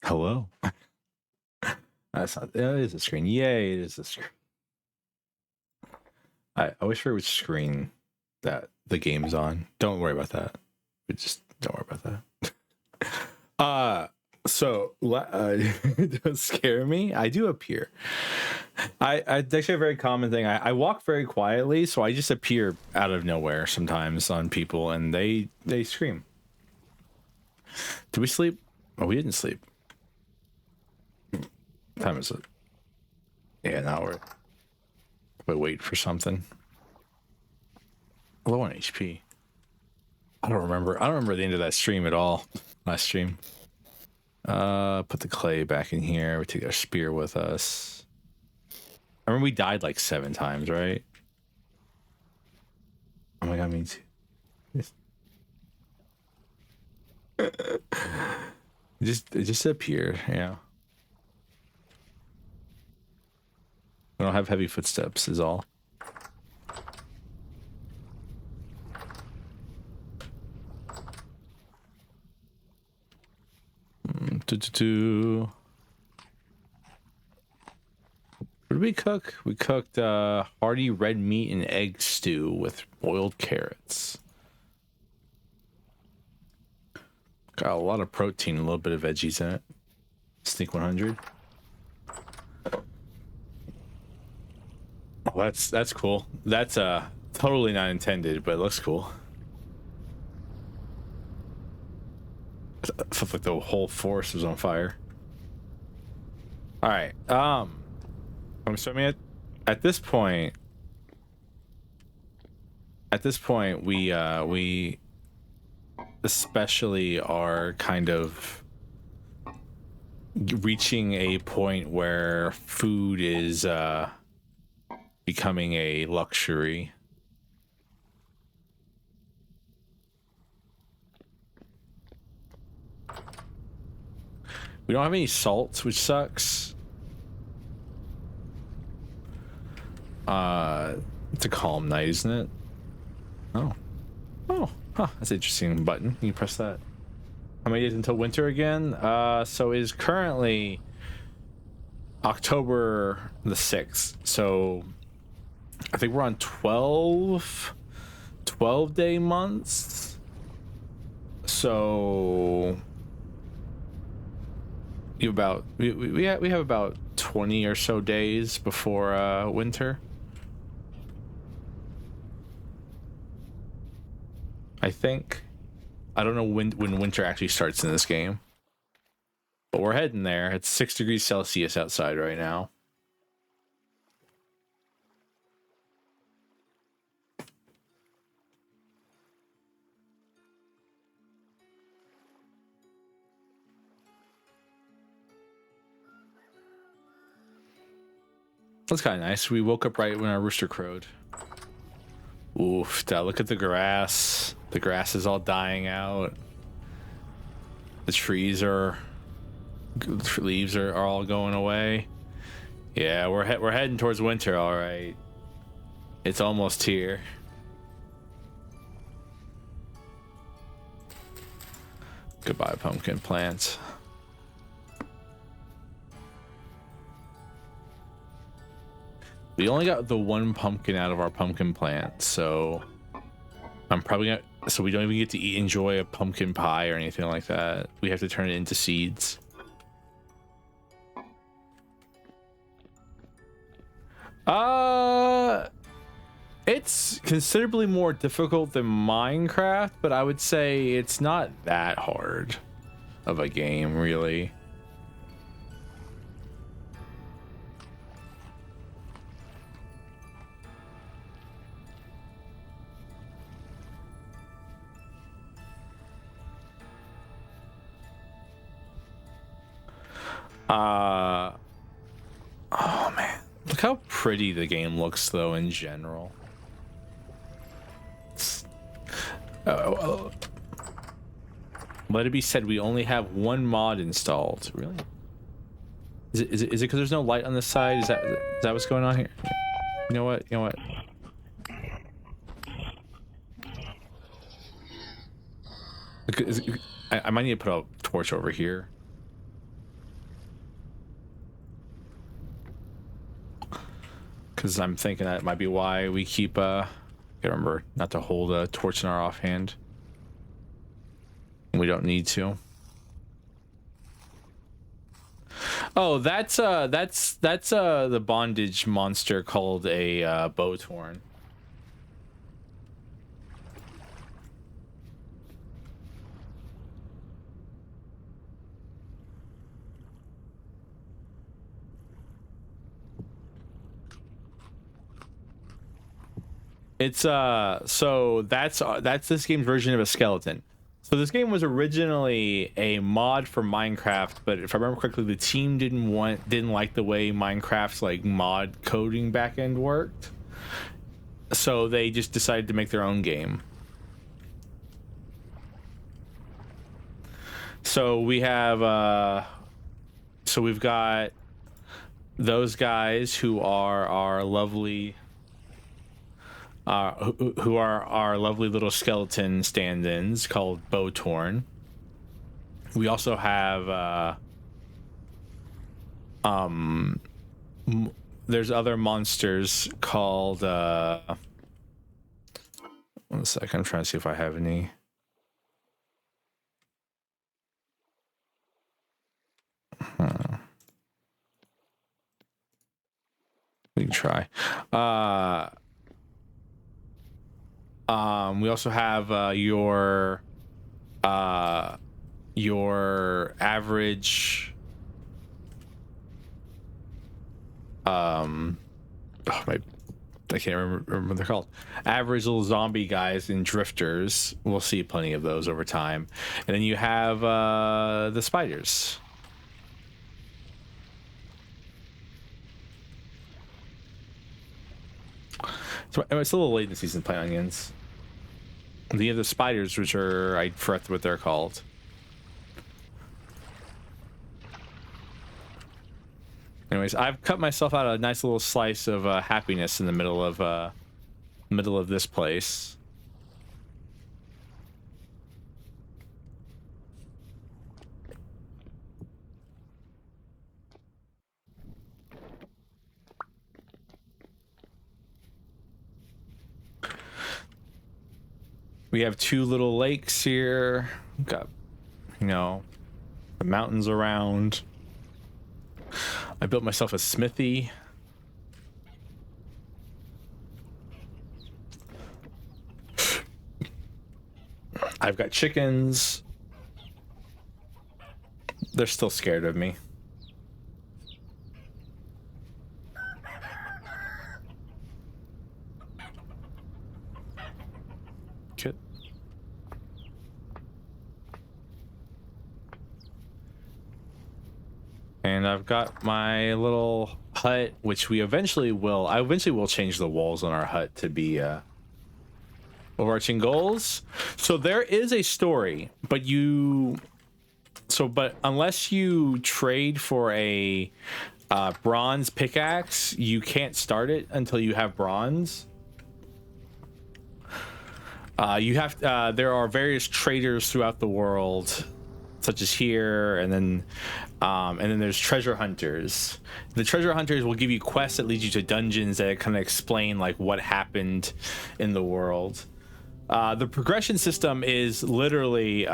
Hello. That's not. It is a screen. Yay! It is a screen. I always forget which screen that the game's on. Don't worry about that. Just don't worry about that. So don't scare me. I do appear. It's actually a very common thing. I walk very quietly, so I just appear out of nowhere sometimes on people, and they scream. Did we sleep? Oh, we didn't sleep. What time is it? Yeah, now we wait for something. Low on HP. I don't remember the end of that stream at all. Last stream. Put the clay back in here. We take our spear with us. I remember we died like 7 times, right? Oh my god, me too. It just appeared, yeah. We don't have heavy footsteps, is all. What did we cook? We cooked hearty red meat and egg stew with boiled carrots. Got a lot of protein, a little bit of veggies in it. Sneak 100. Oh, that's cool. That's totally not intended, but it looks cool. It felt like the whole forest was on fire. All right. I'm assuming at this point we especially are kind of reaching a point where food is becoming a luxury. We don't have any salt, which sucks. It's a calm night, isn't it? Oh, huh, that's an interesting button. You can press that. How many days until winter again? So it is currently October the 6th. So I think we're on 12-day months. So we have about 20 or so days before winter. I think. I don't know when winter actually starts in this game, but we're heading there. It's 6 degrees Celsius outside right now. That's kind of nice. We woke up right when our rooster crowed. Oof, look at the grass. The grass is all dying out. The leaves are all going away. Yeah, we're heading towards winter, all right. It's almost here. Goodbye, pumpkin plants. We only got the one pumpkin out of our pumpkin plant, so I'm probably gonna. So we don't even get to enjoy a pumpkin pie or anything like that. We have to turn it into seeds. It's considerably more difficult than Minecraft, but I would say it's not that hard of a game, really. Oh man, look how pretty the game looks though in general. Let it be said, we only have one mod installed. Really? Is it because there's no light on this side? Is that what's going on here? You know what? I might need to put a torch over here. because I'm thinking that might be why we keep gotta remember not to hold a torch in our offhand. We don't need to. Oh, that's the bondage monster called a bowtorn. It's so that's this game's version of a skeleton. So this game was originally a mod for Minecraft, but if I remember correctly, the team didn't like the way Minecraft's like mod coding backend worked. So they just decided to make their own game. So we have so we've got those guys who are our lovely who are our lovely little skeleton stand-ins called Bowtorn. We also have there's other monsters called 1 second, I'm trying to see if I have any. We can try. We also have your average I can't remember what they're called. Average little zombie guys and drifters. We'll see plenty of those over time. And then you have the spiders. So it's a little late in the season, plant onions. And then you have the spiders, which are, I forget what they're called. Anyways, I've cut myself out a nice little slice of happiness in the middle of this place. We have 2 little lakes here. We've got, you know, the mountains around. I built myself a smithy. I've got chickens. They're still scared of me. Kit. And I've got my little hut, which we eventually will. I eventually will change the walls on our hut to be overarching goals. So there is a story, but unless you trade for a bronze pickaxe, you can't start it until you have bronze. There are various traders throughout the world, such as here, and then there's treasure hunters. The treasure hunters will give you quests that lead you to dungeons that kind of explain like what happened in the world. The progression system is literally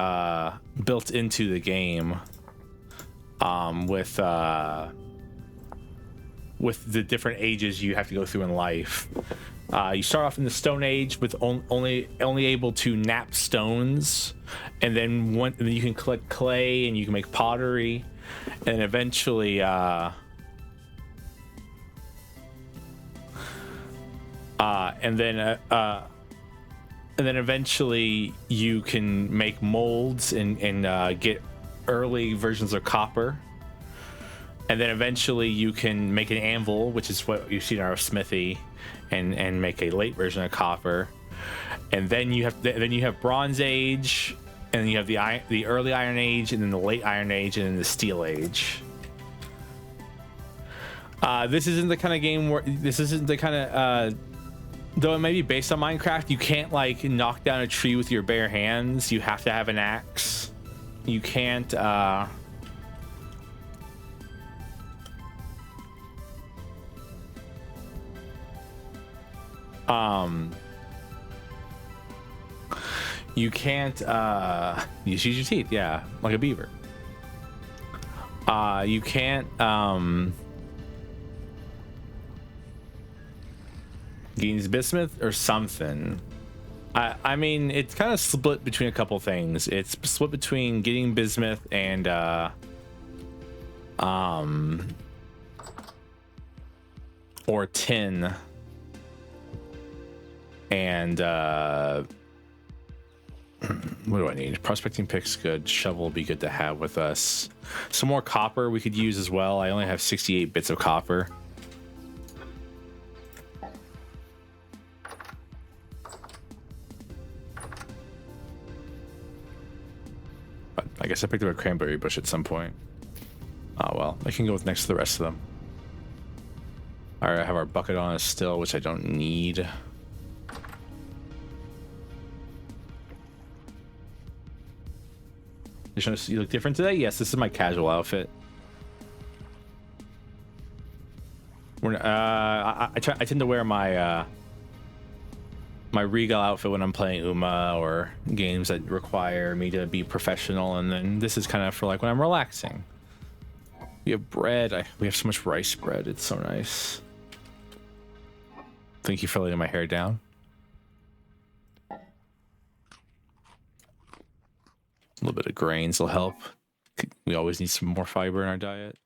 built into the game, with the different ages you have to go through in life. You start off in the Stone Age with only able to nap stones, and then you can collect clay and you can make pottery, and eventually eventually you can make molds and get early versions of copper. And then eventually you can make an anvil, which is what you see in our smithy, and make a late version of copper. And then you have Bronze Age, and then you have the early Iron Age, and then the late Iron Age, and then the Steel Age. This isn't the kind of game where though it may be based on Minecraft, you can't like knock down a tree with your bare hands. You have to have an axe. You can't You can't you use your teeth, yeah, like a beaver. You can't gains bismuth or something. I mean, it's kind of split between a couple things. It's split between getting bismuth and or tin and what do I need? Prospecting pick's good. Shovel will be good to have with us. Some more copper we could use as well. I only have 68 bits of copper. But I guess I picked up a cranberry bush at some point. Oh well, I can go with next to the rest of them. All right, I have our bucket on us still, which I don't need. You look different today? Yes, this is my casual outfit. I tend to wear my my regal outfit when I'm playing Uma or games that require me to be professional, and then this is kind of for like when I'm relaxing. We have bread. We have so much rice bread. It's so nice. Thank you for letting my hair down. A little bit of grains will help. We always need some more fiber in our diet.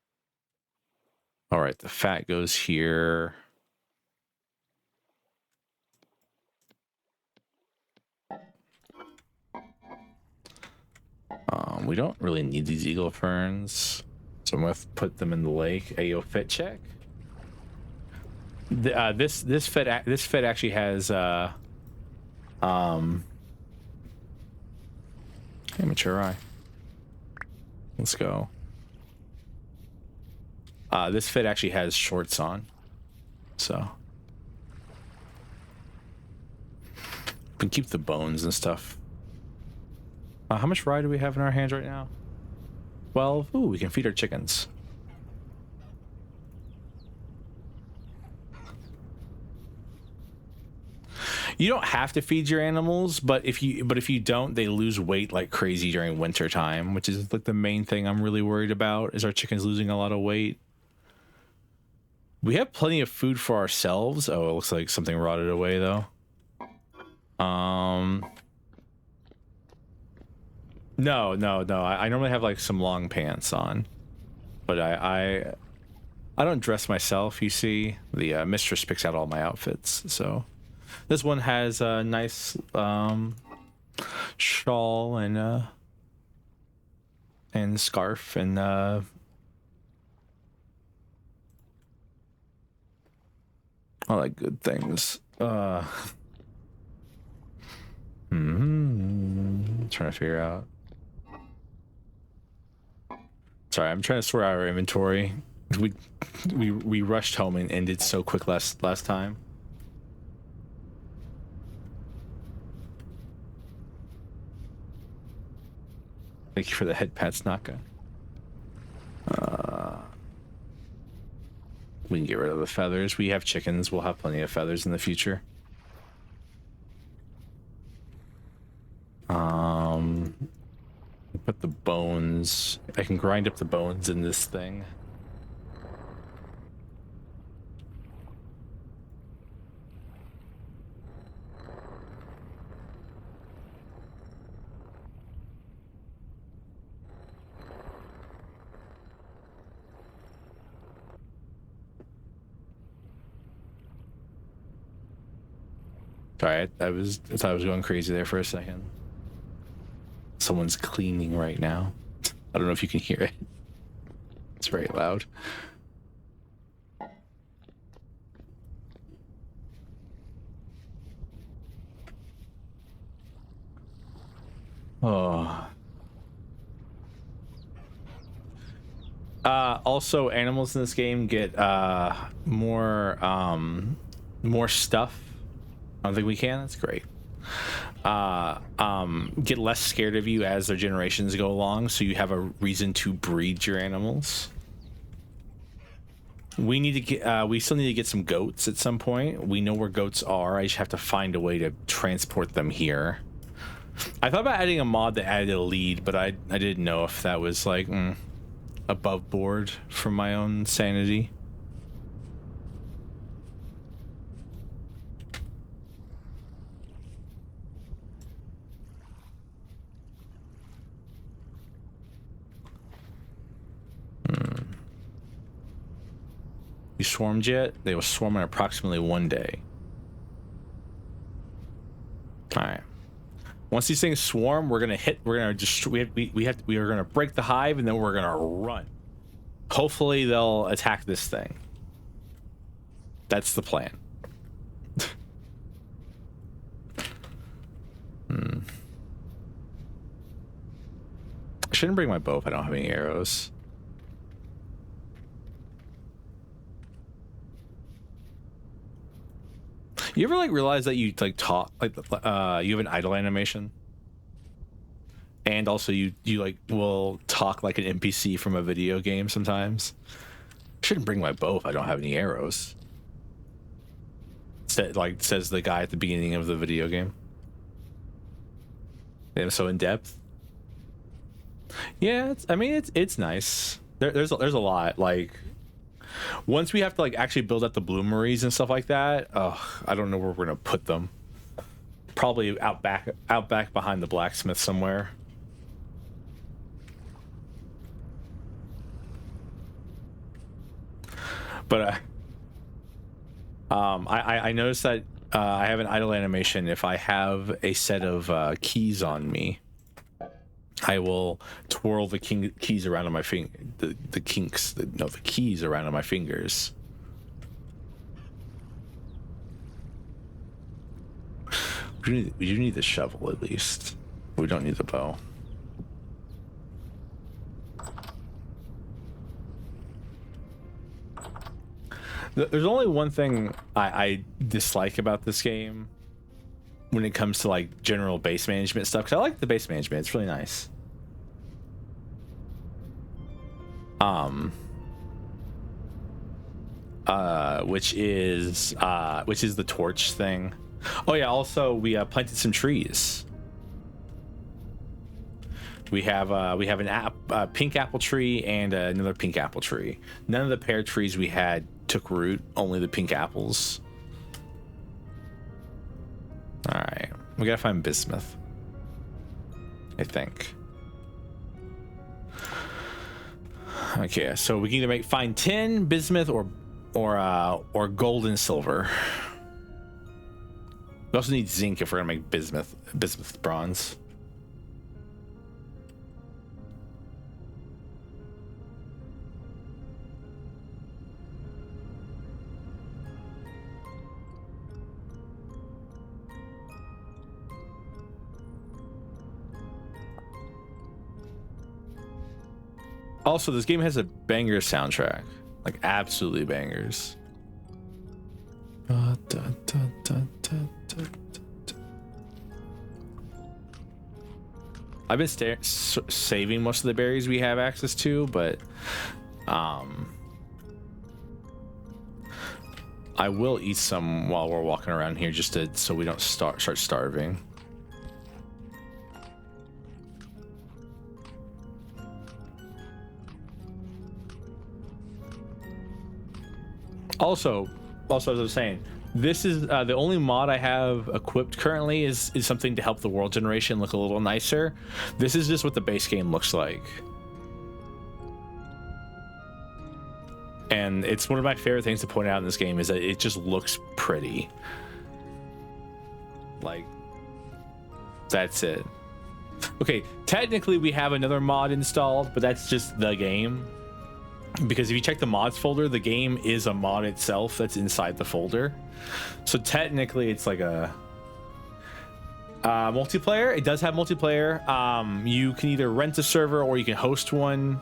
All right, the fat goes here. We don't really need these eagle ferns, so I'm gonna put them in the lake. Ayo, fit check. This fit actually has amateur eye. Let's go. This fit actually has shorts on, so we can keep the bones and stuff. How much rye do we have in our hands right now? 12. Ooh, we can feed our chickens. You don't have to feed your animals, but if you don't, they lose weight like crazy during winter time, which is like the main thing I'm really worried about, is our chickens losing a lot of weight. We have plenty of food for ourselves. Oh, it looks like something rotted away though. No. I normally have like some long pants on, but I don't dress myself. You see, the mistress picks out all my outfits, so. This one has a nice shawl and scarf and all like good things. Trying to figure out. Sorry, I'm trying to sort out our inventory. We rushed home and ended so quick last time. Thank you for the head pats, Naka. We can get rid of the feathers. We have chickens. We'll have plenty of feathers in the future. Put the bones. I can grind up the bones in this thing. Sorry, I thought I was going crazy there for a second. Someone's cleaning right now. I don't know if you can hear it. It's very loud. Oh. Also, animals in this game get more stuff. I don't think we can. That's great. Get less scared of you as their generations go along, so you have a reason to breed your animals. We need to get. We still need to get some goats at some point. We know where goats are. I just have to find a way to transport them here. I thought about adding a mod that added a lead, but I didn't know if that was like above board for my own sanity. You swarmed yet? They will swarm in approximately 1 day. All right. Once these things swarm, we're gonna hit. We're gonna destroy. We are gonna break the hive, and then we're gonna run. Hopefully, they'll attack this thing. That's the plan. I shouldn't bring my bow if I don't have any arrows. You ever like realize that you like talk like you have an idle animation, and also you like will talk like an NPC from a video game sometimes? I shouldn't bring my bow if I don't have any arrows. Says the guy at the beginning of the video game. And so in depth. Yeah, it's nice. There's a lot like. Once we have to like actually build up the bloomeries and stuff like that, I don't know where we're gonna put them. Probably out back behind the blacksmith somewhere. But I noticed that I have an idle animation. If I have a set of keys on me, I will twirl the keys around on my finger. The keys around on my fingers. We do need the shovel at least. We don't need the bow. There's only one thing I dislike about this game when it comes to like general base management stuff, because I like the base management. It's really nice. Which is the torch thing. Oh yeah, also we planted some trees. We have an pink apple tree and another pink apple tree. None of the pear trees we had took root, only the pink apples. All right, we gotta find bismuth, I think. Okay, so we can either find tin, bismuth, or gold and silver. We also need zinc if we're gonna make bismuth bronze. Also, this game has a banger soundtrack, like absolutely bangers. I've been saving most of the berries we have access to, but I will eat some while we're walking around here, just so we don't start starving. Also, as I was saying, this is the only mod I have equipped currently is something to help the world generation look a little nicer. This is just what the base game looks like. And it's one of my favorite things to point out in this game is that it just looks pretty. Like, that's it. Okay, technically we have another mod installed, but that's just the game. Because if you check the mods folder, the game is a mod itself that's inside the folder. So technically it's like a multiplayer. It does have multiplayer. You can either rent a server or you can host one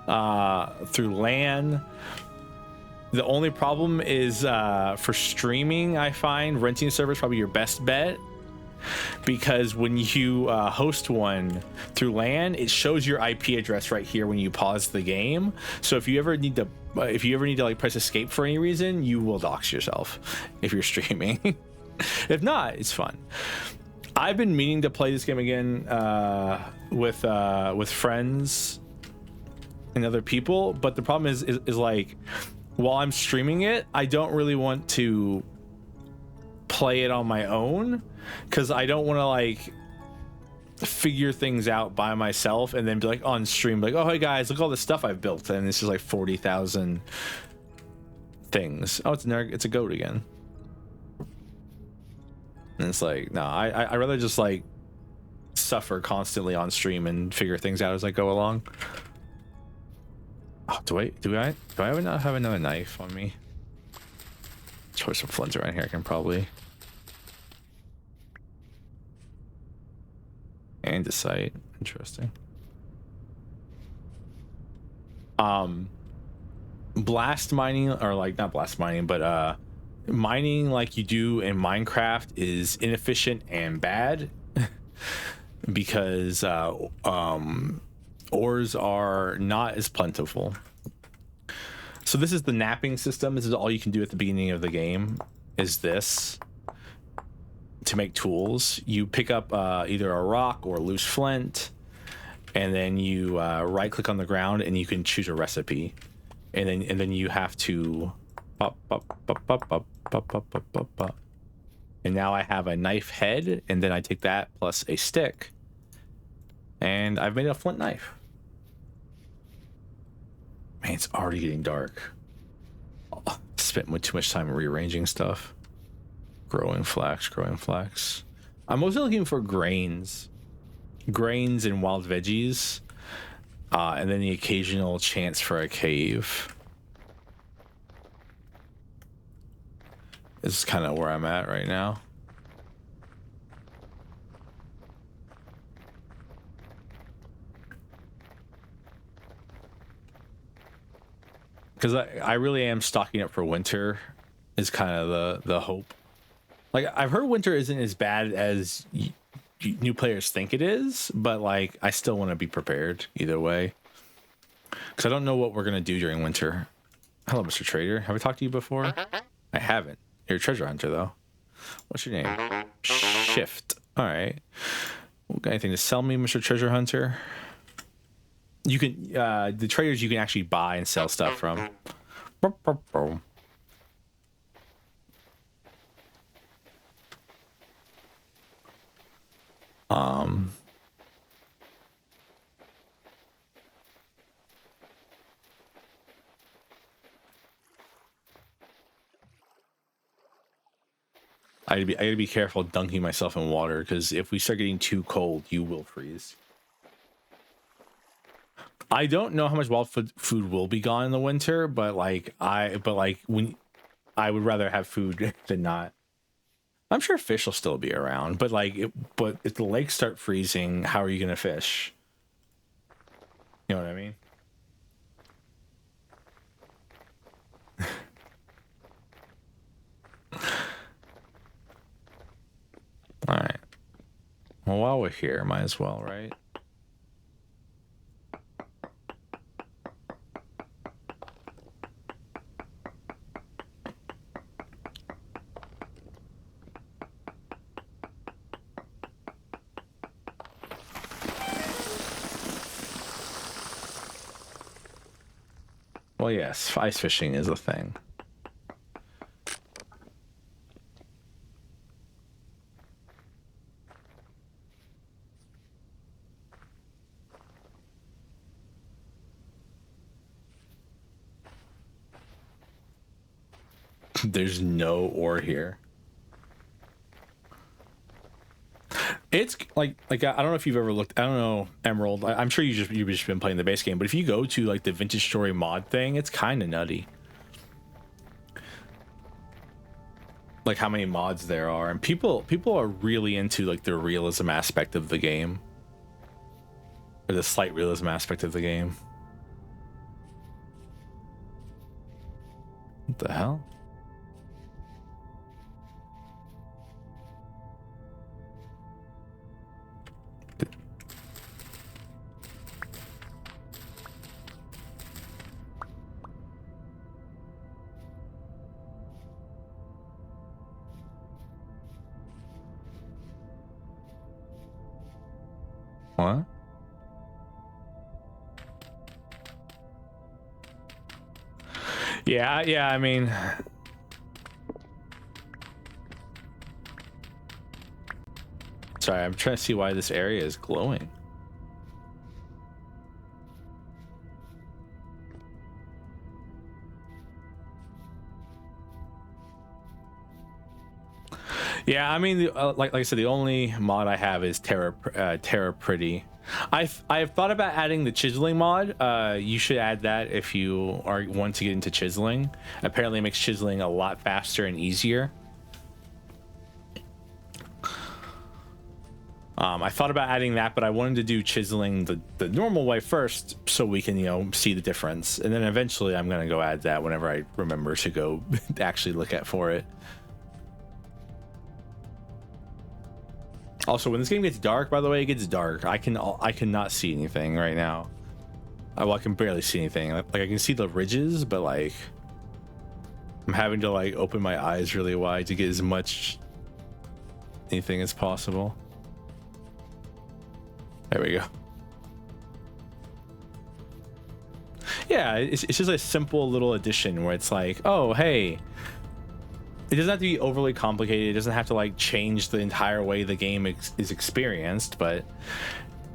through LAN. The only problem is for streaming, I find renting a server is probably your best bet. because when you host one through LAN, it shows your IP address right here when you pause the game. So if you ever need to like press escape for any reason, you will dox yourself if you're streaming. If not, it's fun. I've been meaning to play this game again with friends and other people, but the problem is like, while I'm streaming it, I don't really want to play it on my own, because I don't want to like figure things out by myself and then be like on stream like, oh hey guys, look all the stuff I've built, and this is like 40,000 things. Oh, it's a goat again. And it's like, no, I rather just like suffer constantly on stream and figure things out as I go along. Oh, do I not have another knife on me? Throw some flints around here. I can probably andesite. Interesting. Blast mining, or like not blast mining, but mining like you do in Minecraft is inefficient and bad because ores are not as plentiful. So this is the napping system. This is all you can do at the beginning of the game, is this. To make tools, you pick up either a rock or loose flint, and then you right click on the ground and you can choose a recipe, and then you have to pop, and now I have a knife head, and then I take that plus a stick and I've made a flint knife. Man, it's already getting dark. Oh, spent too much time rearranging stuff. Growing flax. I'm mostly looking for grains and wild veggies, and then the occasional chance for a cave. This is kind of where I'm at right now. Because I really am stocking up for winter is kind of the hope. Like, I've heard winter isn't as bad as new players think it is, but like I still want to be prepared either way, because I don't know what we're gonna do during winter. Hello, Mr. Trader. Have I talked to you before? I haven't. You're a treasure hunter though. What's your name? Shift. All right. Got anything to sell me, Mr. Treasure Hunter? You can the traders you can actually buy and sell stuff from. I gotta be careful dunking myself in water, because if we start getting too cold, you will freeze. I don't know how much wild food will be gone in the winter, but when I would rather have food than not. I'm sure fish will still be around, but but if the lakes start freezing, how are you gonna fish? You know what I mean? All right. Well, while we're here, might as well, right? Well, yes, ice fishing is a thing. There's no ore here. It's like I don't know if you've ever looked. I don't know, Emerald. I'm sure you've just been playing the base game, but if you go to like the Vintage Story mod thing, it's kind of nutty. Like how many mods there are, and people are really into like the realism aspect of the game, or the slight realism aspect of the game. What the hell? What? Yeah, I mean, sorry, I'm trying to see why this area is glowing. Yeah, I mean, like I said, the only mod I have is Terra Pretty. I've thought about adding the chiseling mod. You should add that if you want to get into chiseling. Apparently, it makes chiseling a lot faster and easier. I thought about adding that, but I wanted to do chiseling the normal way first, so we can, you know, see the difference, and then eventually I'm gonna go add that whenever I remember to go actually look at for it. Also, when this game gets dark, by the way, it gets dark. I cannot see anything right now. Well, I can barely see anything. Like I can see the ridges, but like I'm having to like open my eyes really wide to get as much anything as possible. There we go. Yeah, it's just a simple little addition where it's like, oh, hey, it doesn't have to be overly complicated. It doesn't have to like change the entire way the game is experienced, but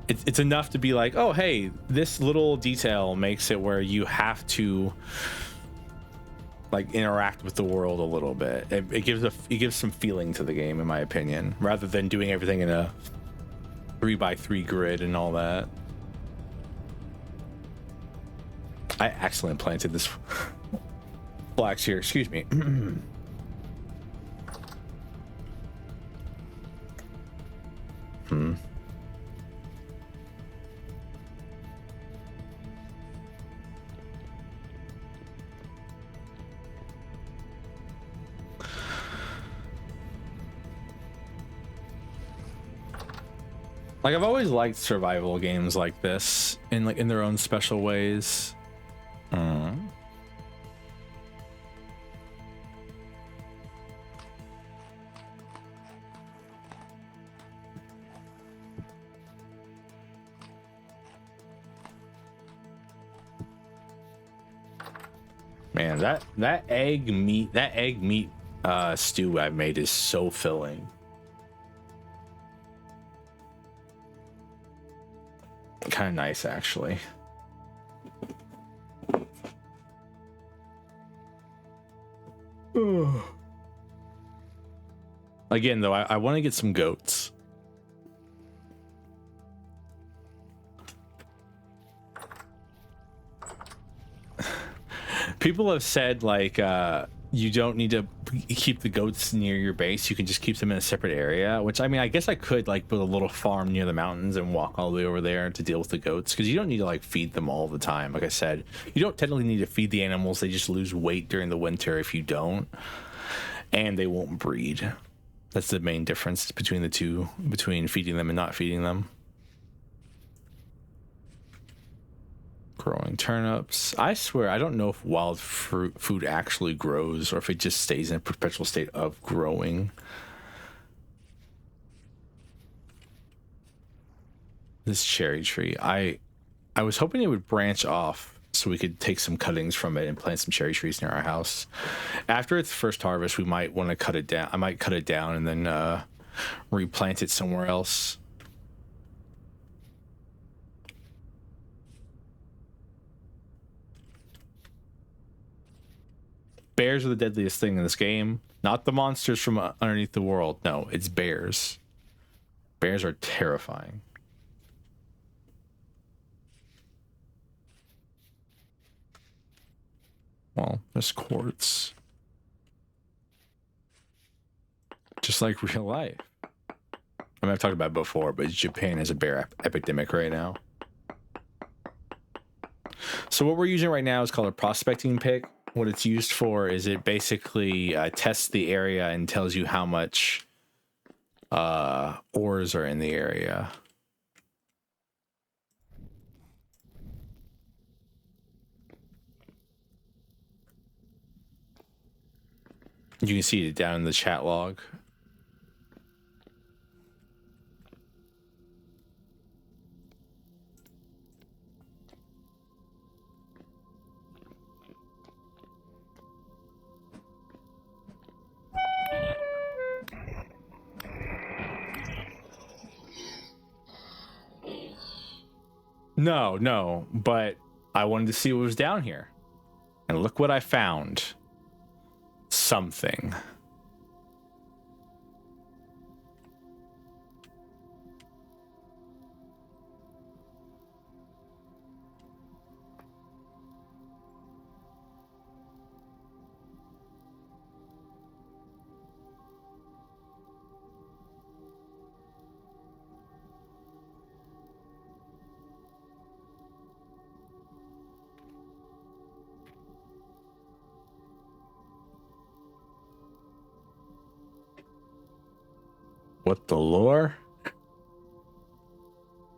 it's enough to be like, oh, hey, this little detail makes it where you have to like interact with the world a little bit. It gives some feeling to the game, in my opinion, rather than doing everything in a 3x3 grid and all that. I accidentally planted this flax here. Excuse me. Like, I've always liked survival games like this in their own special ways. Man, that egg meat stew I've made is so filling. Kind of nice, actually. Again, though, I want to get some goats. People have said, like, you don't need to keep the goats near your base. You can just keep them in a separate area, which, I mean, I guess I could, like, build a little farm near the mountains and walk all the way over there to deal with the goats, because you don't need to, like, feed them all the time. Like I said, you don't technically need to feed the animals. They just lose weight during the winter if you don't, and they won't breed. That's the main difference between the two, between feeding them and not feeding them. Growing turnips. I swear, I don't know if wild food actually grows or if it just stays in a perpetual state of growing. This cherry tree, I was hoping it would branch off so we could take some cuttings from it and plant some cherry trees near our house. After its first harvest, we might want to cut it down. I might cut it down and then replant it somewhere else. Bears are the deadliest thing in this game. Not the monsters from underneath the world. No, it's bears. Bears are terrifying. Well, there's quartz. Just like real life. I mean, I've talked about it before, but Japan has a bear epidemic right now. So what we're using right now is called a prospecting pick. What it's used for is it basically tests the area and tells you how much ores are in the area. You can see it down in the chat log. No, but I wanted to see what was down here. And look what I found. Something. What the lore?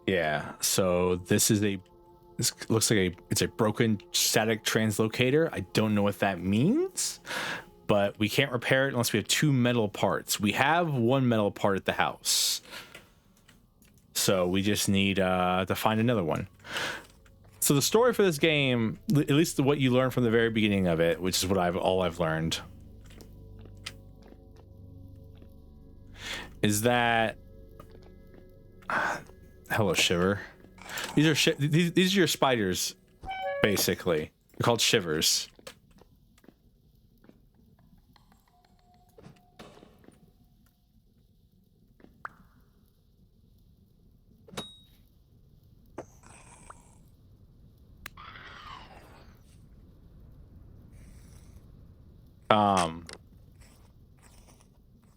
Yeah, so this looks like it's a broken static translocator. I don't know what that means, but we can't repair it unless we have 2 metal parts. We have 1 metal part at the house, so we just need to find another one. So the story for this game, at least what you learn from the very beginning of it, which is what I've learned, is that hello Shiver. These are your spiders, basically. They're called shivers.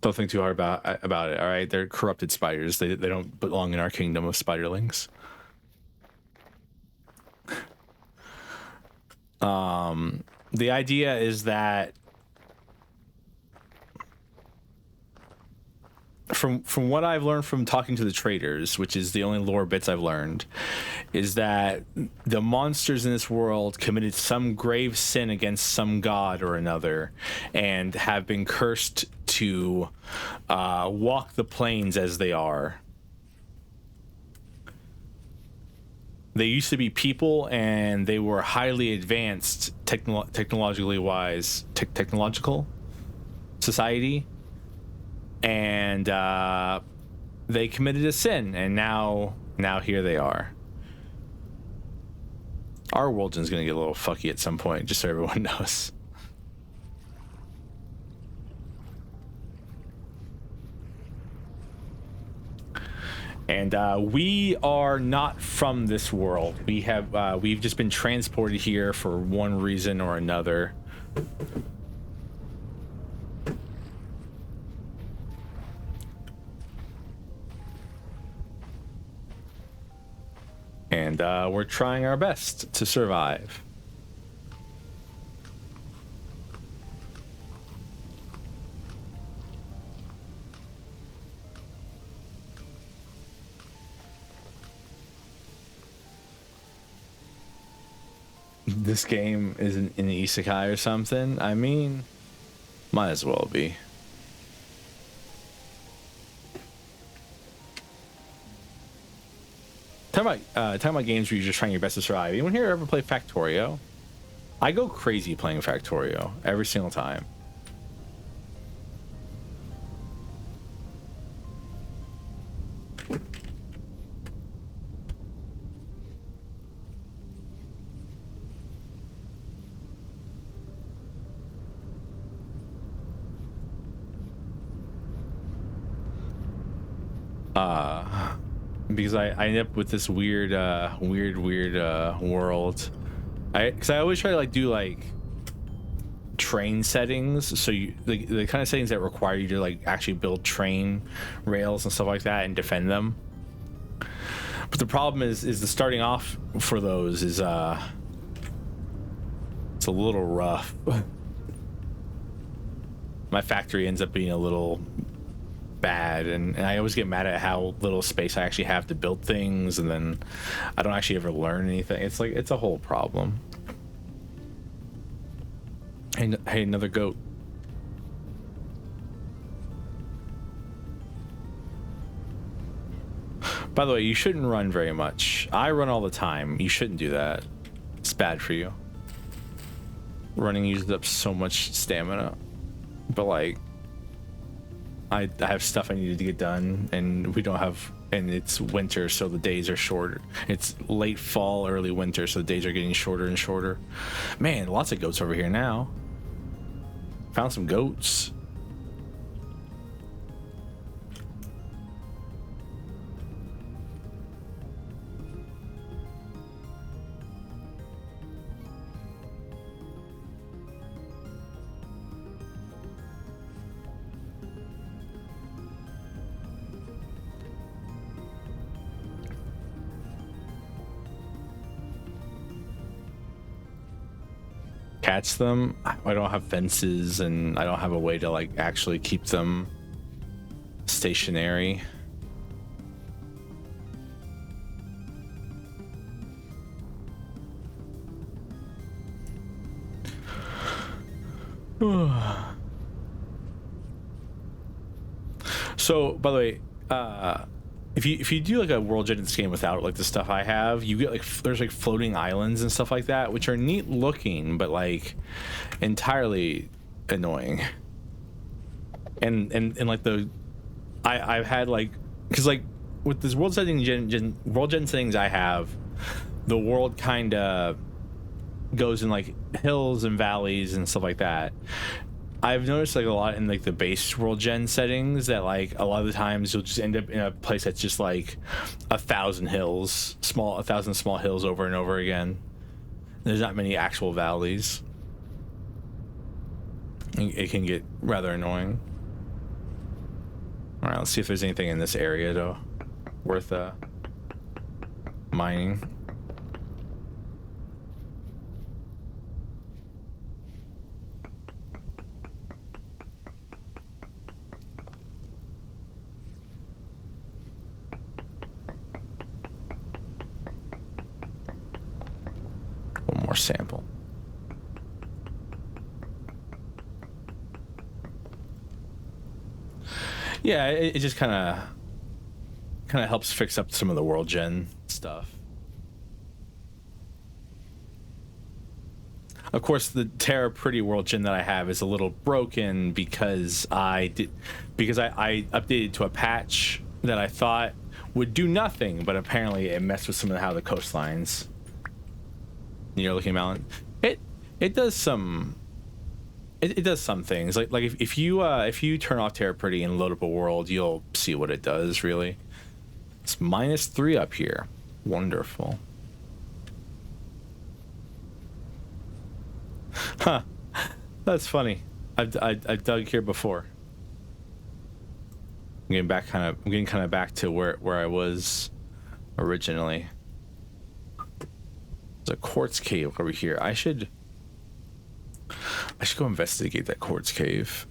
Don't think too hard about it. All right, they're corrupted spiders. They don't belong in our kingdom of spiderlings. The idea is that from what I've learned from talking to the traders, which is the only lore bits I've learned, is that the monsters in this world committed some grave sin against some god or another and have been cursed to walk the plains as they are. They used to be people, and they were highly advanced technological society, and they committed a sin, and now here they are. Our world is gonna get a little fucky at some point, just so everyone knows. And we are not from this world. We've just been transported here for one reason or another. And we're trying our best to survive. This game is an isekai or something. I mean, might as well be. Talking about games where you're just trying your best to survive. Anyone here ever play Factorio? I go crazy playing Factorio every single time. Because I end up with this weird world. Because I always try to do train settings, so the kind of settings that require you to actually build train rails and stuff like that and defend them. But the problem is the starting off for those is it's a little rough. My factory ends up being a little bad, and I always get mad at how little space I actually have to build things, and then I don't actually ever learn anything. It's a whole problem. Hey, another goat. By the way, you shouldn't run very much. I run all the time. You shouldn't do that. It's bad for you. Running uses up so much stamina. But I have stuff I needed to get done, and we don't have and it's winter, so the days are shorter. It's late fall, early winter, so the days are getting shorter and shorter. Man, lots of goats over here now. Found some goats. Catch them. I don't have fences, and I don't have a way to like actually keep them stationary. So, by the way, if you do like a world gen in this game without like the stuff I have, you get like there's like floating islands and stuff like that, which are neat looking, but like entirely annoying. And like I've had like, because like with this world gen settings I have, the world kind of goes in like hills and valleys and stuff like that. I've noticed like a lot in like the base world gen settings that like a lot of the times you'll just end up in a place that's just like 1,000 hills, 1,000 small hills over and over again. There's not many actual valleys. It can get rather annoying. All right, let's see if there's anything in this area though worth mining. One more sample. Yeah, it just kind of helps fix up some of the world gen stuff. Of course, the Terra Pretty world gen that I have is a little broken because I updated to a patch that I thought would do nothing, but apparently it messed with some of how the coastlines. You're looking mountain. It does some. It does some things. Like if you turn off Terra Pretty and load up a world, you'll see what it does. Really, it's -3 up here. Wonderful. Huh? That's funny. I've dug here before. I'm getting kind of back to where I was originally. There's a quartz cave over here. I should go investigate that quartz cave.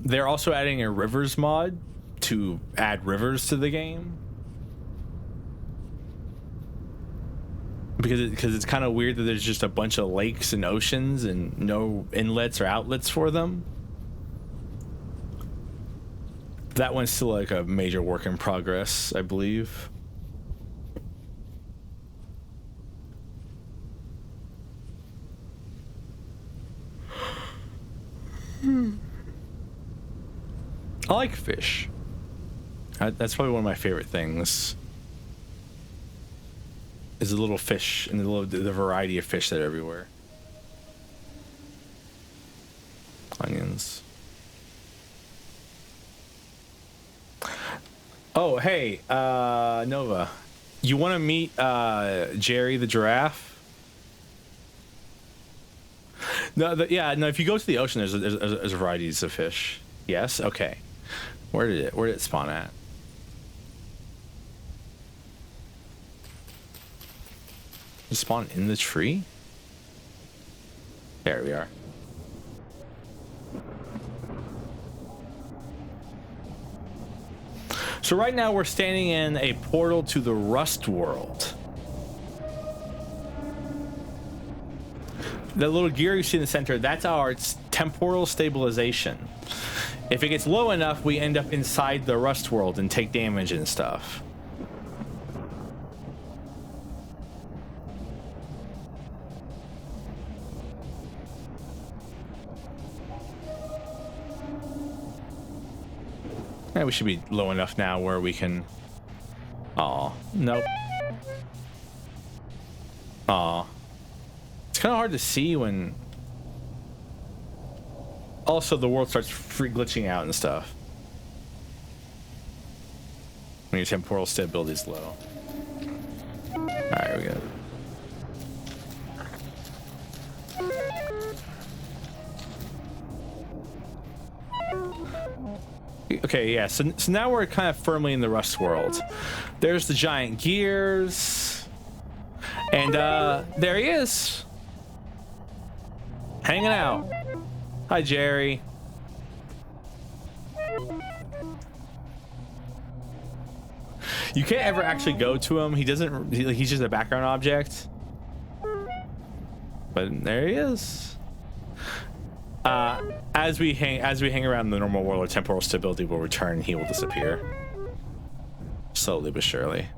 They're also adding a rivers mod to add rivers to the game. Because it's kind of weird that there's just a bunch of lakes and oceans and no inlets or outlets for them. That one's still like a major work in progress, I believe. I like fish. That's probably one of my favorite things. Is the little fish and the variety of fish that are everywhere. Onions. Oh, hey, Nova. You want to meet Jerry the giraffe? No, no. If you go to the ocean, there's varieties of fish. Yes. Okay. Where did it spawn at? It spawn in the tree? There we are. So right now we're standing in a portal to the Rust world. The little gear you see in the center, that's our temporal stabilization. If it gets low enough, we end up inside the Rust world and take damage and stuff. Yeah, we should be low enough now where we can... Aw, nope. Aw. It's kind of hard to see when... Also, the world starts free glitching out and stuff. When your temporal stability is low. Alright, we go. Okay, yeah, so now we're kind of firmly in the Rust world. There's the giant gears. And there he is. Hanging out. Hi, Jerry. You can't ever actually go to him. He doesn't, he's just a background object. But there he is. As we hang around the normal world, our temporal stability will return and he will disappear. Slowly but surely.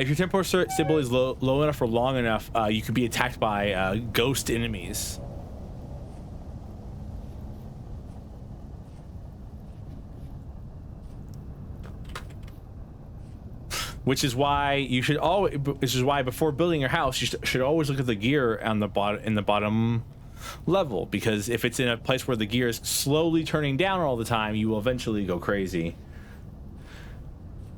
If your temporal stability is low enough or long enough, you could be attacked by ghost enemies. Which is why you should always. Which is why before building your house, you should always look at the gear on the bottom level, because if it's in a place where the gear is slowly turning down all the time, you will eventually go crazy.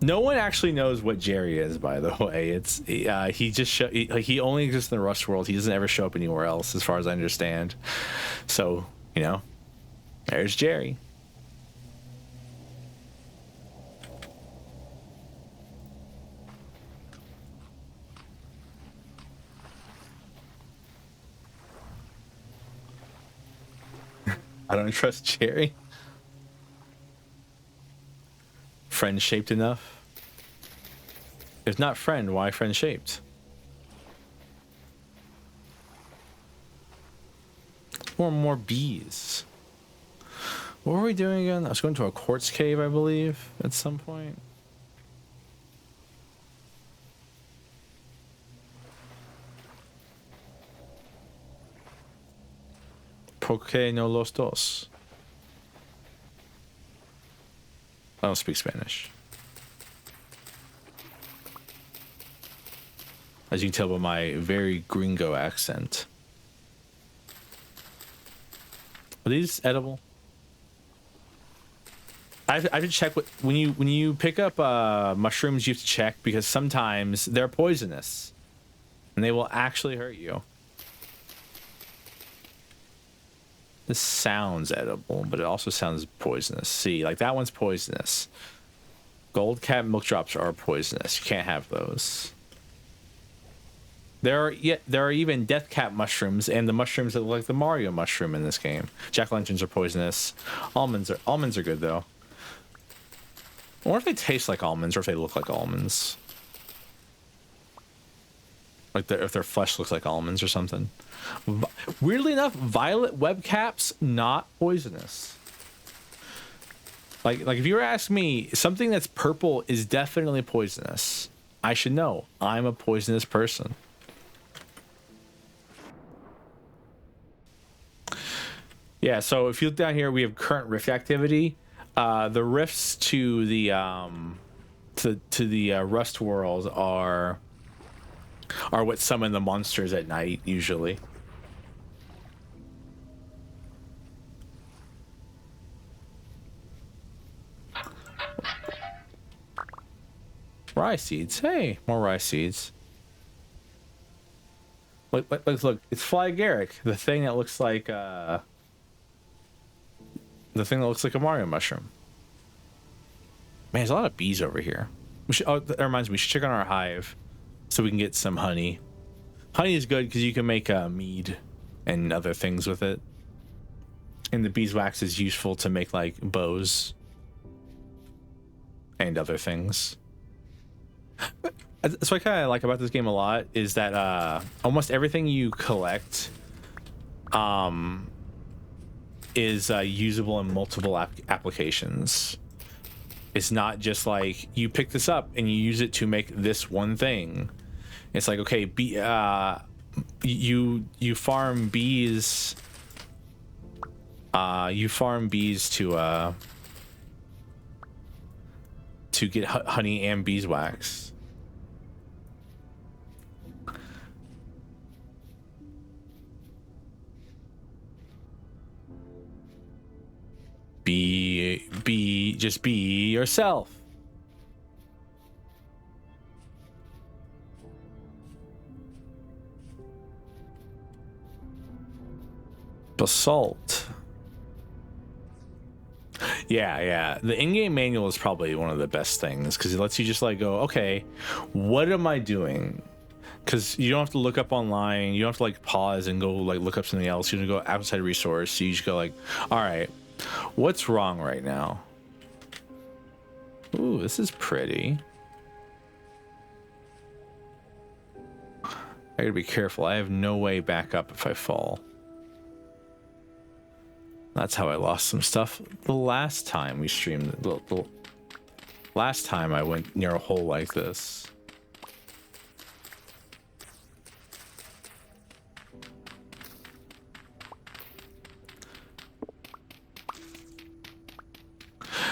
No one actually knows what Jerry is, by the way. It's he just he only exists in the Rust world. He doesn't ever show up anywhere else, as far as I understand. So, you know, there's Jerry. I don't trust Jerry. Friend shaped enough? If not friend, why friend shaped? More bees. What were we doing again? I was going to a quartz cave, I believe, at some point. Porque no los dos? I don't speak Spanish. As you can tell by my very gringo accent. Are these edible? I have to check when you pick up mushrooms. You have to check, because sometimes they're poisonous, and they will actually hurt you. This sounds edible, but it also sounds poisonous. See, like that one's poisonous. Gold cap milk drops are poisonous. You can't have those. There are even death cap mushrooms, and the mushrooms that look like the Mario mushroom in this game. Jack-o'-lanterns are poisonous. Almonds are good though. I wonder if they taste like almonds or if they look like almonds. Like if their flesh looks like almonds or something. Weirdly enough, violet web caps not poisonous. Like if you were asking me, something that's purple is definitely poisonous. I should know. I'm a poisonous person. Yeah, so if you look down here, we have current rift activity. The rifts to the Rust world are what summon the monsters at night usually. Rice seeds. Hey, more rice seeds. Look, it's Fly Garrick, the thing that looks like a Mario mushroom. Man, there's a lot of bees over here. We should. Oh, that reminds me. We should check on our hive so we can get some honey. Honey is good because you can make mead and other things with it. And the beeswax is useful to make like bows and other things. That's what I kind of like about this game a lot, is that almost everything you collect is usable in multiple applications. It's not just like you pick this up and you use it to make this one thing. It's like, okay, you farm bees. You farm bees to get honey and beeswax. Just be yourself. Basalt. Yeah. The in-game manual is probably one of the best things because it lets you just like go, okay, what am I doing? Because you don't have to look up online. You don't have to like pause and go like look up something else. You don't go outside resource. You just go like, all right, what's wrong right now? Ooh, this is pretty. I gotta be careful. I have no way back up if I fall. That's how I lost some stuff the last time we streamed. The last time I went near a hole like this.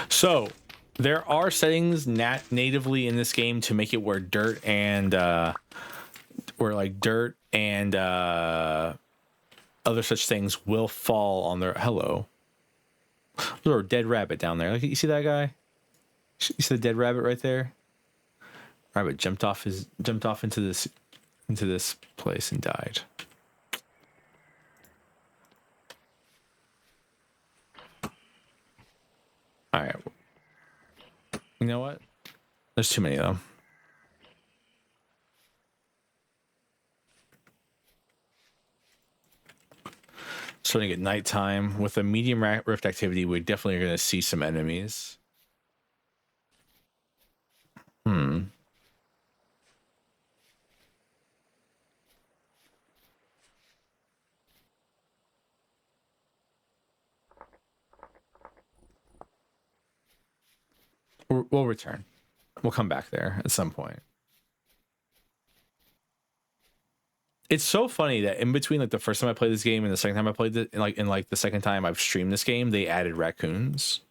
So there are settings natively in this game to make it where dirt and other such things will fall on their hello. There's a dead rabbit down there. Like, you see that guy? You see the dead rabbit right there? Rabbit jumped off into this place and died. All right. You know what? There's too many of them. Starting at nighttime with a medium rift activity, we definitely are going to see some enemies. We'll return. We'll come back there at some point. It's so funny that in between like the first time I played this game and the second time I played it, and the second time I've streamed this game, they added raccoons.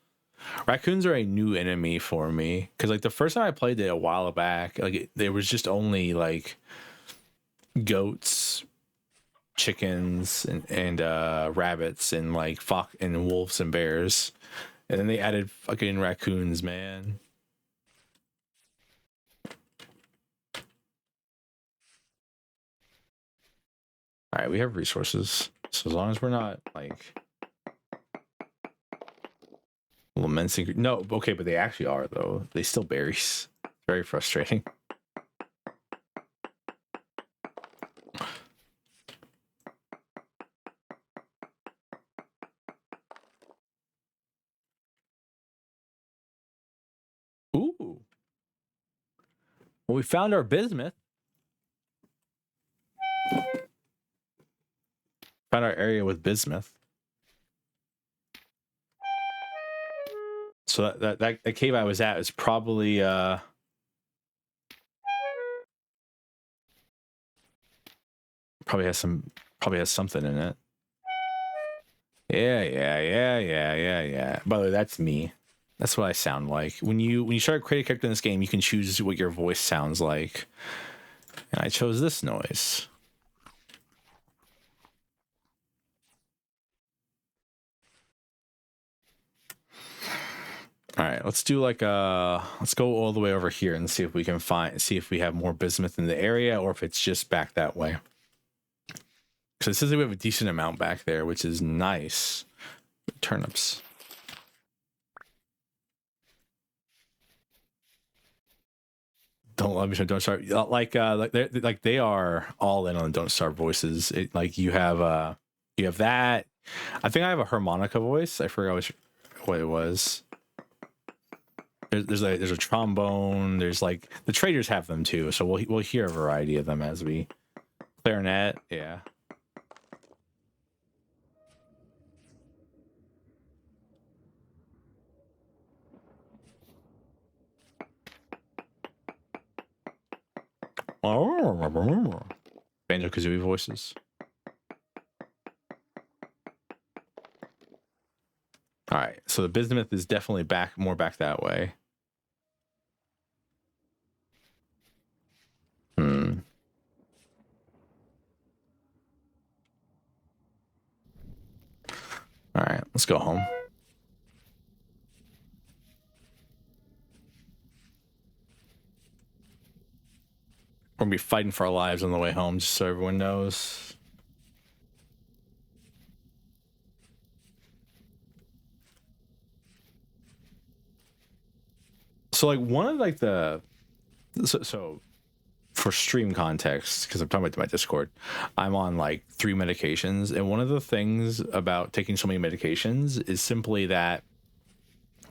Raccoons are a new enemy for me because like the first time I played it a while back, like there was just only like goats, chickens, and rabbits, and like fox and wolves and bears, and then they added fucking raccoons, man. All right, we have resources, so as long as we're not like lamenting. No, okay, but they actually are though. They still berries. Very frustrating. Ooh. Well, we found our bismuth. Found our area with bismuth. So that cave I was at is probably probably has something in it. Yeah. By the way, that's me. That's what I sound like. When you start creating a character in this game, you can choose what your voice sounds like. And I chose this noise. All right, let's do like let's go all the way over here and see if we can see if we have more bismuth in the area or if it's just back that way. Because it says that we have a decent amount back there, which is nice. Turnips. Don't start like they are all in on Don't Starve voices. Like you have that. I think I have a harmonica voice. I forgot what it was. There's a trombone. There's like the traders have them too, so we'll hear a variety of them as we clarinet. Yeah. Banjo Kazooie voices. All right, so the bismuth is definitely more back that way. All right, let's go home. We're gonna be fighting for our lives on the way home, just so everyone knows. So like one of like the so for stream context, because I'm talking about my Discord, I'm on like 3 medications, and one of the things about taking so many medications is simply that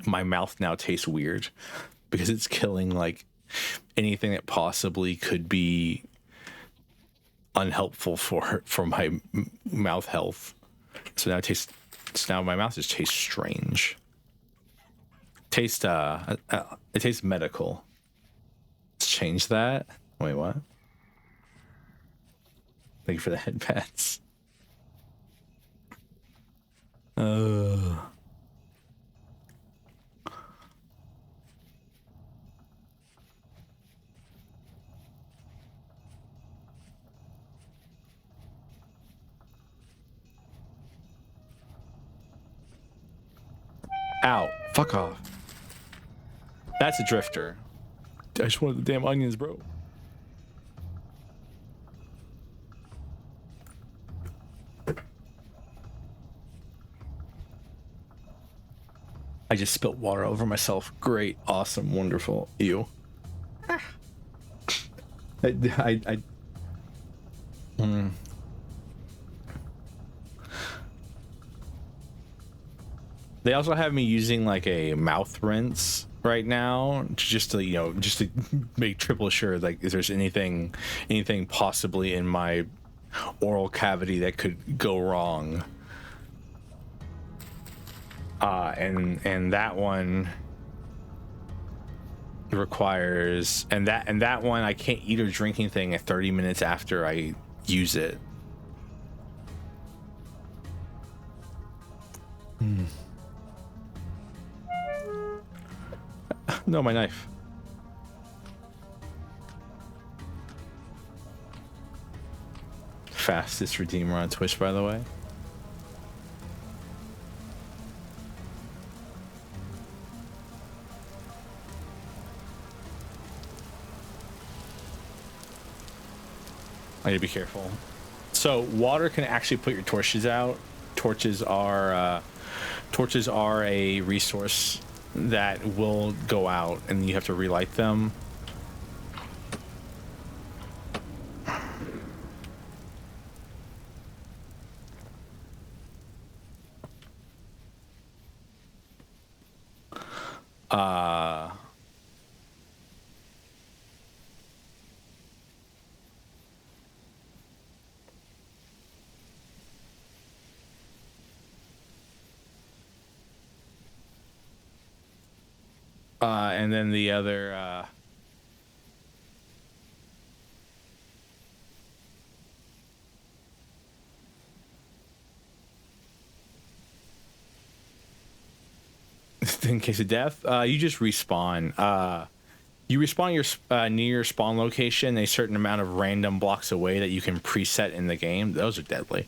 my mouth now tastes weird because it's killing like anything that possibly could be unhelpful for my mouth health. So now my mouth just tastes strange. It tastes medical. Let's change that. Wait, what? Thank you for the headpats. Ow. Fuck off. That's a drifter. I just wanted the damn onions, bro. I just spilt water over myself. Great, awesome, wonderful. Ew. They also have me using like a mouth rinse right now just to make triple sure like if there's anything possibly in my oral cavity that could go wrong. And that one requires and that one I can't eat or drink anything at 30 minutes after I use it. No, my knife. Fastest redeemer on Twitch, by the way. I need to be careful. So water can actually put your torches out. Torches are a resource that will go out and you have to relight them. And then the other in case of death, you just respawn. You respawn your near your spawn location a certain amount of random blocks away that you can preset in the game. Those are deadly.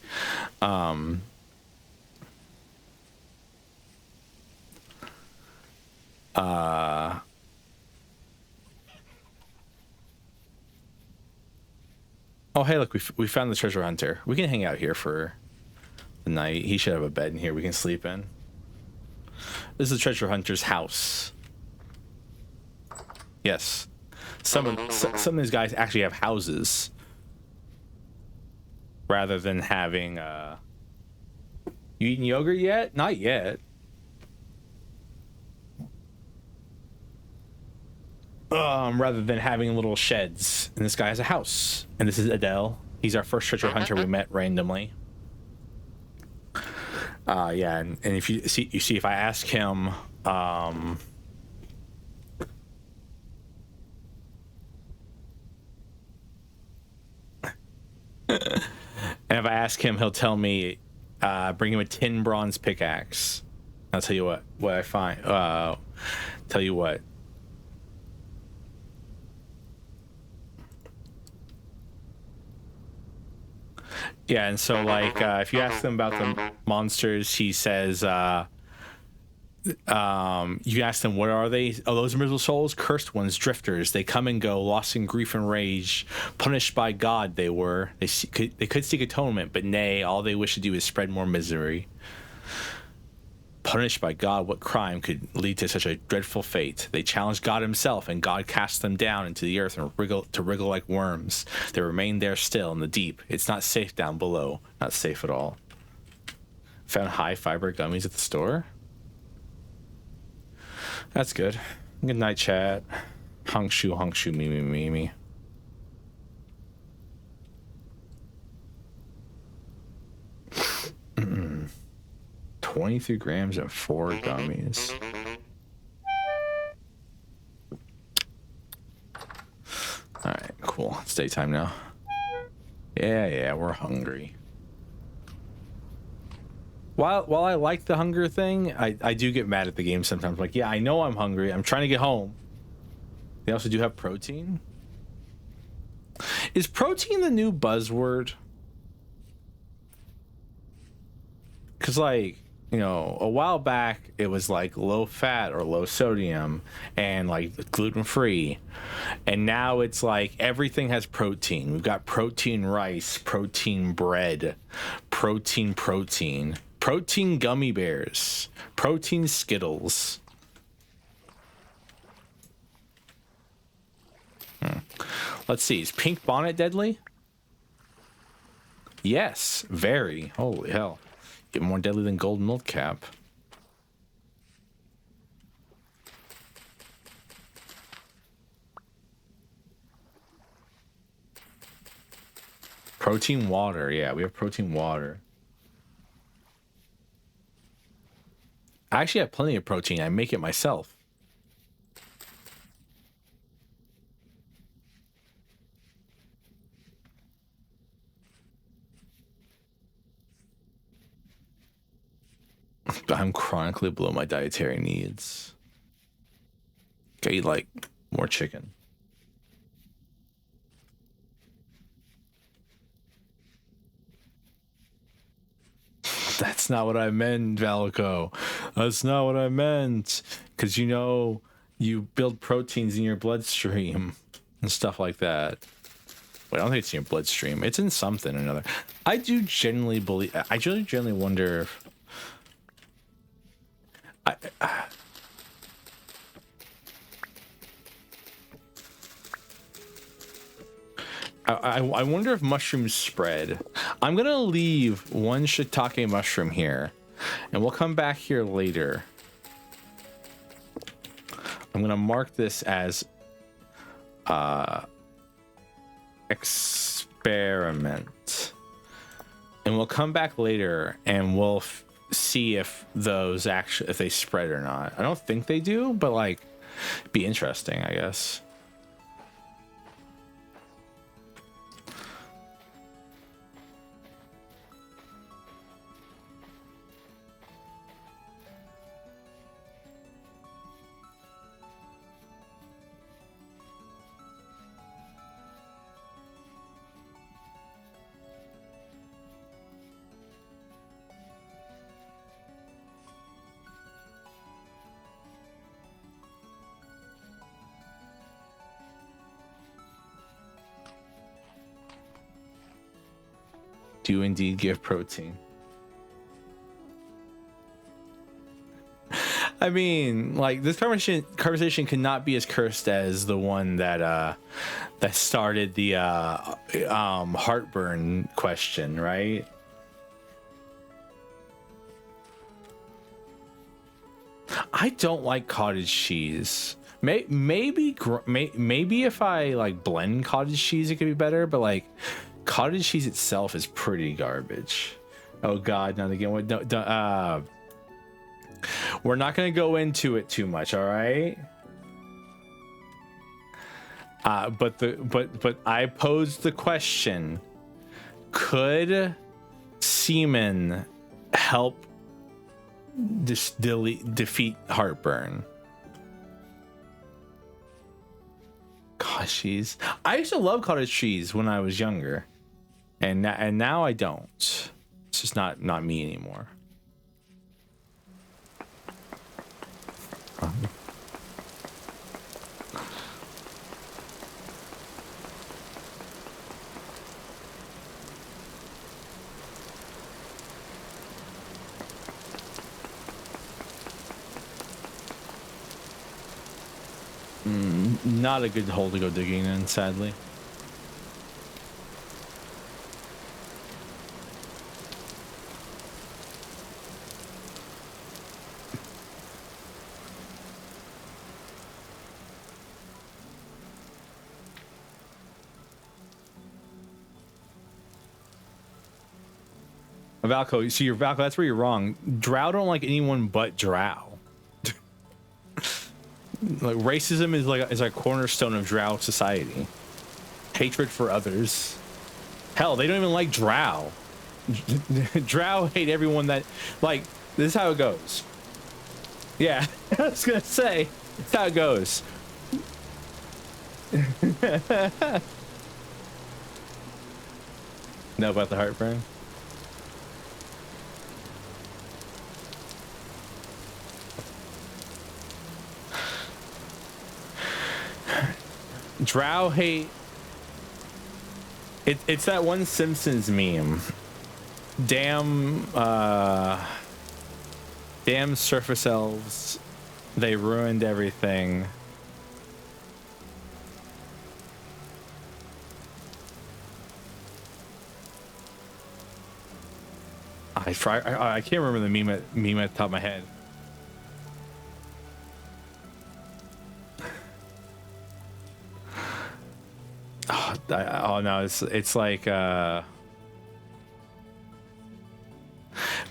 Oh, hey, look, we found the treasure hunter. We can hang out here for the night. He should have a bed in here we can sleep in. This is the treasure hunter's house. Yes. Some of these guys actually have houses rather than having You eating yogurt yet? Not yet. Rather than having little sheds. And this guy has a house. And this is Adele. He's our first treasure hunter we met randomly. Yeah, and if you see if I ask him, and if I ask him, he'll tell me, bring him a tin bronze pickaxe. I'll tell you what I find. Tell you what. Yeah, and so like if you ask them about the monsters, he says, you ask them, what are they? Oh, those miserable souls, cursed ones, drifters. They come and go, lost in grief and rage, punished by God. They were. They could seek atonement, but nay, all they wish to do is spread more misery. Punished by God, what crime could lead to such a dreadful fate? They challenged God himself, and God cast them down into the earth and wriggle like worms. They remain there still in the deep. It's not safe down below. Not safe at all. Found high fiber gummies at the store. That's good. Good night, chat. Hung shu, me. 23 grams and 4 gummies. Alright, cool. It's daytime now. Yeah, we're hungry. While I like the hunger thing, I do get mad at the game sometimes. Like, yeah, I know I'm hungry. I'm trying to get home. They also do have protein. Is protein the new buzzword? Because, like, you know, a while back it was like low fat or low sodium and like gluten free, and now it's like everything has protein. We've got protein rice, protein bread, protein gummy bears, protein Skittles. Let's see, is pink bonnet deadly? Yes, very. Holy hell. Get more deadly than gold milk cap. Protein water. Yeah, we have protein water. I actually have plenty of protein. I make it myself. I'm chronically below my dietary needs. Okay, eat like more chicken. That's not what I meant, Valico. That's not what I meant. Because, you know, you build proteins in your bloodstream and stuff like that. Wait, I don't think it's in your bloodstream. It's in something or another. I do genuinely believe... I genuinely wonder if... I wonder if mushrooms spread. I'm gonna leave one shiitake mushroom here, and we'll come back here later. I'm gonna mark this as experiment, and we'll come back later and we'll see if those actually, if they spread or not. I don't think they do, but like, be interesting, I guess. Do indeed give protein. I mean, like, this conversation cannot be as cursed as the one that that started the heartburn question, right? I don't like cottage cheese. Maybe if I like blend cottage cheese, it could be better. But like, cottage cheese itself is pretty garbage. Oh God, not again. What? No, we're not gonna go into it too much. All right. But I posed the question: could semen help defeat heartburn? Cottage cheese. I used to love cottage cheese when I was younger, and now I don't. It's just not me anymore. Not a good hole to go digging in, sadly. Valco, so you're Valco, that's where you're wrong. Drow don't like anyone but Drow. Like racism is a cornerstone of Drow society. Hatred for others. Hell, they don't even like Drow. Drow hate everyone that, like, this is how it goes. Yeah, I was gonna say, that's how it goes. Know about the heartburn? Drow hate. It's that one Simpsons meme. Damn surface elves. They ruined everything. I can't remember the meme at the top of my head. Oh no, it's like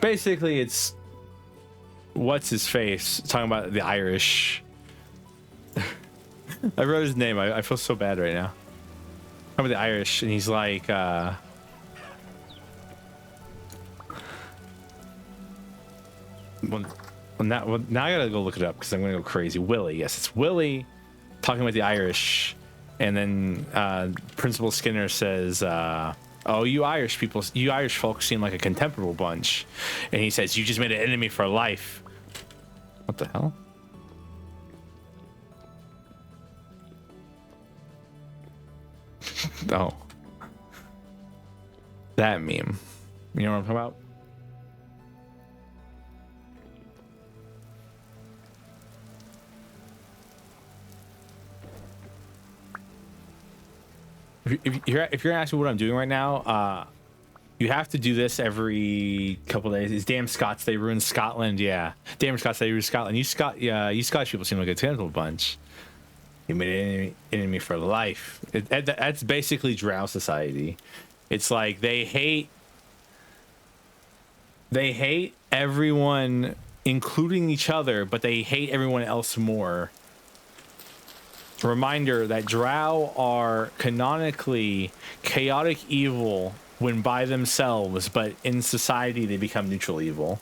basically it's what's his face talking about the Irish. I wrote his name. I feel so bad right now. Talking about the Irish, and he's like now I gotta go look it up because I'm gonna go crazy. Willie, yes, it's Willie talking about the Irish. And then Principal Skinner says, oh, you Irish folks seem like a contemptible bunch. And he says, you just made an enemy for life. What the hell? Oh. That meme. You know what I'm talking about? If you're asking what I'm doing right now, you have to do this every couple days. It's damn Scots, they ruined Scotland. Yeah, damn Scots, they ruined Scotland. You Scottish people seem like a terrible bunch. You made an enemy for life. That's basically Drow society. It's like they hate everyone, including each other, but they hate everyone else more. Reminder that Drow are canonically chaotic evil when by themselves, but in society they become neutral evil.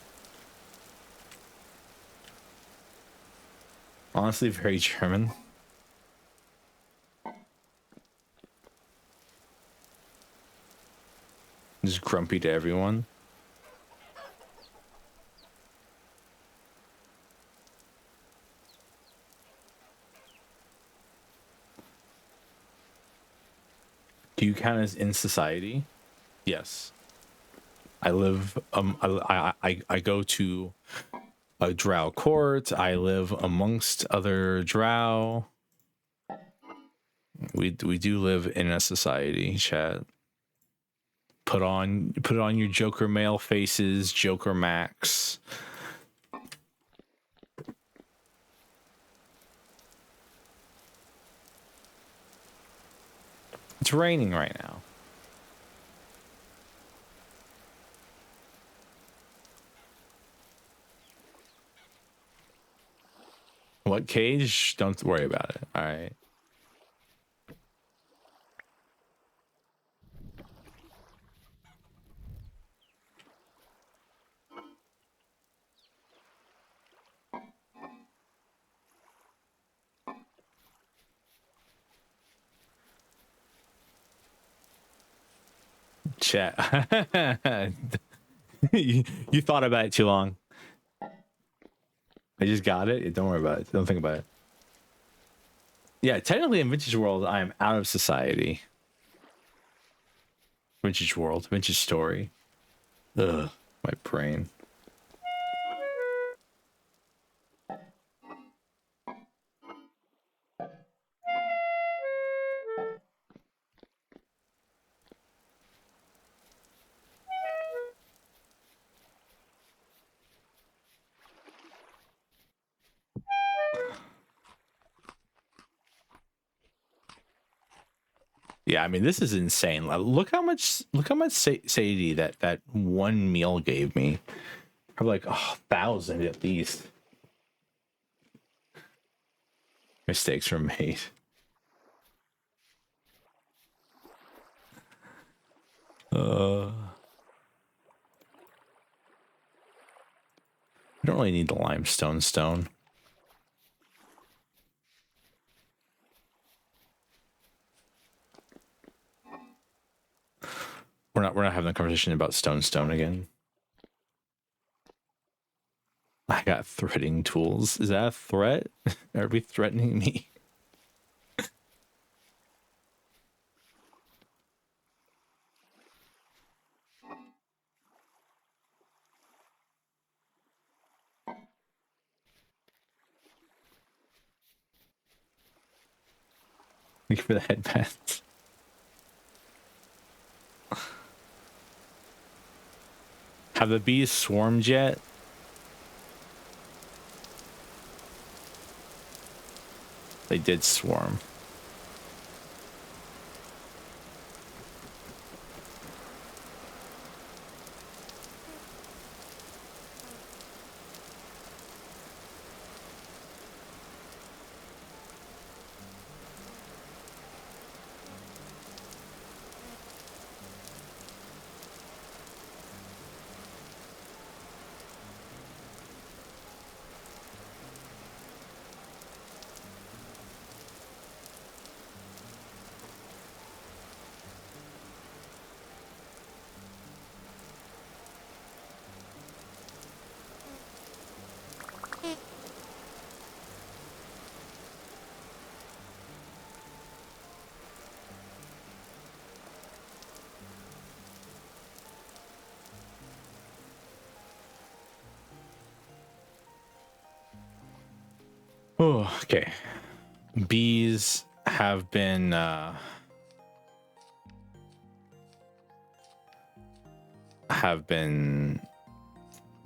Honestly, very German. Just grumpy to everyone. Do you count as in society? Yes. I live. I go to a Drow court. I live amongst other Drow. We do live in a society, chat. Put on your Joker male faces, Joker Max. It's raining right now. What cage? Don't worry about it. All right. Chat. you thought about it too long. I just got it. Don't worry about it. Don't think about it. Yeah, technically in Vintage World, I am out of society. Vintage World, Vintage Story. Ugh, my brain. Yeah, I mean, this is insane. Look how much satiety that one meal gave me. I'm like 1,000 at least. Mistakes were made. I don't really need the limestone stone. We're not having a conversation about stone again. I got threading tools. Is that a threat? Are we threatening me? Thank you for the headbands. Have the bees swarmed yet? They did swarm. Oh, okay. Bees have been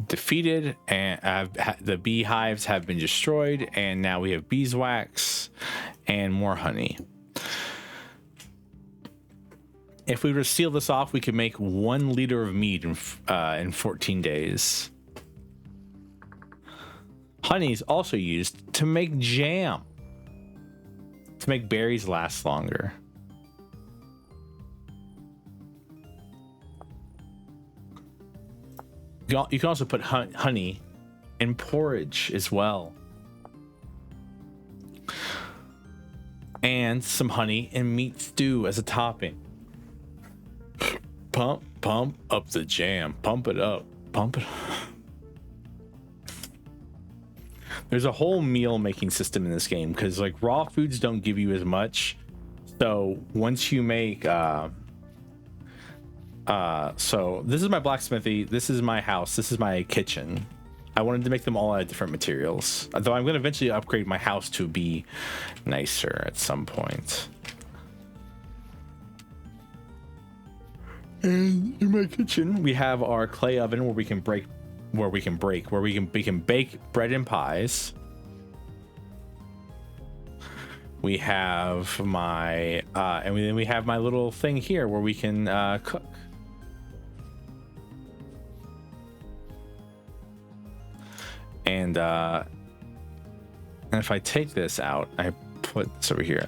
defeated, and the beehives have been destroyed, and now we have beeswax and more honey. If we were to seal this off, we could make 1 liter of mead in 14 days. Honey is also used to make jam, to make berries last longer. You can also put honey in porridge as well. And some honey in meat stew as a topping. Pump up the jam. Pump it up. Pump it up. There's a whole meal making system in this game because like raw foods don't give you as much. So once you make so this is my blacksmithy, this is my house, this is my kitchen. I wanted to make them all out of different materials. Though I'm going to eventually upgrade my house to be nicer at some point. And in my kitchen, we have our clay oven where we can bake bread and pies. we have my and then we have my little thing here where we can cook. And if I take this out, I put this over here.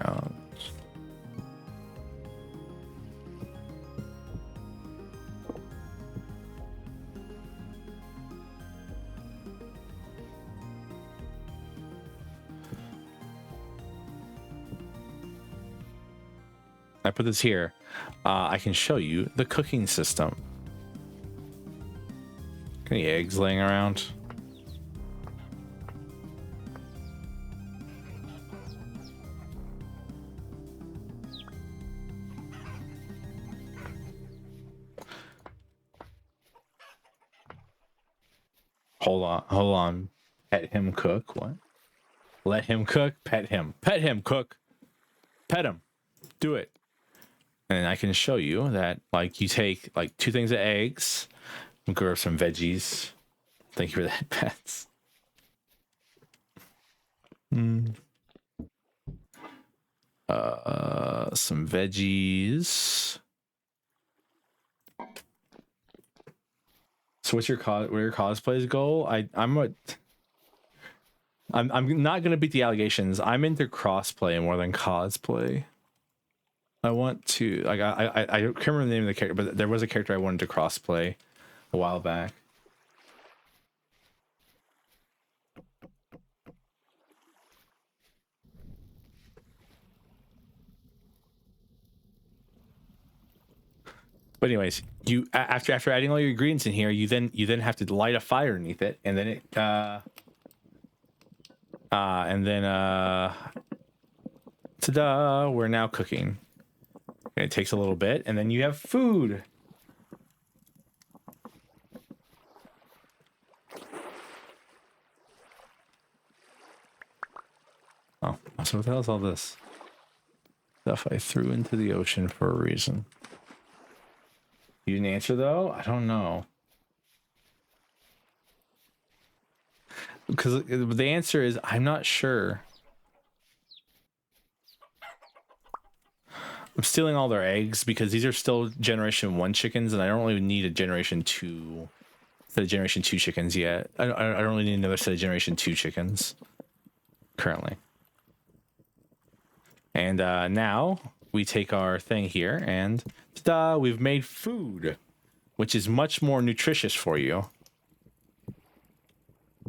I put this here. I can show you the cooking system. Any eggs laying around? Hold on. Pet him, cook. What? Let him cook. Pet him. Pet him, cook. Pet him. Do it. And I can show you that, like, you take like 2 things of eggs, and grab some veggies. Thank you for that, pets. Some veggies. So what's your cosplay's goal? I'm not gonna beat the allegations. I'm into crossplay more than cosplay. I want to, like, I can't remember the name of the character, but there was a character I wanted to crossplay a while back. But anyways, you after adding all your ingredients in here, you then have to light a fire underneath it, and then it ta-da! We're now cooking. And it takes a little bit, and then you have food. Oh, so what the hell is all this stuff I threw into the ocean for a reason? You didn't answer though? I don't know. Because the answer is I'm not sure. I'm stealing all their eggs because these are still generation 1 chickens, and I don't really need a generation 2 set of generation 2 chickens yet. I don't really need another set of generation 2 chickens currently. And now we take our thing here and ta-da, we've made food, which is much more nutritious for you.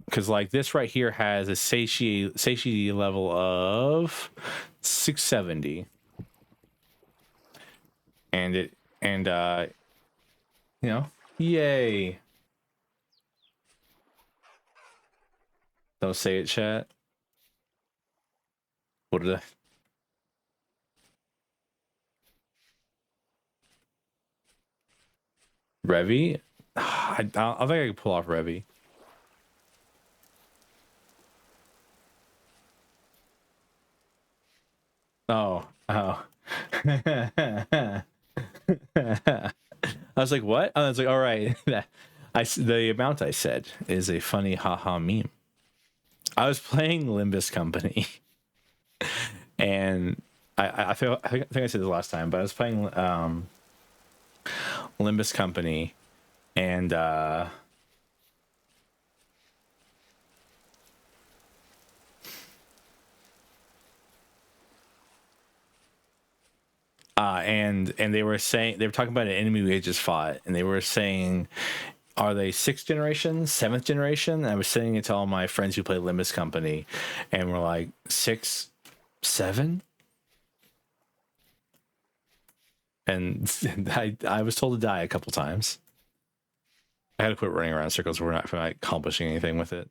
Because like this right here has a satiety level of 670. And you know, yay. Don't say it, chat. What did I? Revy? I think I can pull off Revy. Oh. I was like, what? I was like, all right. The amount I said is a funny haha meme. I was playing Limbus Company, and I think I said this last time, but I was playing Limbus Company, and and they were talking about an enemy we had just fought, and they were saying, are they 6th generation, 7th generation? And I was saying it to all my friends who play Limbus Company, and we're like 6, 7. And I was told to die a couple times. I had to quit running around in circles. We're not accomplishing anything with it.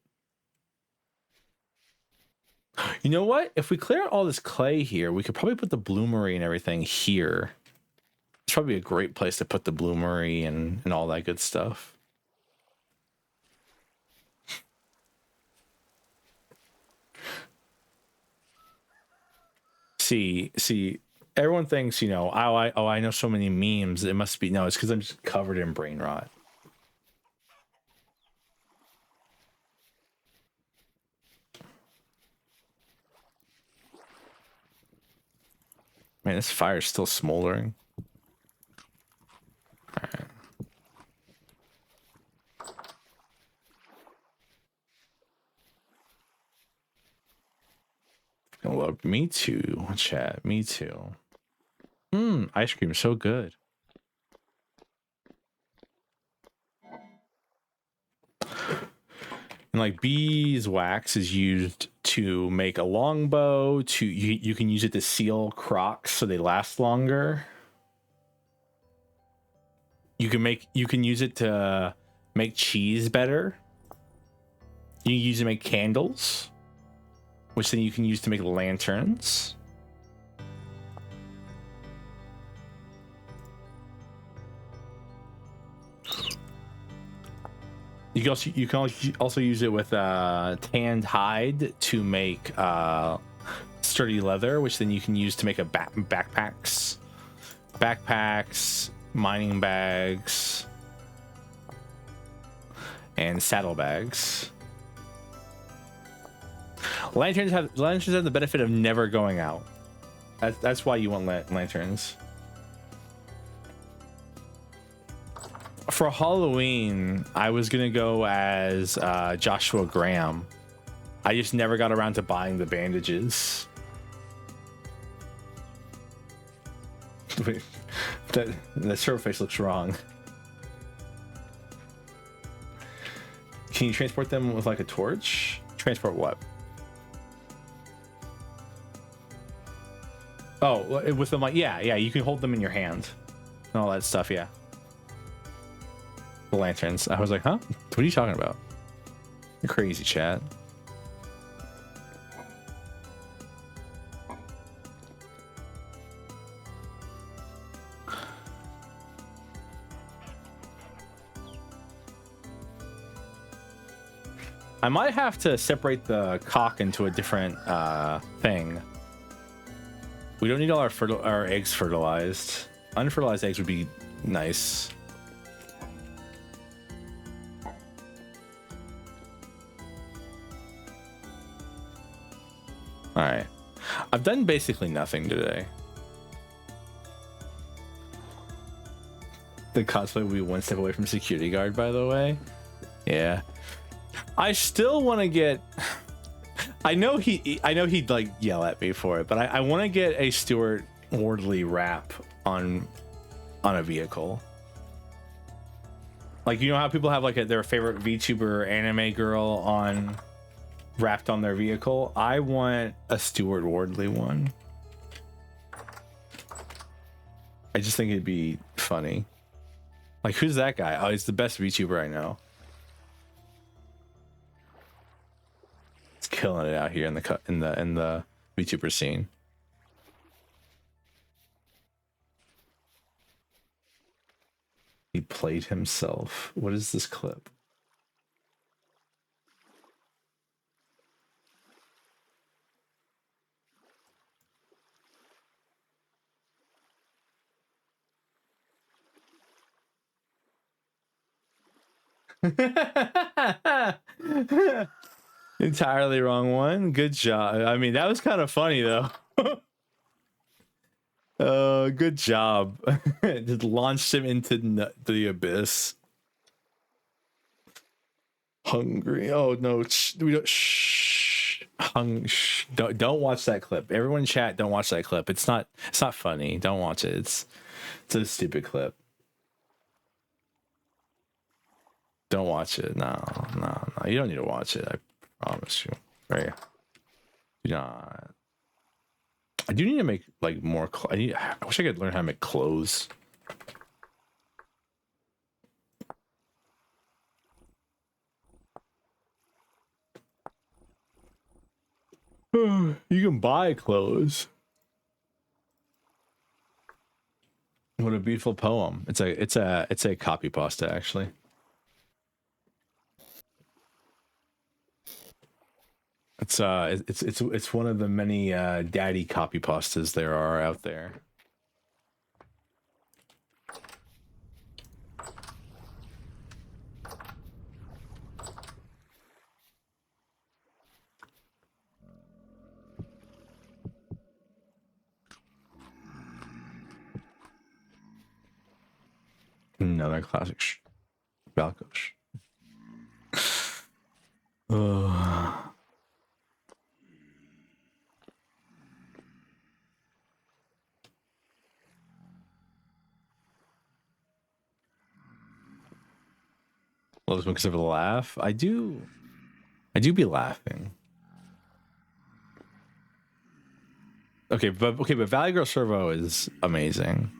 You know what? If we clear out all this clay here, we could probably put the bloomery and everything here. It's probably a great place to put the bloomery and all that good stuff. See, everyone thinks, you know, I know so many memes. It must be, no, it's because I'm just covered in brain rot. Man, this fire is still smoldering. All right. Love me too, chat. Me too. Ice cream is so good. And like beeswax is used to make a longbow. You can use it to seal Crocs so they last longer. You can use it to make cheese better. You can use it to make candles, which then you can use to make lanterns. You can also use it with tanned hide to make sturdy leather, which then you can use to make a backpacks, mining bags, and saddlebags. Lanterns have the benefit of never going out. That's why you want lanterns. For Halloween, I was gonna go as Joshua Graham. I just never got around to buying the bandages. Wait, the surface looks wrong. Can you transport them with like a torch? Transport what? Oh, with them like yeah, you can hold them in your hand and all that stuff. Yeah. The lanterns. I was like, huh? What are you talking about? You're crazy, chat. I might have to separate the cock into a different thing. We don't need all our eggs fertilized. Unfertilized eggs would be nice. All right, I've done basically nothing today. The cosplay will be one step away from security guard, by the way. Yeah, I still want to get. I know he'd like yell at me for it, but I want to get a Stuart Wardley wrap on a vehicle. Like, you know how people have like their favorite VTuber anime girl on wrapped on their vehicle? I want a Stuart Wardley one. I just think it'd be funny. Like, who's that guy? Oh, he's the best VTuber I know. It's killing it out here in the VTuber scene. He played himself. What is this clip? Entirely wrong one. Good job. I mean, that was kind of funny though. Good job. Just launched him into the abyss. Hungry. Oh no, we don't. Shh. Don't watch that clip. Everyone in chat, don't watch that clip. It's not funny. Don't watch it. It's a stupid clip. Don't watch it. No. You don't need to watch it. I promise you. Right. Do not. I do need to make like more. I wish I could learn how to make clothes. You can buy clothes. What a beautiful poem. It's a copy pasta actually. It's one of the many daddy copy pastas there are out there. Another classic Balkosh. Oh. Well, this one because of the laugh. I do be laughing. Okay, but Valley Girl Servo is amazing.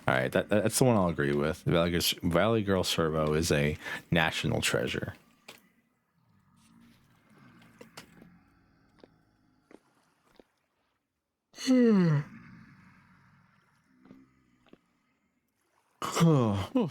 All right, that's the one I'll agree with. Valley Girl Servo is a national treasure. Oh.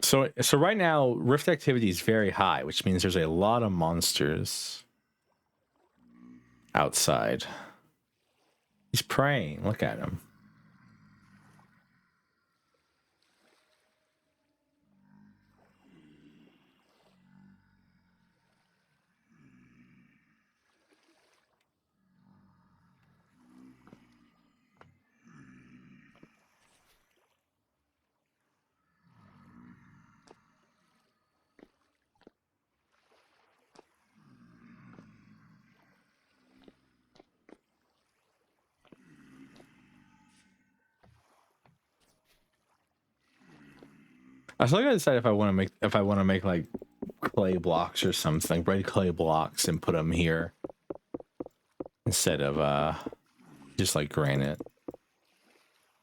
So right now, rift activity is very high, which means there's a lot of monsters outside. He's praying. Look at him. I still gotta decide if I want to make like clay blocks or something, red clay blocks, and put them here instead of just like granite.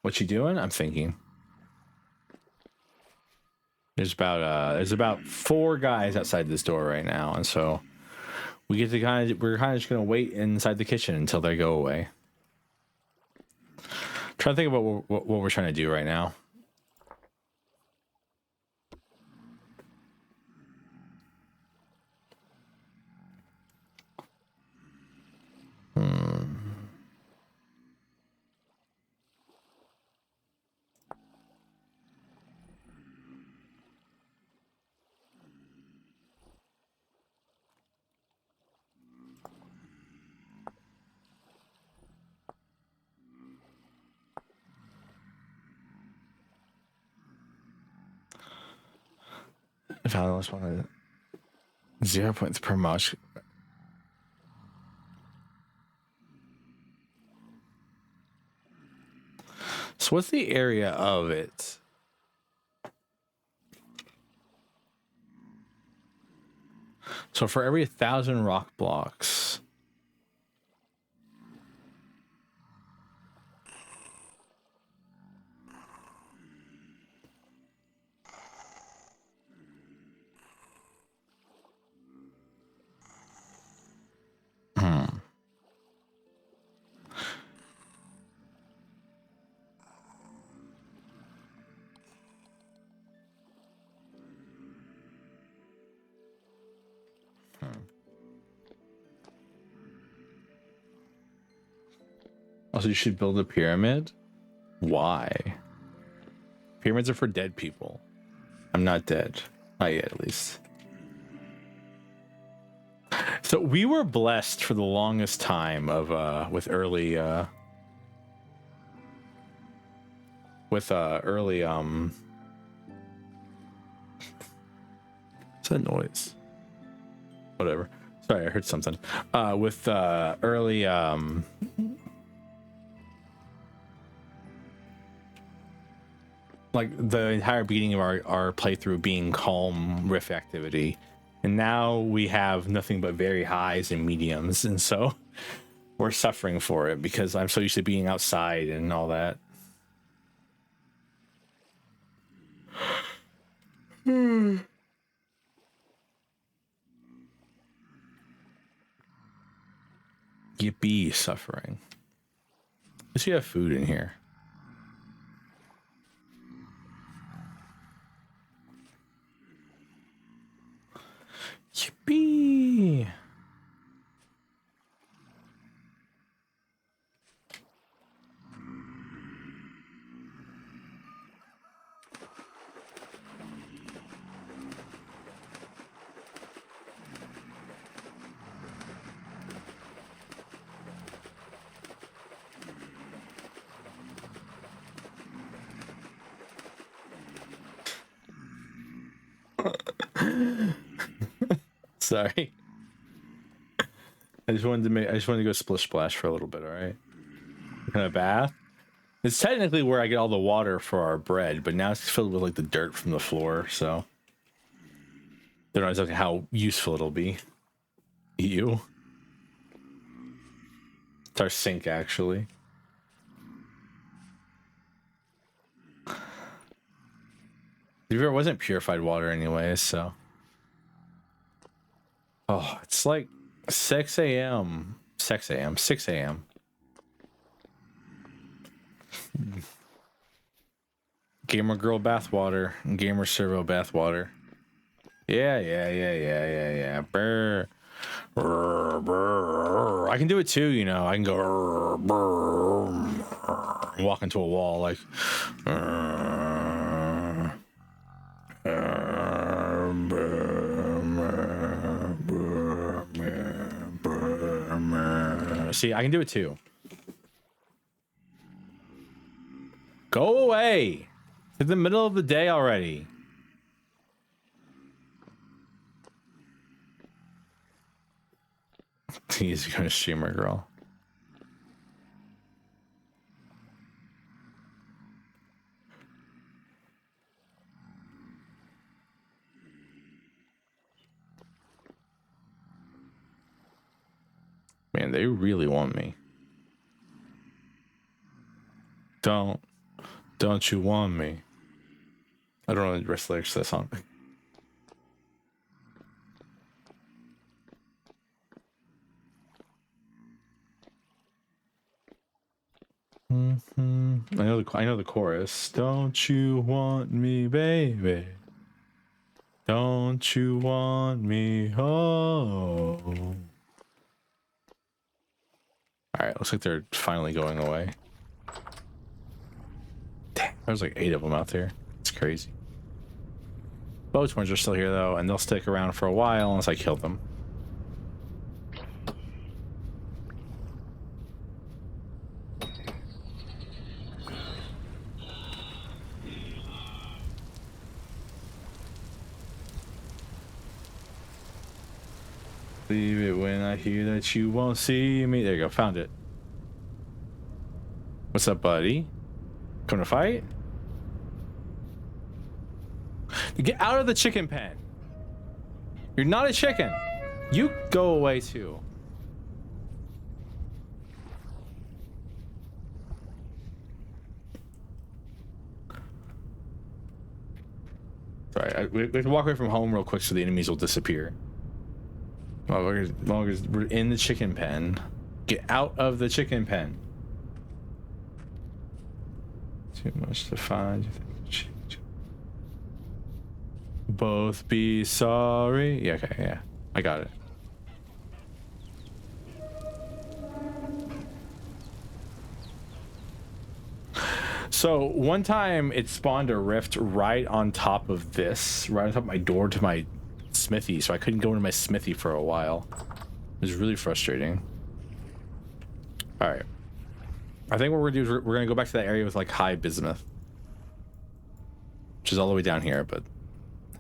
What you doing? I'm thinking. There's about 4 guys outside this door right now, and so we're kind of just gonna wait inside the kitchen until they go away. Trying to think about what we're trying to do right now. If I almost wanted 0 points per much. So what's the area of it? So for every 1,000 rock blocks. Also, you should build a pyramid. Why? Pyramids are for dead people. I'm not dead. Not yet, at least. So we were blessed for the longest time of with early what's that noise? Whatever. Sorry, I heard something. With early like the entire beginning of our playthrough being calm riff activity, and now we have nothing but very highs and mediums, and so we're suffering for it because I'm so used to being outside and all that. Yippee, suffering. At least you have food in here. Yippee! Sorry. I just wanted to go splish splash for a little bit, all right? Kind of bath. It's technically where I get all the water for our bread, but now it's filled with like the dirt from the floor, so don't know exactly how useful it'll be. Ew. It's our sink, actually. The river wasn't purified water anyways, so. Oh, it's like 6 a.m. 6 a.m. 6 a.m. Gamer girl bathwater, gamer servo bathwater. Yeah. Brr. Brr, brr. I can do it too, you know. I can go walk into a wall like. See, I can do it too. Go away. It's the middle of the day already. He's gonna streamer girl. Man, they really want me. Don't you want me? I don't know the rest lyrics to that song. I know the chorus. Don't you want me, baby? Don't you want me? Oh. All right, looks like they're finally going away. Damn, there's like 8 of them out there. It's crazy. Both ones are still here though, and they'll stick around for a while unless I kill them. Leave it when I hear that you won't see me. There you go, found it. What's up, buddy? Come to fight? Get out of the chicken pen. You're not a chicken. You go away too. Sorry, we have to walk away from home real quick so the enemies will disappear. Well, as long as we're in the chicken pen, get out of the chicken pen. Too much to find. Both be sorry. Yeah, okay, yeah. I got it. So one time it spawned a rift right on top of this, right on top of my door to my smithy, so I couldn't go into my smithy for a while. It was really frustrating. All right. I think what we're gonna do is we're gonna go back to that area with like high bismuth, which is all the way down here, but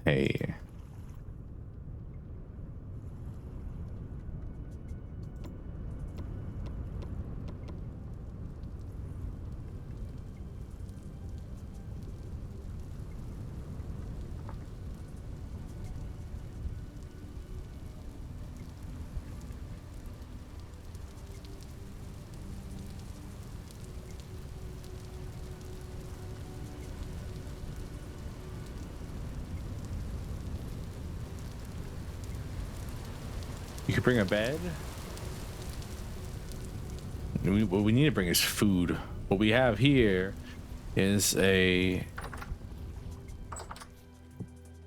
hey. You could bring a bed. What we need to bring is food. What we have here is a...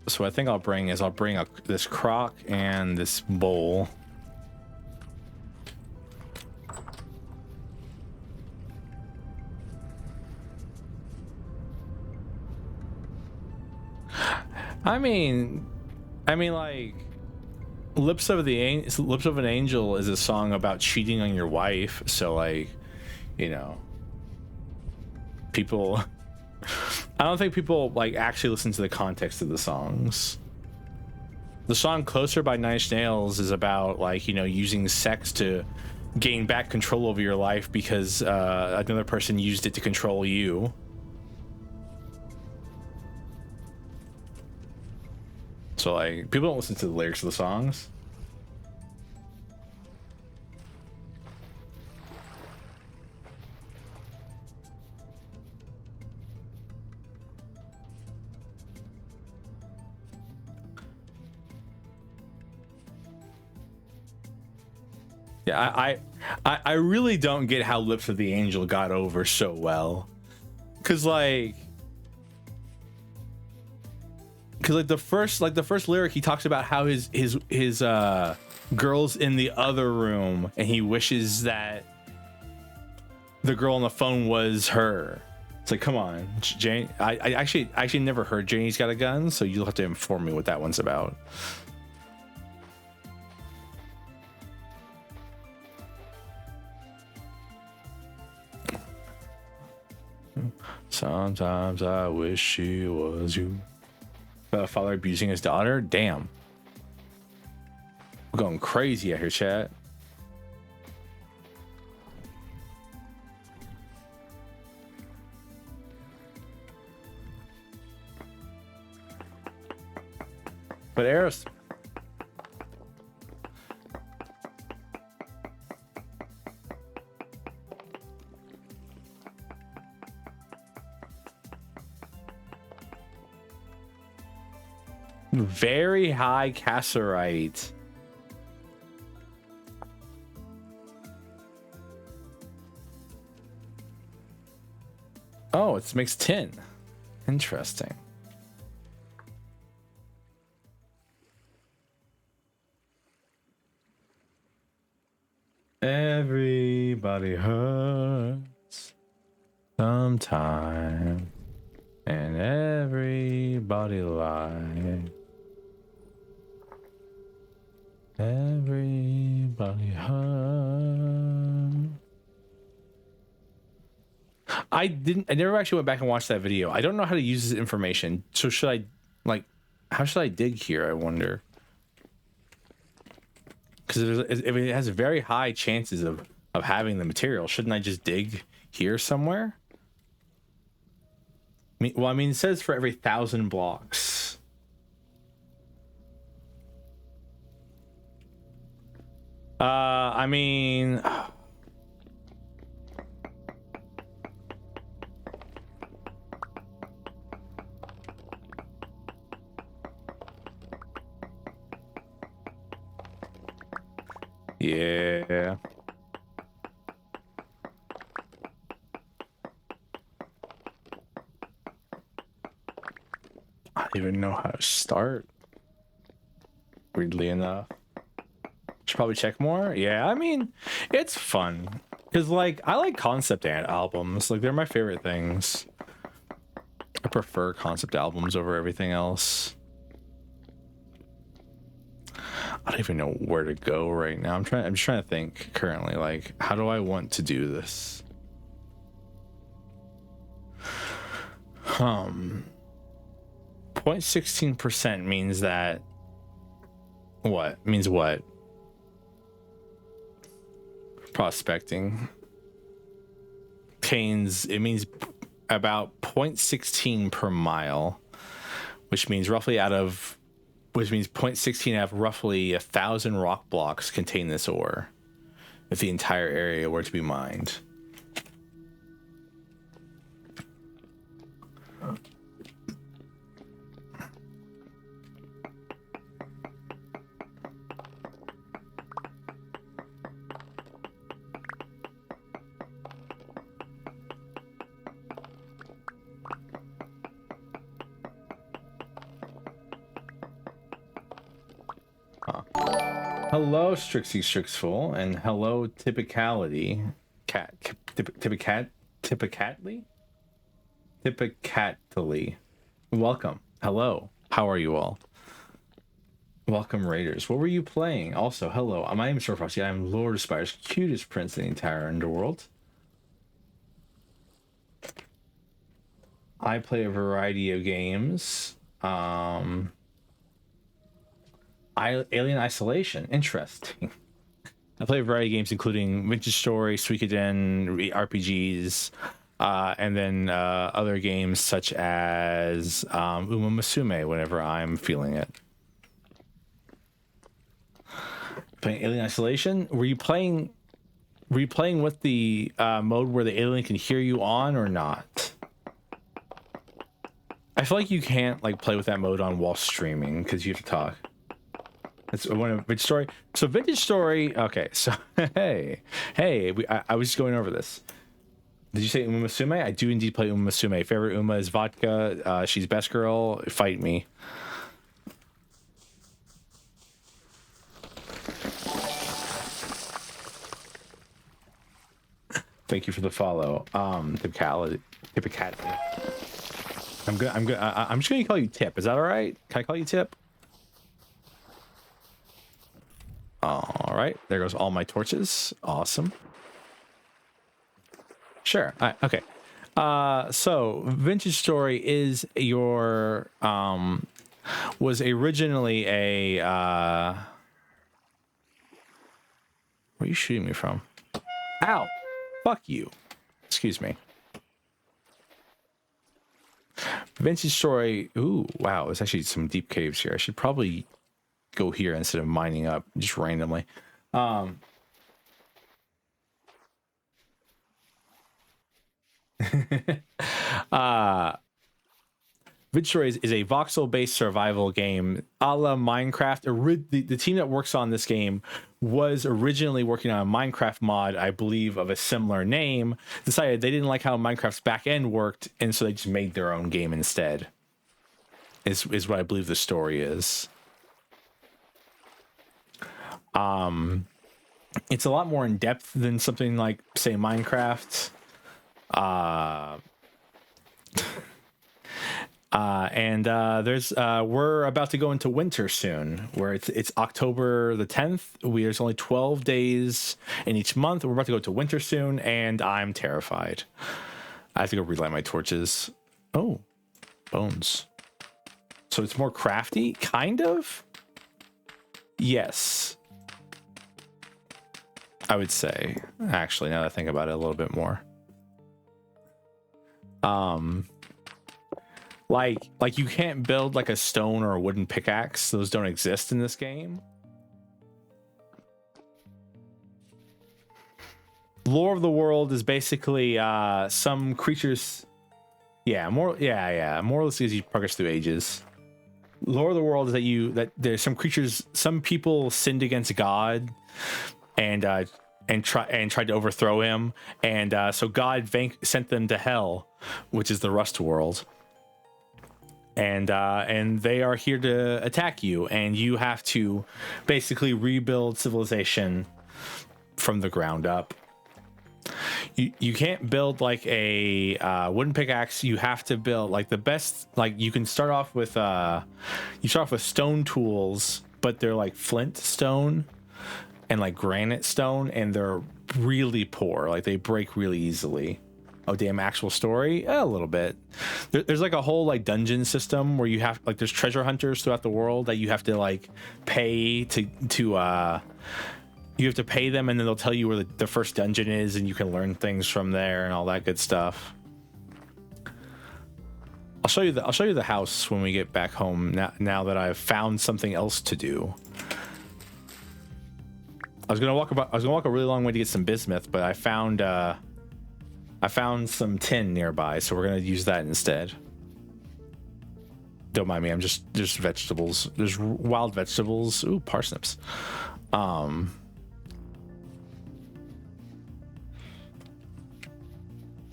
So what I think I'll bring this crock and this bowl. I mean like... Lips of an Angel is a song about cheating on your wife, so like, you know, people I don't think people like actually listen to the context of the songs. The song "Closer" by Nine Inch Nails is about, like, you know, using sex to gain back control over your life because another person used it to control you. So, like, people don't listen to the lyrics of the songs. Yeah, I really don't get how Lips of the Angel got over so well, cause like the first lyric, he talks about how his girl's in the other room and he wishes that the girl on the phone was her. It's like, come on, Jane. I actually never heard Janie's Got a Gun, so you'll have to inform me what that one's about. Sometimes I wish she was you. Father abusing his daughter. Damn. We're going crazy out here, chat. But Eros. Very high cassiterite. Oh, it's mixed tin. Interesting. Everybody hurts sometime, and everybody lies. Everybody hurt. I never actually went back and watched that video. I don't know how to use this information. So should I, like, how should I dig here, I wonder? Because if it has very high chances of having the material, shouldn't I just dig here somewhere? I mean, it says for every 1,000 blocks. I mean, yeah. I don't even know how to start. Weirdly enough. Should probably check more. Yeah, I mean, it's fun. Because, like, I like concept albums. Like, they're my favorite things. I prefer concept albums over everything else. I don't even know where to go right now. I'm just trying to think currently, like, how do I want to do this? 0.16% means that what? Means what? Prospecting. It means about 0.16 per mile, which means 0.16 out of roughly 1,000 rock blocks contain this ore, if the entire area were to be mined. Hello, Strixie Strixful, and hello, Typicality. Typicatly. Welcome. Hello. How are you all? Welcome, Raiders. What were you playing? Also, hello. My name is Servofrosty. I am Lord of Spire's cutest prince in the entire underworld. I play a variety of games. Alien Isolation. Interesting. I play a variety of games, including Vintage Story, Suikoden, RPGs, and then other games such as Uma Musume whenever I'm feeling it. Playing Alien Isolation? Were you playing with the mode where the alien can hear you on or not? I feel like you can't like play with that mode on while streaming because you have to talk. It's one of Vintage Story. So Vintage Story. Okay, so hey, I was just going over this. Did you say Uma Musume? I do indeed play Uma Musume. Favorite Uma is Vodka. She's best girl. Fight me. Thank you for the follow. Typicality. I'm just gonna call you Tip. Is that all right? Can I call you Tip? All right. There goes all my torches. Awesome. Sure. Okay. So Vintage Story is your was originally a where are you shooting me from? Ow! Fuck you. Excuse me. Vintage Story. Ooh, wow. There's actually some deep caves here. I should probably go here instead of mining up just randomly. Vintage Story is a voxel-based survival game a la Minecraft. The team that works on this game was originally working on a Minecraft mod, I believe, of a similar name. Decided they didn't like how Minecraft's back end worked, and so they just made their own game instead. Is what I believe the story is. It's a lot more in depth than something like, say, Minecraft. There's we're about to go into winter soon, where it's October the 10th. There's only 12 days in each month. We're about to go to winter soon, and I'm terrified. I have to go relight my torches. Oh, bones. So it's more crafty, kind of. Yes, I would say. Actually, now that I think about it a little bit more. Like you can't build like a stone or a wooden pickaxe. Those don't exist in this game. Lore of the world is basically some creatures. More or less as you progress through ages. Lore of the world is that there's some creatures, some people sinned against God and tried to overthrow him, and so God sent them to hell, which is the Rust world. And they are here to attack you, and you have to basically rebuild civilization from the ground up. You can't build like a wooden pickaxe. You have to build like the best. Like you can start off with stone tools, but they're like flint stone and like granite stone, and they're really poor. Like they break really easily. Oh damn! Actual story? A little bit. There's like a whole like dungeon system where you have like there's treasure hunters throughout the world that you have to like pay to you have to pay them, and then they'll tell you where the first dungeon is, and you can learn things from there and all that good stuff. I'll show you the house when we get back home. Now that I've found something else to do. I was gonna walk a really long way to get some bismuth, but I found some tin nearby, so we're gonna use that instead. Don't mind me. I'm just vegetables. There's wild vegetables. Ooh, parsnips.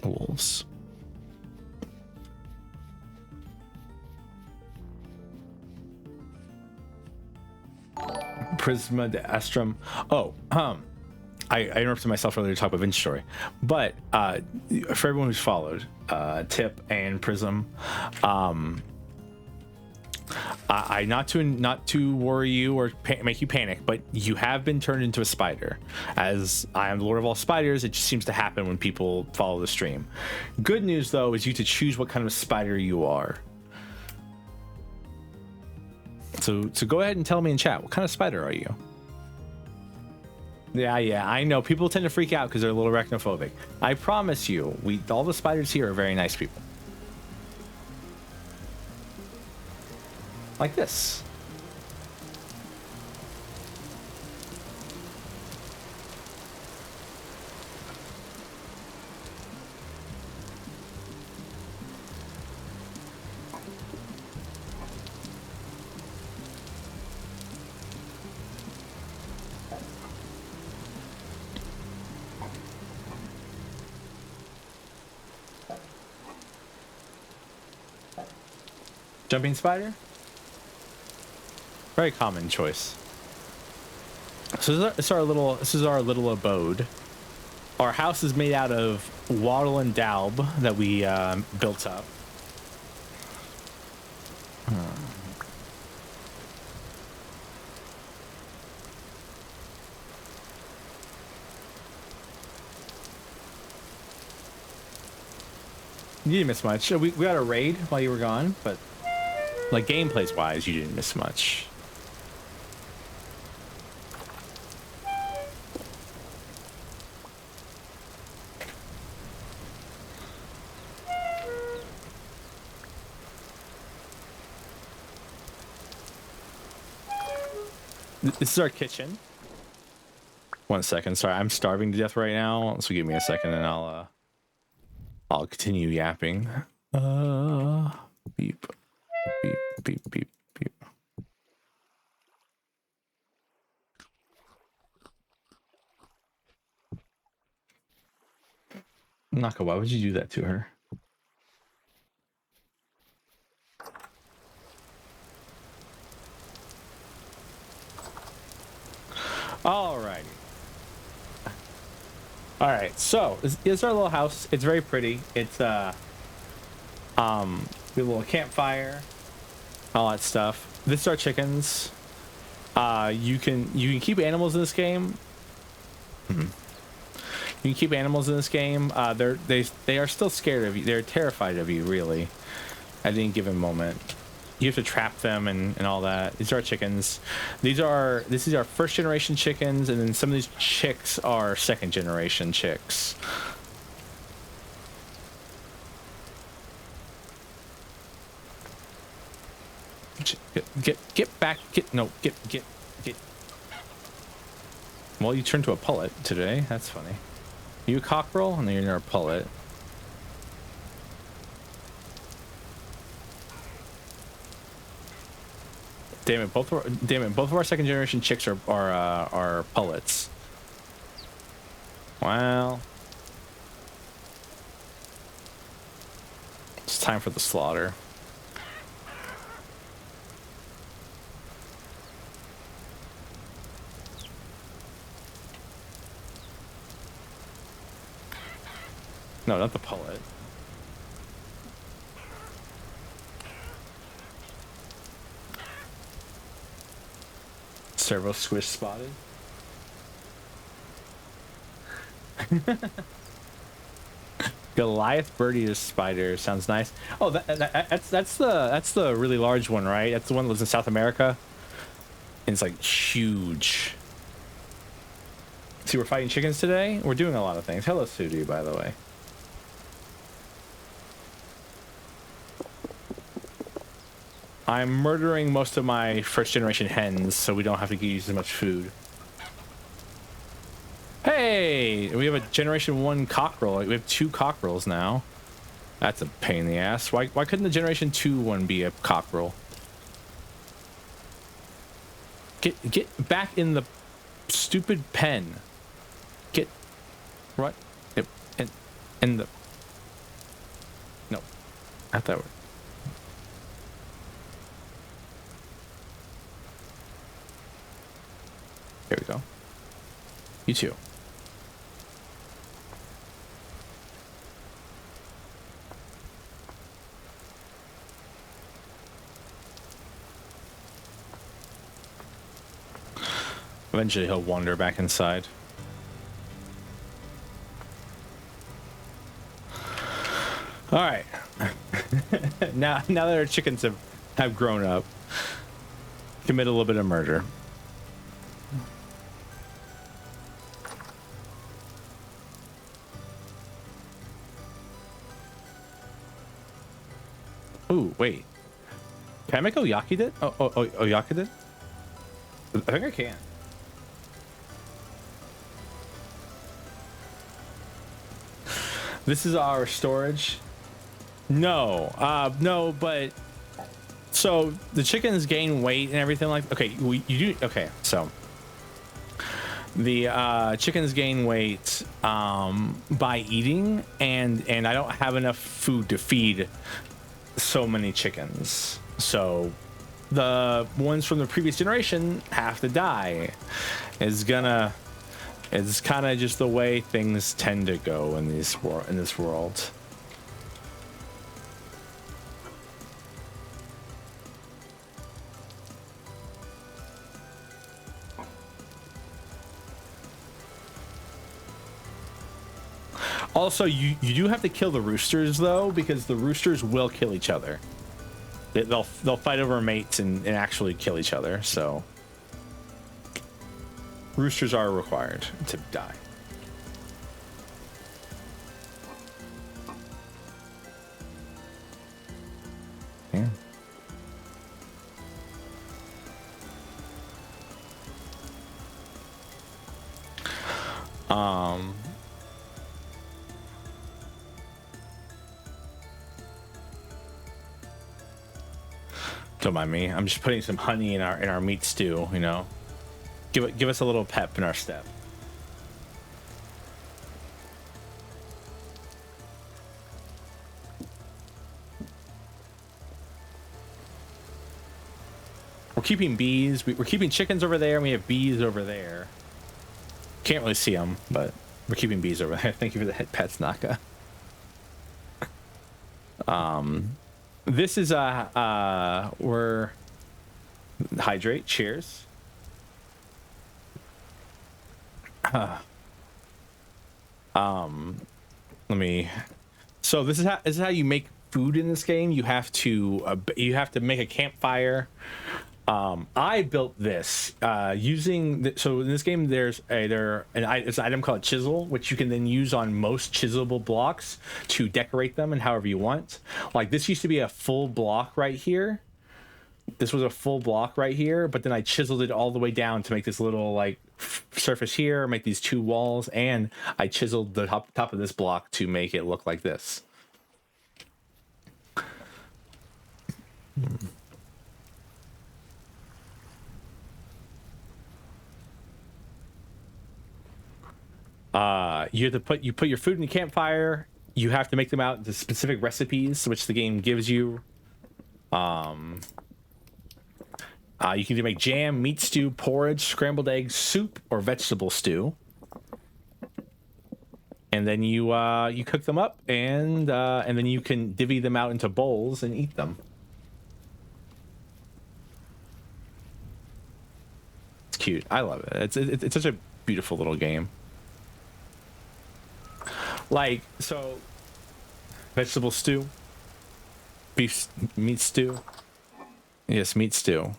Wolves. Prisma de Astrum. Oh, I interrupted myself earlier to talk about Vintage Story, but for everyone who's followed Tip and Prism, I not to worry you or make you panic, but you have been turned into a spider. As I am the Lord of all spiders, it just seems to happen when people follow the stream. Good news though is you to choose what kind of spider you are. So go ahead and tell me in chat, what kind of spider are you? Yeah, I know. People tend to freak out because they're a little arachnophobic. I promise you, all the spiders here are very nice people. Like this. Jumping spider? Very common choice. So this is our little abode. Our house is made out of wattle and daub that we built up. You didn't miss much. We got a raid while you were gone, but like gameplays wise, you didn't miss much. This is our kitchen. 1 second. Sorry, I'm starving to death right now. So give me a second and I'll continue yapping. Beep, beep, beep, beep, beep. Naka, why would you do that to her? Alrighty. Alright, so this is our little house. It's very pretty. It's we have a little campfire, all that stuff. This is our chickens. You can keep animals in this game. You can keep animals in this game. They are still scared of you. They're terrified of you, really, at any given moment. You have to trap them and all that. These are our chickens. This is our first generation chickens, and then some of these chicks are second generation chicks. Get back. Get. Well, you turned to a pullet today. That's funny. You a cockerel, and then you're a pullet. Damn it! Both of our second generation chicks are pullets. Well, it's time for the slaughter. No, not the pullet. Servo squish spotted. Goliath birdie spider sounds nice. Oh, that's the really large one, right? That's the one that lives in South America. And it's like huge. See, we're fighting chickens today. We're doing a lot of things. Hello, Sudi, by the way. I'm murdering most of my first generation hens so we don't have to use as much food. Hey, we have a generation 1 cockerel. We have 2 cockerels now. That's a pain in the ass. Why couldn't the generation 2 one be a cockerel? Get back in the stupid pen. Get right in the no, not that way. There we go. You too. Eventually he'll wander back inside. All right. now that our chickens have grown up. commit a little bit of murder. Ooh, wait. Can I make Oyaki did? Oyaki did? I think I can. This is our storage. No, but so the chickens gain weight and everything like. Okay, you do. Okay, so the chickens gain weight by eating, and I don't have enough food to feed so many chickens. So the ones from the previous generation have to die. It's kind of just the way things tend to go in this world. Also, you do have to kill the roosters though, because the roosters will kill each other. They'll fight over mates and actually kill each other. So roosters are required to die. Yeah. Don't mind me. I'm just putting some honey in our meat stew, you know. Give us a little pep in our step. We're keeping bees. We're keeping chickens over there, and we have bees over there. Can't really see them, but we're keeping bees over there. Thank you for the head pets, Naka. This is we're hydrate. Cheers. Let me. So this is how you make food in this game. You have to make a campfire. I built this using so in this game there's an item called chisel, which you can then use on most chiselable blocks to decorate them and however you want. Like this used to be a full block right here. This was a full block right here, but then I chiseled it all the way down to make this little like surface here, make these two walls, and I chiseled the top of this block to make it look like this. You have to put your food in the campfire. You have to make them out into specific recipes, which the game gives you. You can either make jam, meat stew, porridge, scrambled eggs, soup, or vegetable stew. And then you cook them up, and then you can divvy them out into bowls and eat them. It's cute. I love it. It's such a beautiful little game. Like, so vegetable stew, meat stew. Yes, meat stew.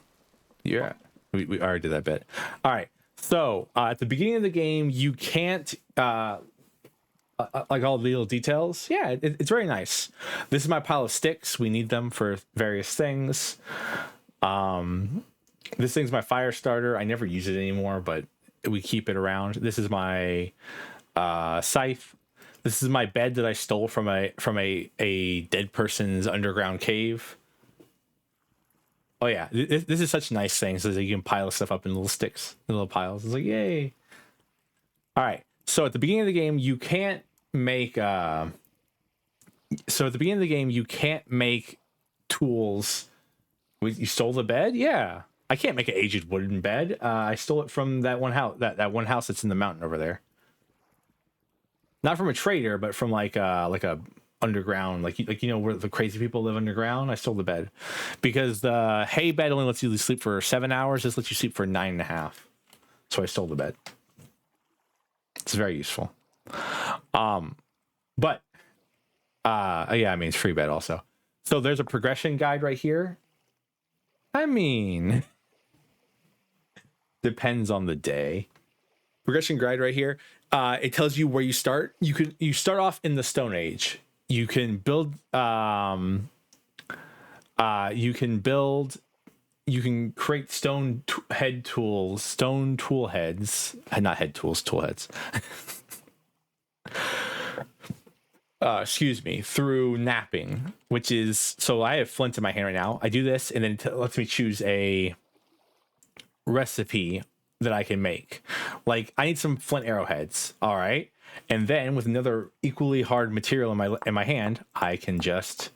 Yeah, we already did that bit. All right. So at the beginning of the game, you can't like all the little details. Yeah, it's very nice. This is my pile of sticks. We need them for various things. This thing's my fire starter. I never use it anymore, but we keep it around. This is my scythe. This is my bed that I stole from a dead person's underground cave. Oh yeah, this is such nice things so that you can pile stuff up in little sticks, in little piles. It's like yay! All right, so at the beginning of the game, you can't make. So at the beginning of the game, you can't make tools. You stole the bed? Yeah, I can't make an aged wooden bed. I stole it from that one house. That one house that's in the mountain over there. Not from a trader, but from like a underground, like you know where the crazy people live underground. I stole the bed because the hay bed only lets you sleep for 7 hours. This lets you sleep for 9.5. So I stole the bed. It's very useful. But yeah, I mean it's free bed also. So there's a progression guide right here. I mean, Depends on the day. Progression guide right here. It tells you where you start. You start off in the Stone Age. You can build. You can create stone tool heads. Not head tools, tool heads. Excuse me, through napping, which is, so I have flint in my hand right now. I do this, and then it lets me choose a recipe that I can make. Like, I need some flint arrowheads, all right? And then with another equally hard material in my hand, I can just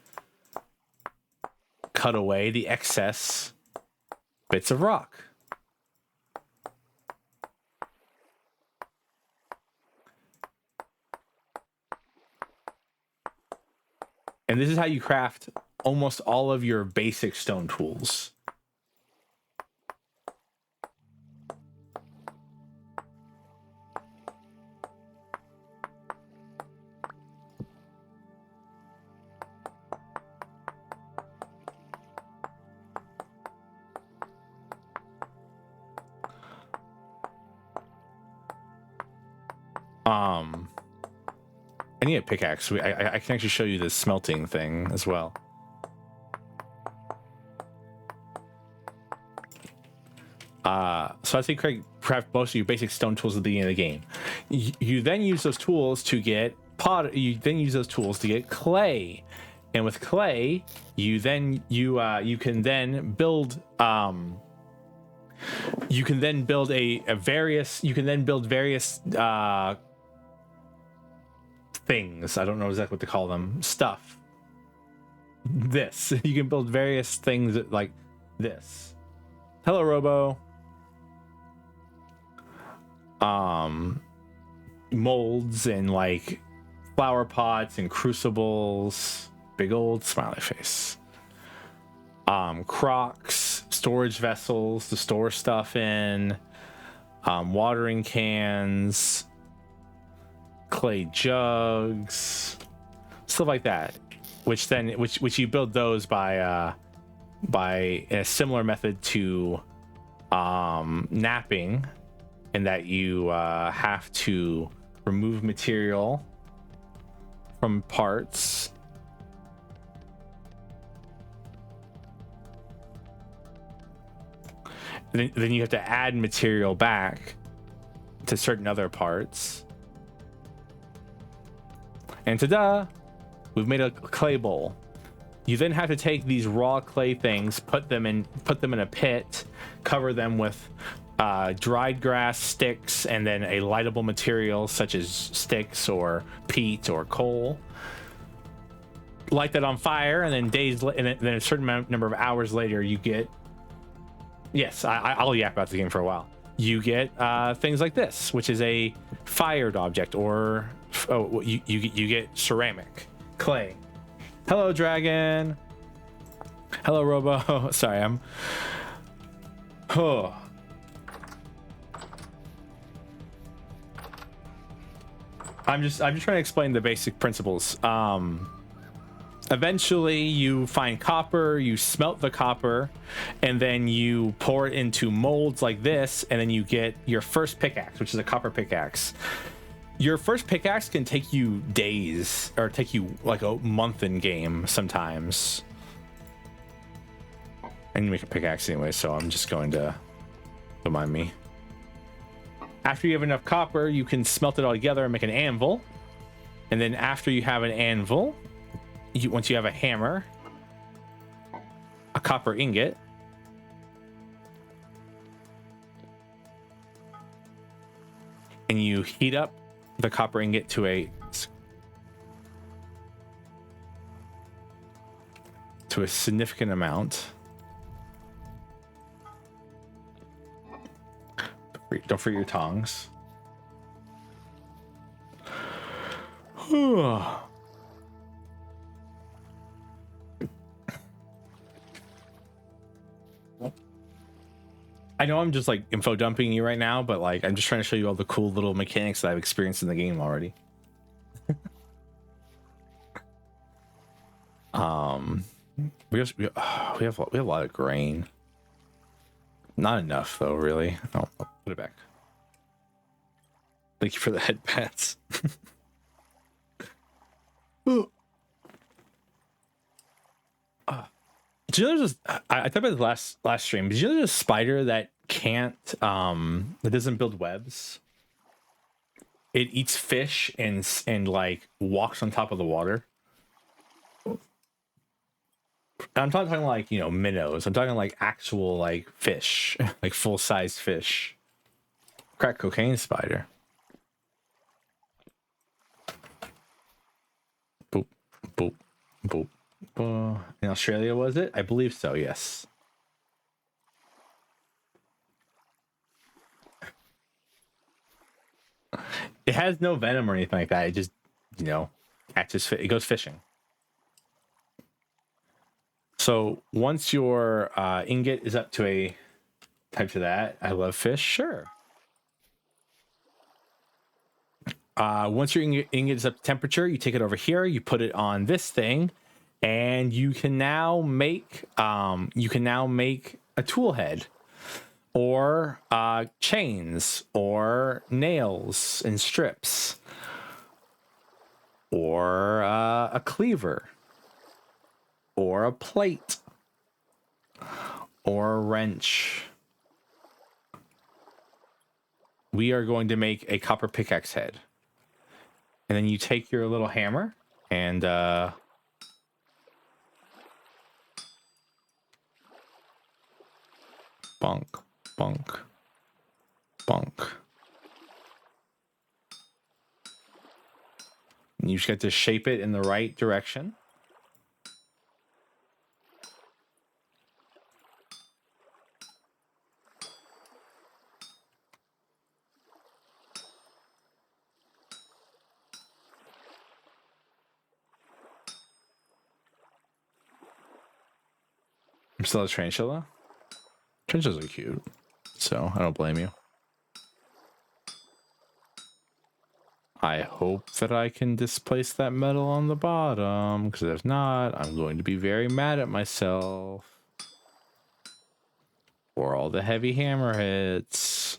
cut away the excess bits of rock. And this is how you craft almost all of your basic stone tools. I need a pickaxe. I can actually show you this smelting thing as well. So I think craft most of your basic stone tools at the beginning of the game. You then use those tools to get You then use those tools to get clay, and with clay, you can then build various things. I don't know exactly what to call them. Stuff. This. You can build various things like this. Hello, Robo. Molds and like flower pots and crucibles. Big old smiley face. Crocks, storage vessels to store stuff in. Watering cans. Clay jugs, stuff like that, which you build those by a similar method to napping, in that you have to remove material from parts. Then you have to add material back to certain other parts. And ta-da, we've made a clay bowl. You then have to take these raw clay things, put them in a pit, cover them with dried grass, sticks, and then a lightable material such as sticks or peat or coal. Light that on fire, and then then a certain number of hours later, you get. Yes, I'll yap about the game for a while. You get things like this, which is a fired object, or you get ceramic, clay. Hello, dragon. Hello, Robo. Sorry, I'm just trying to explain the basic principles. Eventually you find copper, you smelt the copper, and then you pour it into molds like this, and then you get your first pickaxe, which is a copper pickaxe. Your first pickaxe can take you days, or take you like a month in game sometimes. And you make a pickaxe anyway, so I'm just going to, don't mind me. After you have enough copper, you can smelt it all together and make an anvil. And then after you have an anvil, once you have a hammer, a copper ingot, and you heat up the copper ingot to a significant amount. Don't forget your tongs. I know I'm just like info dumping you right now, but like I'm just trying to show you all the cool little mechanics that I've experienced in the game already. We have a lot of grain. Not enough though, really. I'll put it back. Thank you for the headbands. Do you know there's I talked about this last stream. Did you know there's a spider that can't that doesn't build webs? It eats fish and like walks on top of the water. I'm not talking like, you know, minnows. I'm talking like actual like fish, like full-size fish. Crack cocaine spider. Boop, boop, boop. In Australia, was it? I believe so, yes. It has no venom or anything like that. It just, you know, catches it goes fishing. So once your ingot is up to a type to that, I love fish, sure. Once your ingot is up to temperature, you take it over here, you put it on this thing, and you can now make a tool head, or chains, or nails and strips, or a cleaver, or a plate, or a wrench. We are going to make a copper pickaxe head. And then you take your little hammer and bonk, bonk, bonk. And you just get to shape it in the right direction. I'm still a tarantula. Tarantulas are cute, so I don't blame you. I hope that I can displace that metal on the bottom, because if not, I'm going to be very mad at myself for all the heavy hammer hits.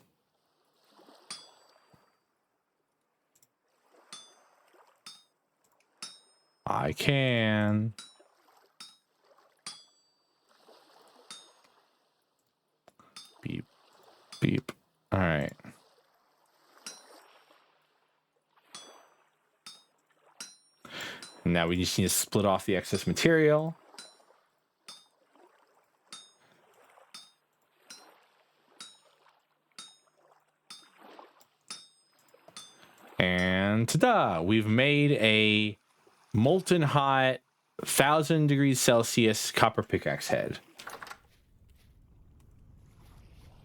I can. Beep, beep. All right. Now we just need to split off the excess material. And ta-da! We've made a molten hot 1,000 degrees Celsius copper pickaxe head.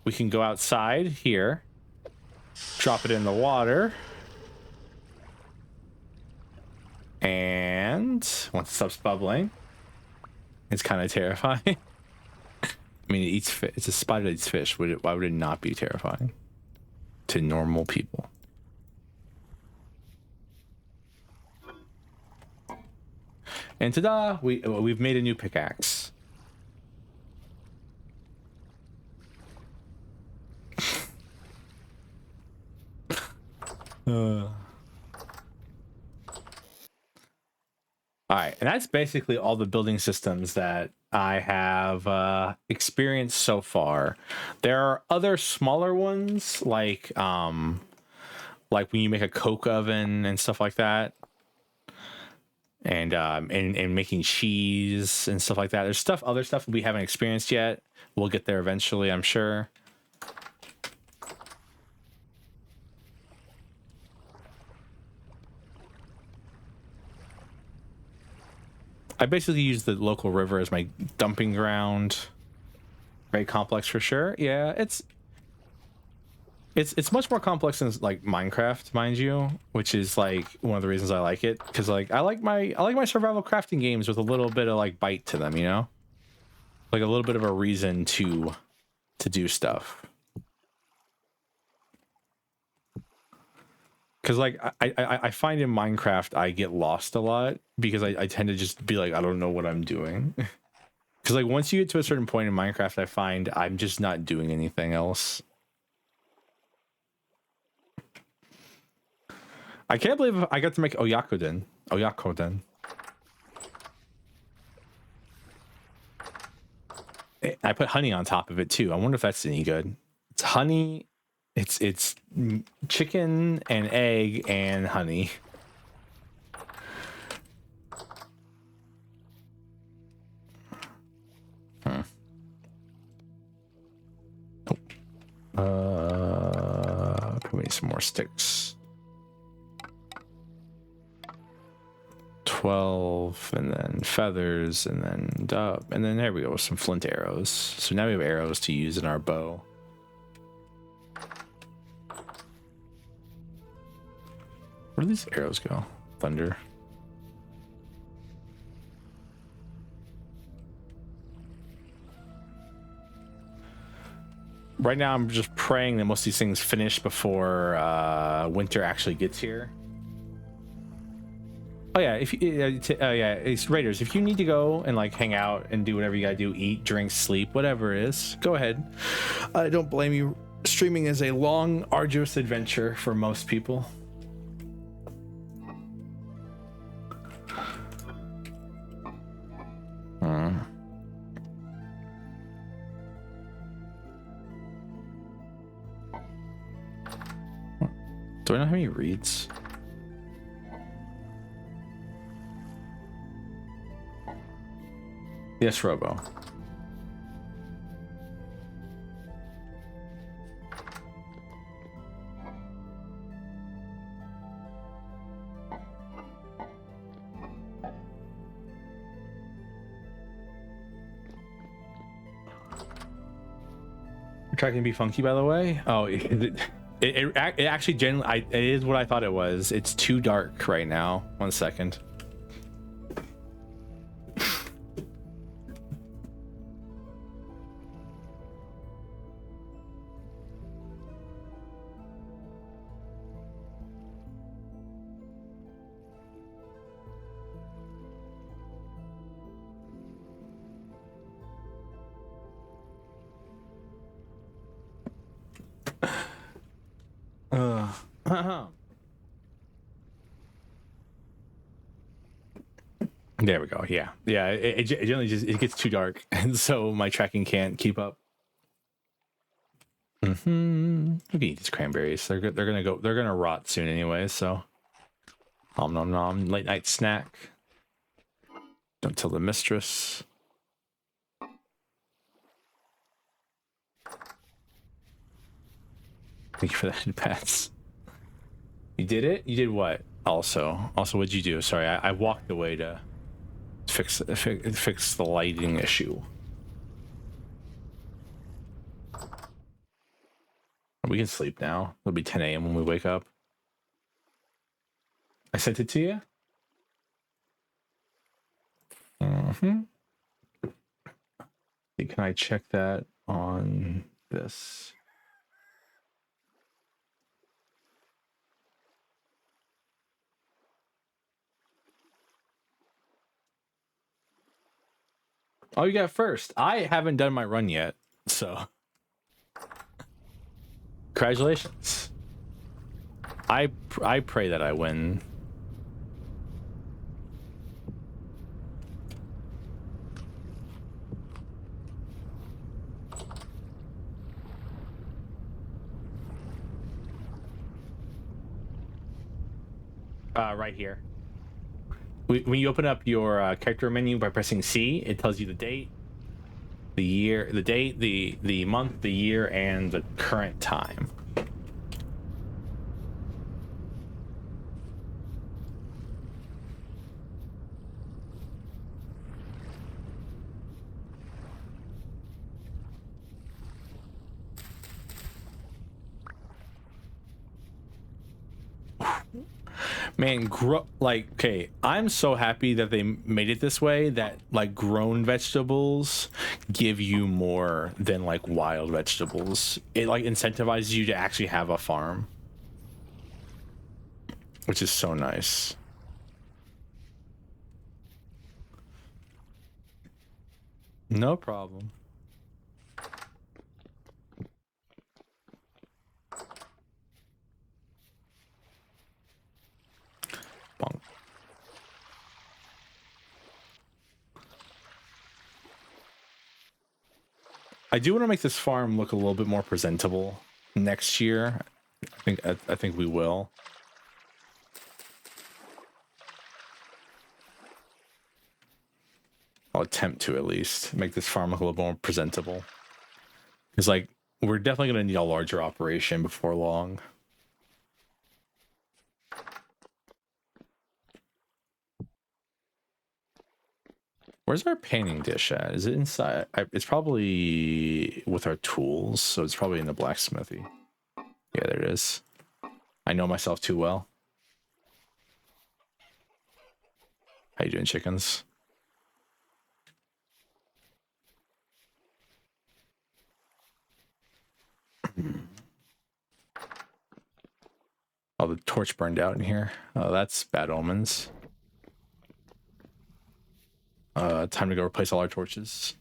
We can go outside here, drop it in the water, and once it stops bubbling, it's kind of terrifying. I mean, it eats fish. It's a spider that eats fish. Why would it not be terrifying to normal people? And ta-da! We've made a new pickaxe. All right, and that's basically all the building systems that I have experienced so far. There are other smaller ones, like when you make a coke oven and stuff like that, and making cheese and stuff like that. There's other stuff we haven't experienced yet. We'll get there eventually, I'm sure. I basically use the local river as my dumping ground. Very complex for sure. Yeah, it's much more complex than like Minecraft, mind you, which is like one of the reasons I like it, because like I like my survival crafting games with a little bit of like bite to them, you know, like a little bit of a reason to do stuff. Because like I find in Minecraft I get lost a lot because I tend to just be like, I don't know what I'm doing. Because like once you get to a certain point in Minecraft, I find I'm just not doing anything else. I can't believe I got to make Oyakodon. Oyakodon. I put honey on top of it too. I wonder if that's any good. It's honey. It's chicken and egg and honey. Put me some more sticks. 12, and then feathers, and then dub, and then there we go with some flint arrows. So now we have arrows to use in our bow. Where do these arrows go? Thunder. Right now I'm just praying that most of these things finish before winter actually gets here. Oh yeah, if it's Raiders, if you need to go and like hang out and do whatever you gotta do, eat, drink, sleep, whatever it is, go ahead. I don't blame you. Streaming is a long, arduous adventure for most people. Do I not have any reeds? Yes, Robo. Your track can be funky, by the way. Oh, it actually generally it is what I thought it was. It's too dark right now. 1 second. There we go. Yeah. It generally just it gets too dark, and so my tracking can't keep up. We can eat these cranberries. They're gonna rot soon anyway. So, nom nom nom. Late night snack. Don't tell the mistress. Thank you for the head pats. You did it? You did what? Also, what'd you do? Sorry, I walked away to fix the lighting issue. We can sleep now. It'll be 10 a.m. when we wake up. I sent it to you? Can I check that on this? Oh, you got first. I haven't done my run yet, so congratulations. I pray that I win. Right here. When you open up your character menu by pressing C, it tells you the date, the year, the date, the month, the year, and the current time. Man, okay, I'm so happy that they made it this way, that like grown vegetables give you more than like wild vegetables. It like incentivizes you to actually have a farm, which is so nice. No problem. Bonk. I do want to make this farm look a little bit more presentable next year. I think we will. I'll attempt to at least make this farm look a little more presentable. Because like we're definitely going to need a larger operation before long. Where's our painting dish at? Is it inside? It's probably with our tools, so it's probably in the blacksmithy. Yeah, there it is. I know myself too well. How you doing, chickens? Oh, the torch burned out in here. Oh, that's bad omens. Time to go replace all our torches.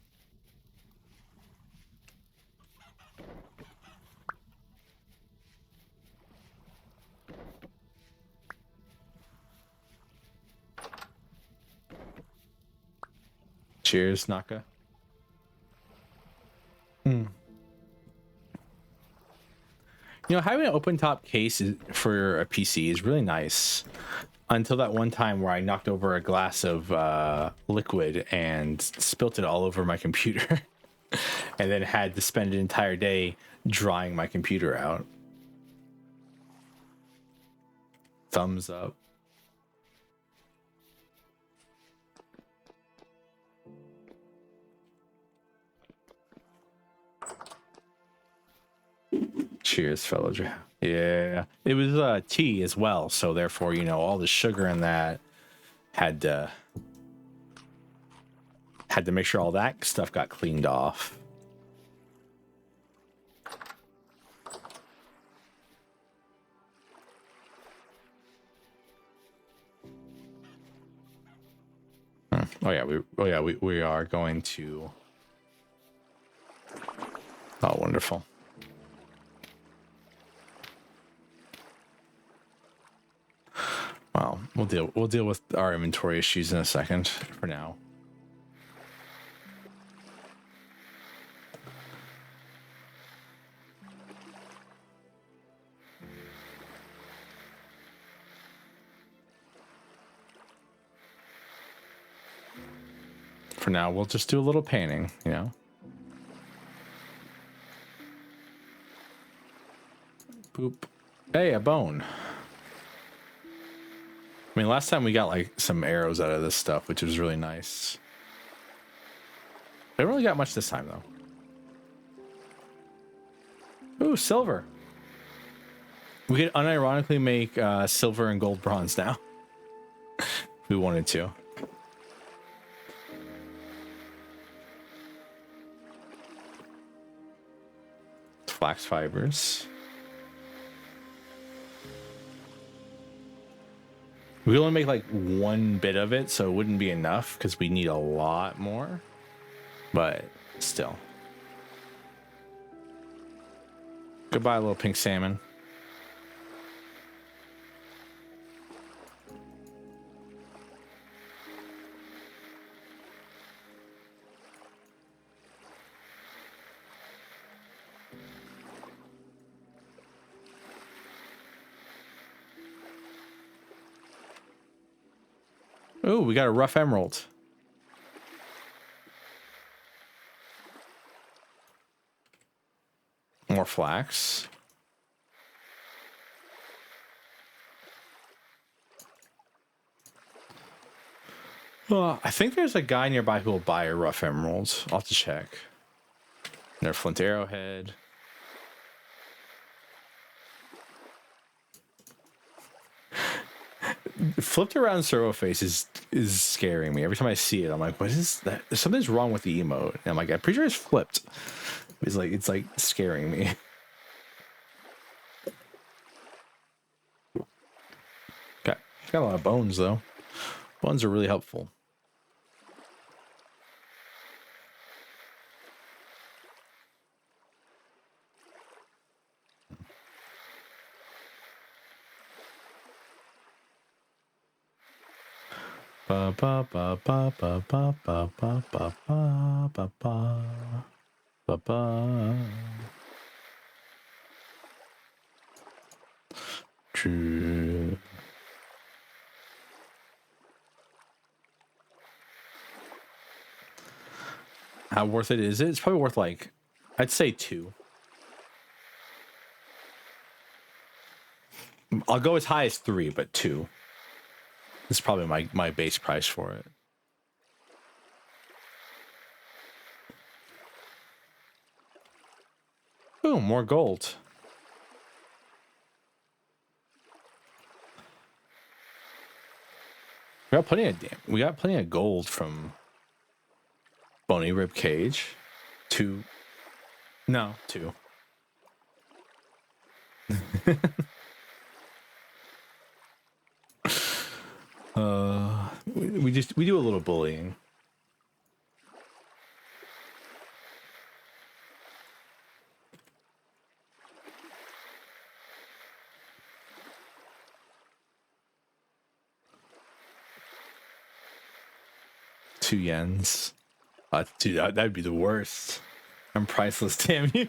Cheers, Naka. You know, having an open top case for a PC is really nice. Until that one time where I knocked over a glass of liquid and spilt it all over my computer. And then had to spend an entire day drying my computer out. Thumbs up. Cheers, fellow. Yeah, it was tea as well, so therefore, you know, all the sugar in that had to make sure all that stuff got cleaned off. Oh yeah, we are going to. Oh, wonderful. Well, we'll deal with our inventory issues in a second. For now. For now, we'll just do a little painting, you know. Boop. Hey, a bone. I mean, last time we got like some arrows out of this stuff, which was really nice. I don't really got much this time though. Ooh, silver. We could unironically make silver and gold bronze now. If we wanted to. Flax fibers. We only make like one bit of it, so it wouldn't be enough because we need a lot more. But still. Goodbye, little pink salmon. Oh, we got a rough emerald. More flax. I think there's a guy nearby who will buy a rough emerald. I'll have to check. Their flint arrowhead. Flipped around servo face is scaring me. Every time I see it, I'm like, what is that? Something's wrong with the emote. And I'm like, I'm pretty sure it's flipped. It's like scaring me. Got a lot of bones though. Bones are really helpful. Ba ba ba ba ba ba ba ba ba ba ba ba ba. True. How worth it is it? It's probably worth like, I'd say 2. I'll go as high as 3, but 2. This is probably my base price for it. Boom, more gold. We got plenty of gold from Bony Rib Cage. 2. No, 2. We do a little bullying. $2. Dude, that'd be the worst. I'm priceless, damn you.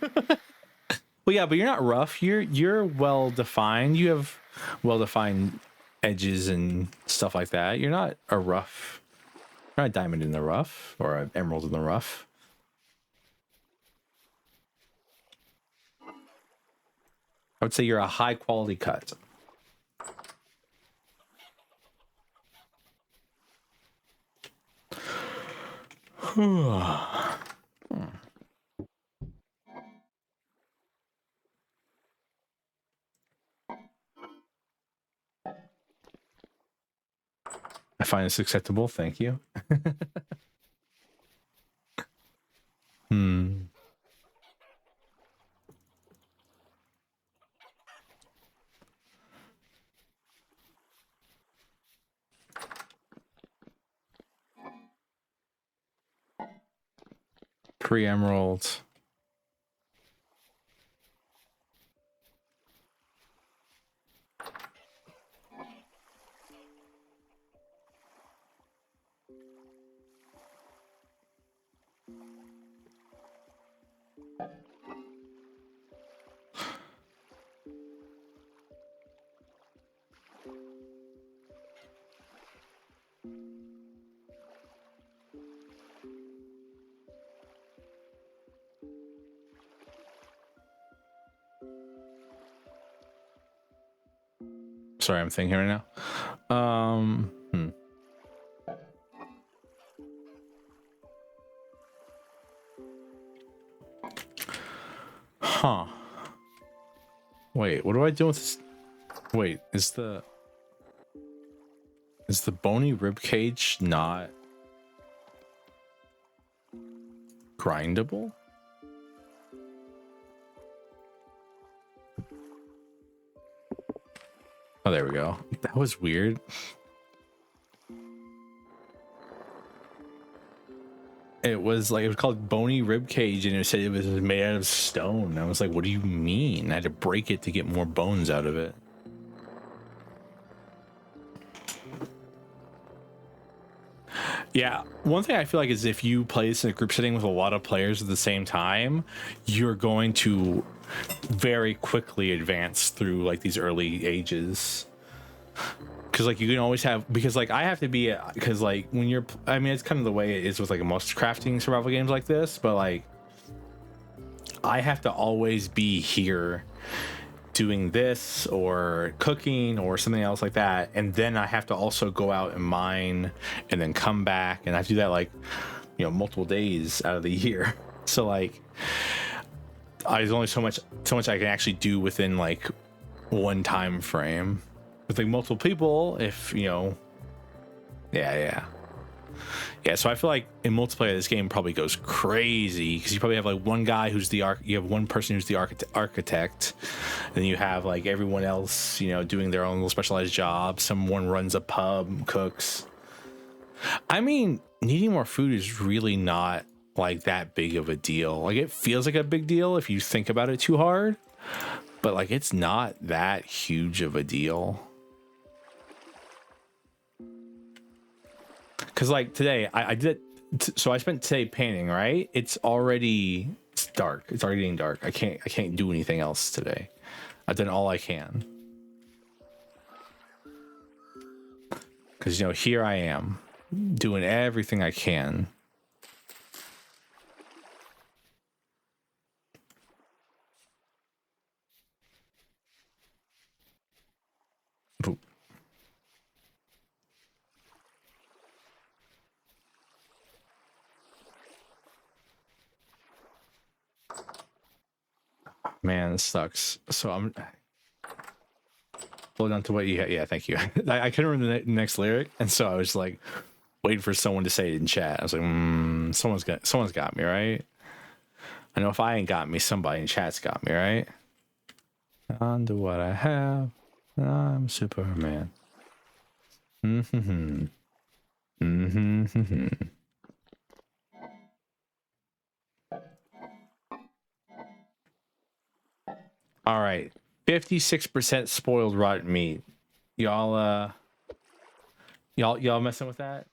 Well, yeah, but you're not rough. You're well defined. You have well defined edges and stuff like that. You're not a rough. You're not a diamond in the rough or an emerald in the rough. I would say you're a high quality cut. I find this acceptable. Thank you. Pre-emerald. Sorry, I'm thinking right now. Huh. Wait, what do I do with this? Wait, is the bony rib cage not grindable? Oh, there we go. That was weird. It was called bony rib cage, and it said it was made out of stone. I was like, what do you mean? I had to break it to get more bones out of it. Yeah, one thing I feel like is if you play this in a group setting with a lot of players at the same time, you're going to very quickly advance through like these early ages. Because like you can always have, because like I have to be, because like when you're, I mean, it's kind of the way it is with like most crafting survival games like this, but like I have to always be here doing this or cooking or something else like that, and then I have to also go out and mine and then come back, and I have to do that like, you know, multiple days out of the year. So like there's only so much I can actually do within like one time frame. With like multiple people, if you know, yeah. So I feel like in multiplayer, this game probably goes crazy because you probably have like one guy who's the you have one person who's the architect, and then you have like everyone else, you know, doing their own little specialized job. Someone runs a pub, cooks. I mean, needing more food is really not like that big of a deal. Like it feels like a big deal if you think about it too hard, but like it's not that huge of a deal. Because like today, I did. So I spent today painting. Right, it's dark. It's already getting dark. I can't do anything else today. I've done all I can. Because you know, here I am doing everything I can. Boop. Man, this sucks. So I'm hold on to what you had. Yeah, thank you. I couldn't remember the next lyric, and so I was like waiting for someone to say it in chat. I was like, someone's got me, right? I know if I ain't got me, somebody in chat's got me, right? On to what I have, I'm Superman. Mm-hmm. Mm-hmm. All right, 56% spoiled rotten meat. Y'all messing with that?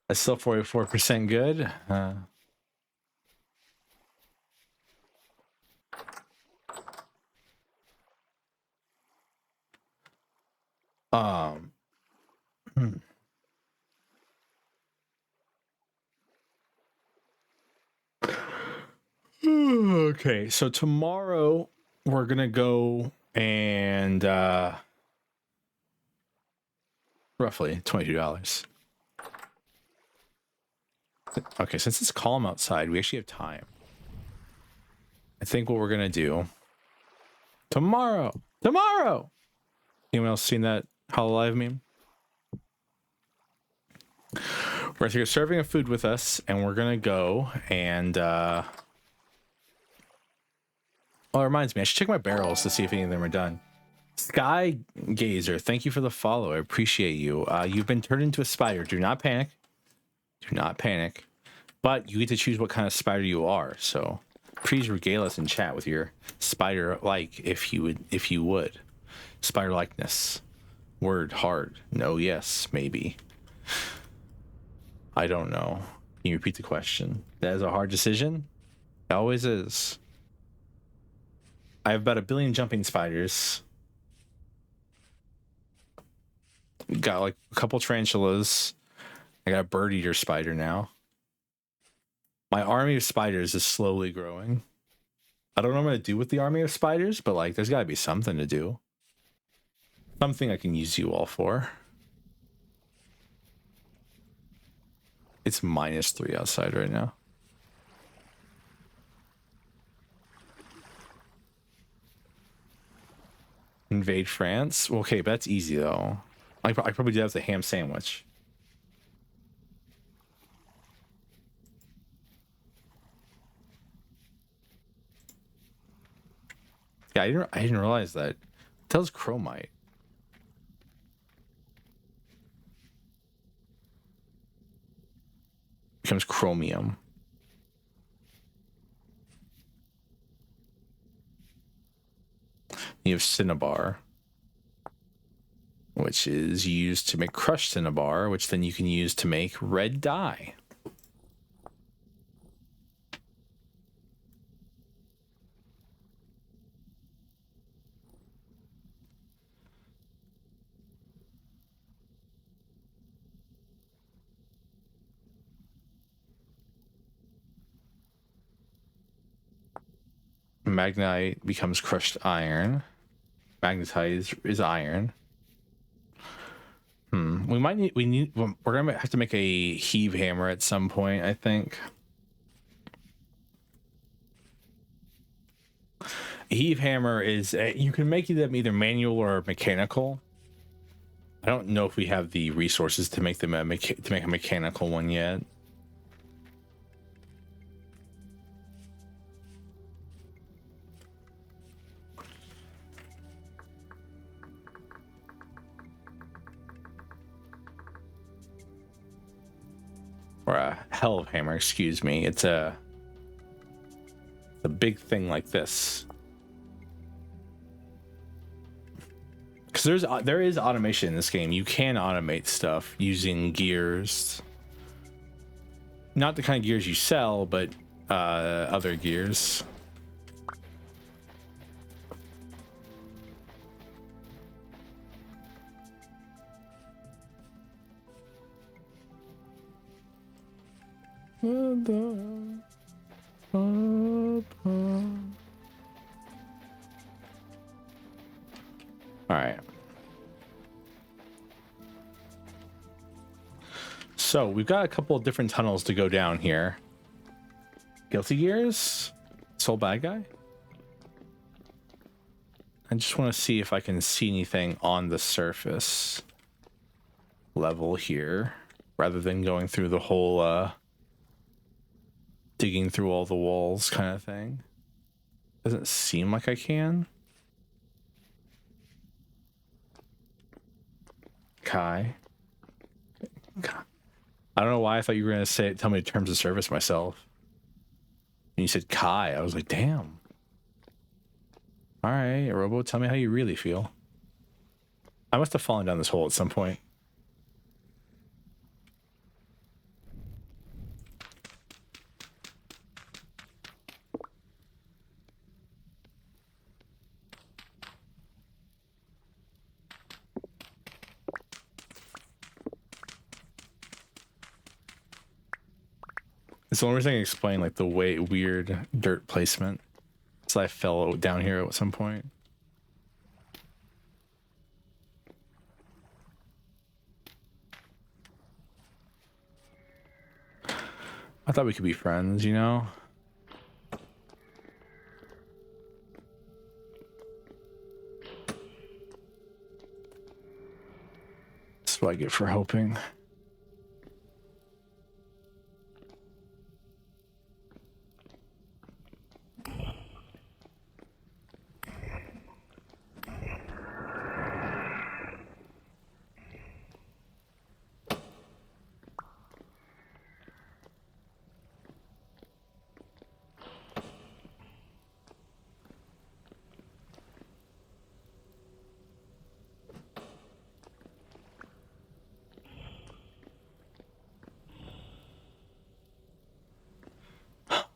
That's still 44% good. Okay, so tomorrow we're gonna go and roughly $22. Okay, since it's calm outside, we actually have time. I think what we're gonna do tomorrow. Anyone else seen that Hololive meme? We're serving a food with us, and we're gonna go and oh, it reminds me, I should check my barrels to see if any of them are done. Sky Gazer, thank you for the follow. I appreciate you. You've been turned into a spider. Do not panic. Do not panic. But you get to choose what kind of spider you are. So please regale us in chat with your spider-like, if you would. Spider-likeness. Word hard. No, yes, maybe. I don't know. Can you repeat the question? That is a hard decision. It always is. I have about 1 billion jumping spiders. Got like a couple tarantulas. I got a bird eater spider now. My army of spiders is slowly growing. I don't know what I'm going to do with the army of spiders, but like there's got to be something to do. Something I can use you all for. It's -3 outside right now. Invade France? Okay, but that's easy though. I probably do that with a ham sandwich. Yeah, I didn't realize that. It tells chromite. Becomes chromium. You have cinnabar, which is used to make crushed cinnabar, which then you can use to make red dye. Magnetite becomes crushed iron. Magnetite is iron. We're gonna have to make a heave hammer at some point, I think. A heave hammer is you can make them either manual or mechanical. I don't know if we have the resources to make them to make a mechanical one yet. or a hell of hammer, excuse me. It's a big thing like this. Because there is automation in this game. You can automate stuff using gears. Not the kind of gears you sell, but other gears. All right. So we've got a couple of different tunnels to go down here. Guilty gears? Soul bad guy? I just want to see if I can see anything on the surface level here, rather than going through the whole digging through all the walls kind of thing. Doesn't seem like I can. Kai. I don't know why I thought you were going to tell me terms of service myself. And you said Kai. I was like, damn. All right, Robo, tell me how you really feel. I must have fallen down this hole at some point. It's the only reason I can explain like the weird dirt placement. So I fell down here at some point. I thought we could be friends, you know? That's what I get for hoping.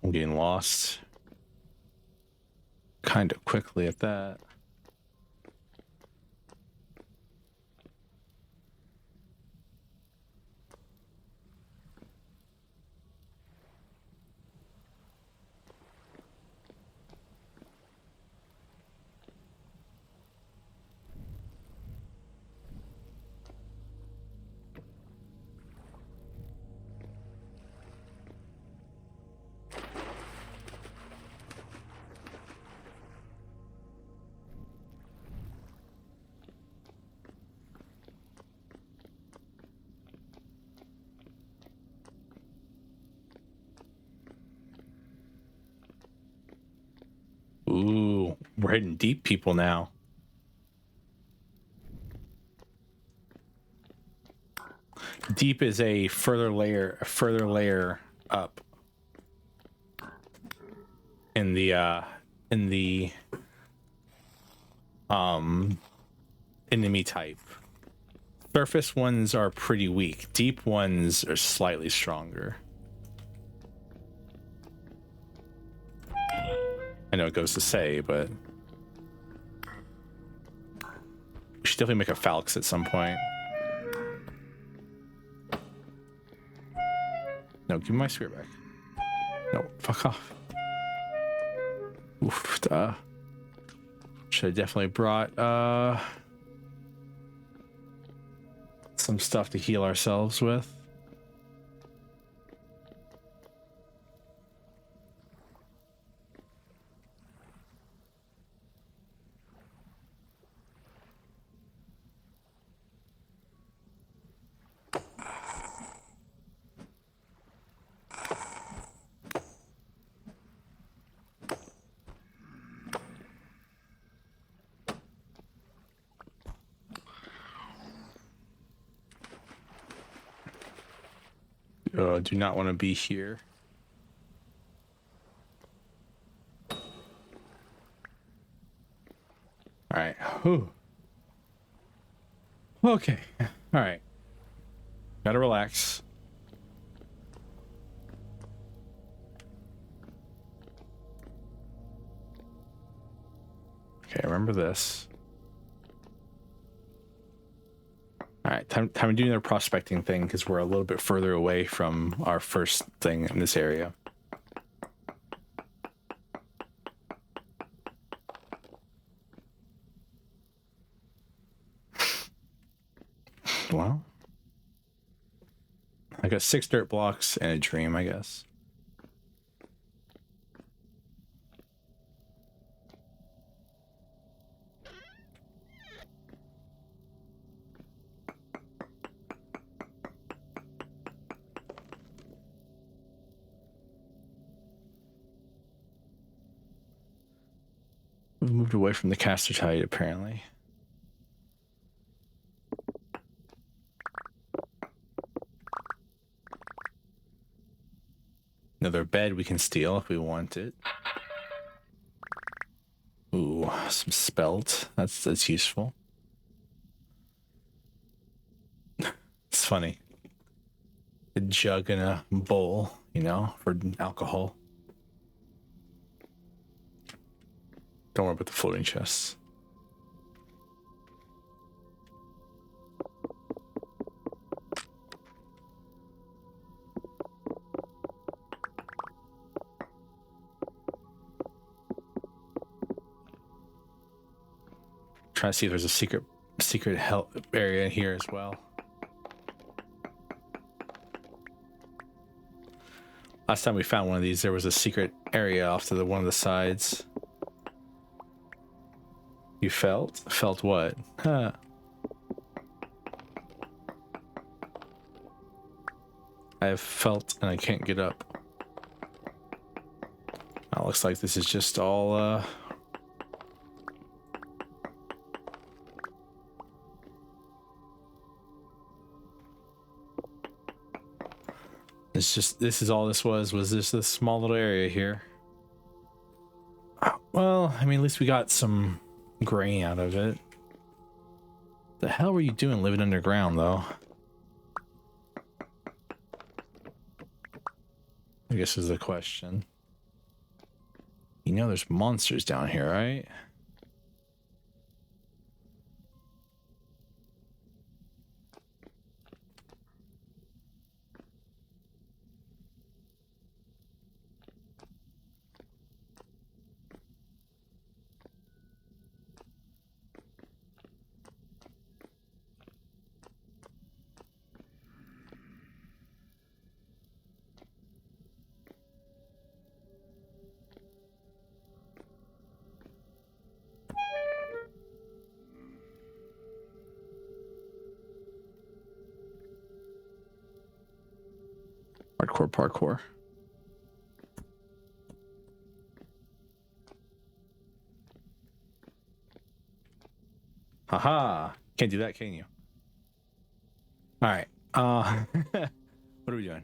I'm getting lost kind of quickly at that. Ooh, we're hitting deep people now. Deep is a further layer up in the enemy type. Surface ones are pretty weak. Deep ones are slightly stronger. I know it goes to say, but we should definitely make a Falx at some point. No, give me my spear back. No, fuck off. Oof, should have definitely brought some stuff to heal ourselves with. Do not want to be here. All right. Whew. Okay. All right. Gotta relax. Okay, remember this. All right, time to do another prospecting thing because we're a little bit further away from our first thing in this area. Well, I got 6 dirt blocks and a dream, I guess. We've moved away from the caster tide, apparently. Another bed we can steal if we want it. Ooh, some spelt. That's useful. It's funny. A jug and a bowl, you know, for alcohol. Don't worry about the floating chests. Trying to see if there's a secret help area here as well. Last time we found one of these, there was a secret area off to one of the sides. You felt? Felt what? Huh. I have felt and I can't get up. Oh, looks like this is just all, this is all this was just this small little area here. Well, I mean, at least we got some grain out of it. The hell were you doing living underground, though? I guess is the question. You know there's monsters down here, right? Parkour. Haha. Can't do that, can you? All right. What are we doing?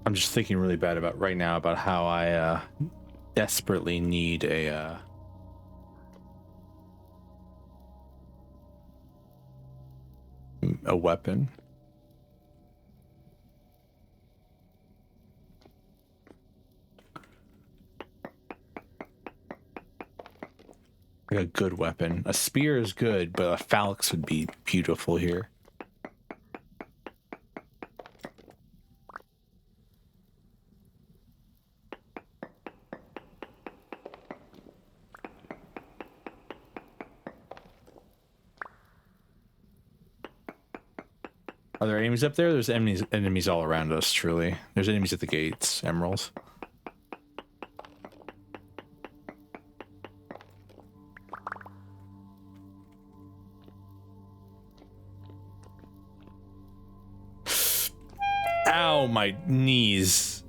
I'm just thinking really bad about right now about how I desperately need a weapon. Like a good weapon. A spear is good, but a phalanx would be beautiful here. Are there enemies up there? There's enemies all around us, truly. There's enemies at the gates, emeralds. my knees.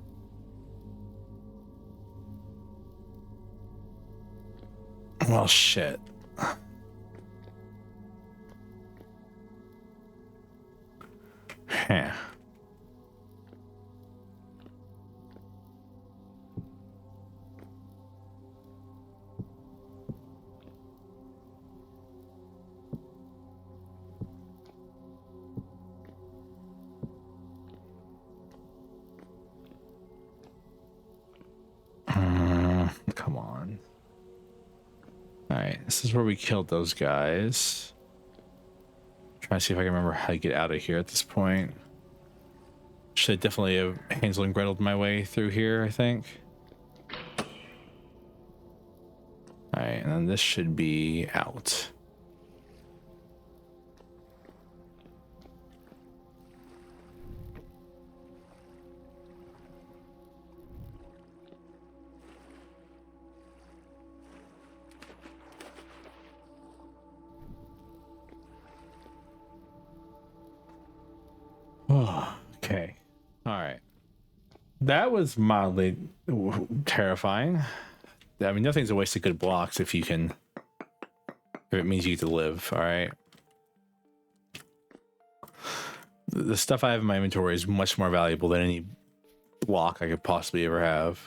Well, shit. Huh. Come on. All right, this is where we killed those guys. Trying to see if I can remember how to get out of here at this point. Should definitely have Hansel and Gretel'd my way through here, I think. All right, and then this should be out. Oh, okay. All right. That was mildly terrifying. I mean, nothing's a waste of good blocks if you can, if it means you get to live. All right. The stuff I have in my inventory is much more valuable than any block I could possibly ever have.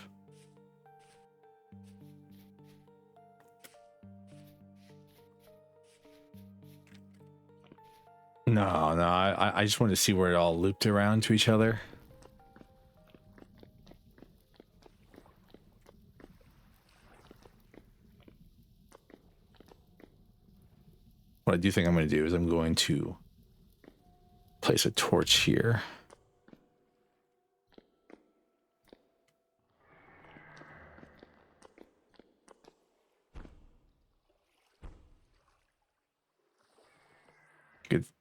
No, I just wanted to see where it all looped around to each other. What I do think I'm going to do is I'm going to place a torch here.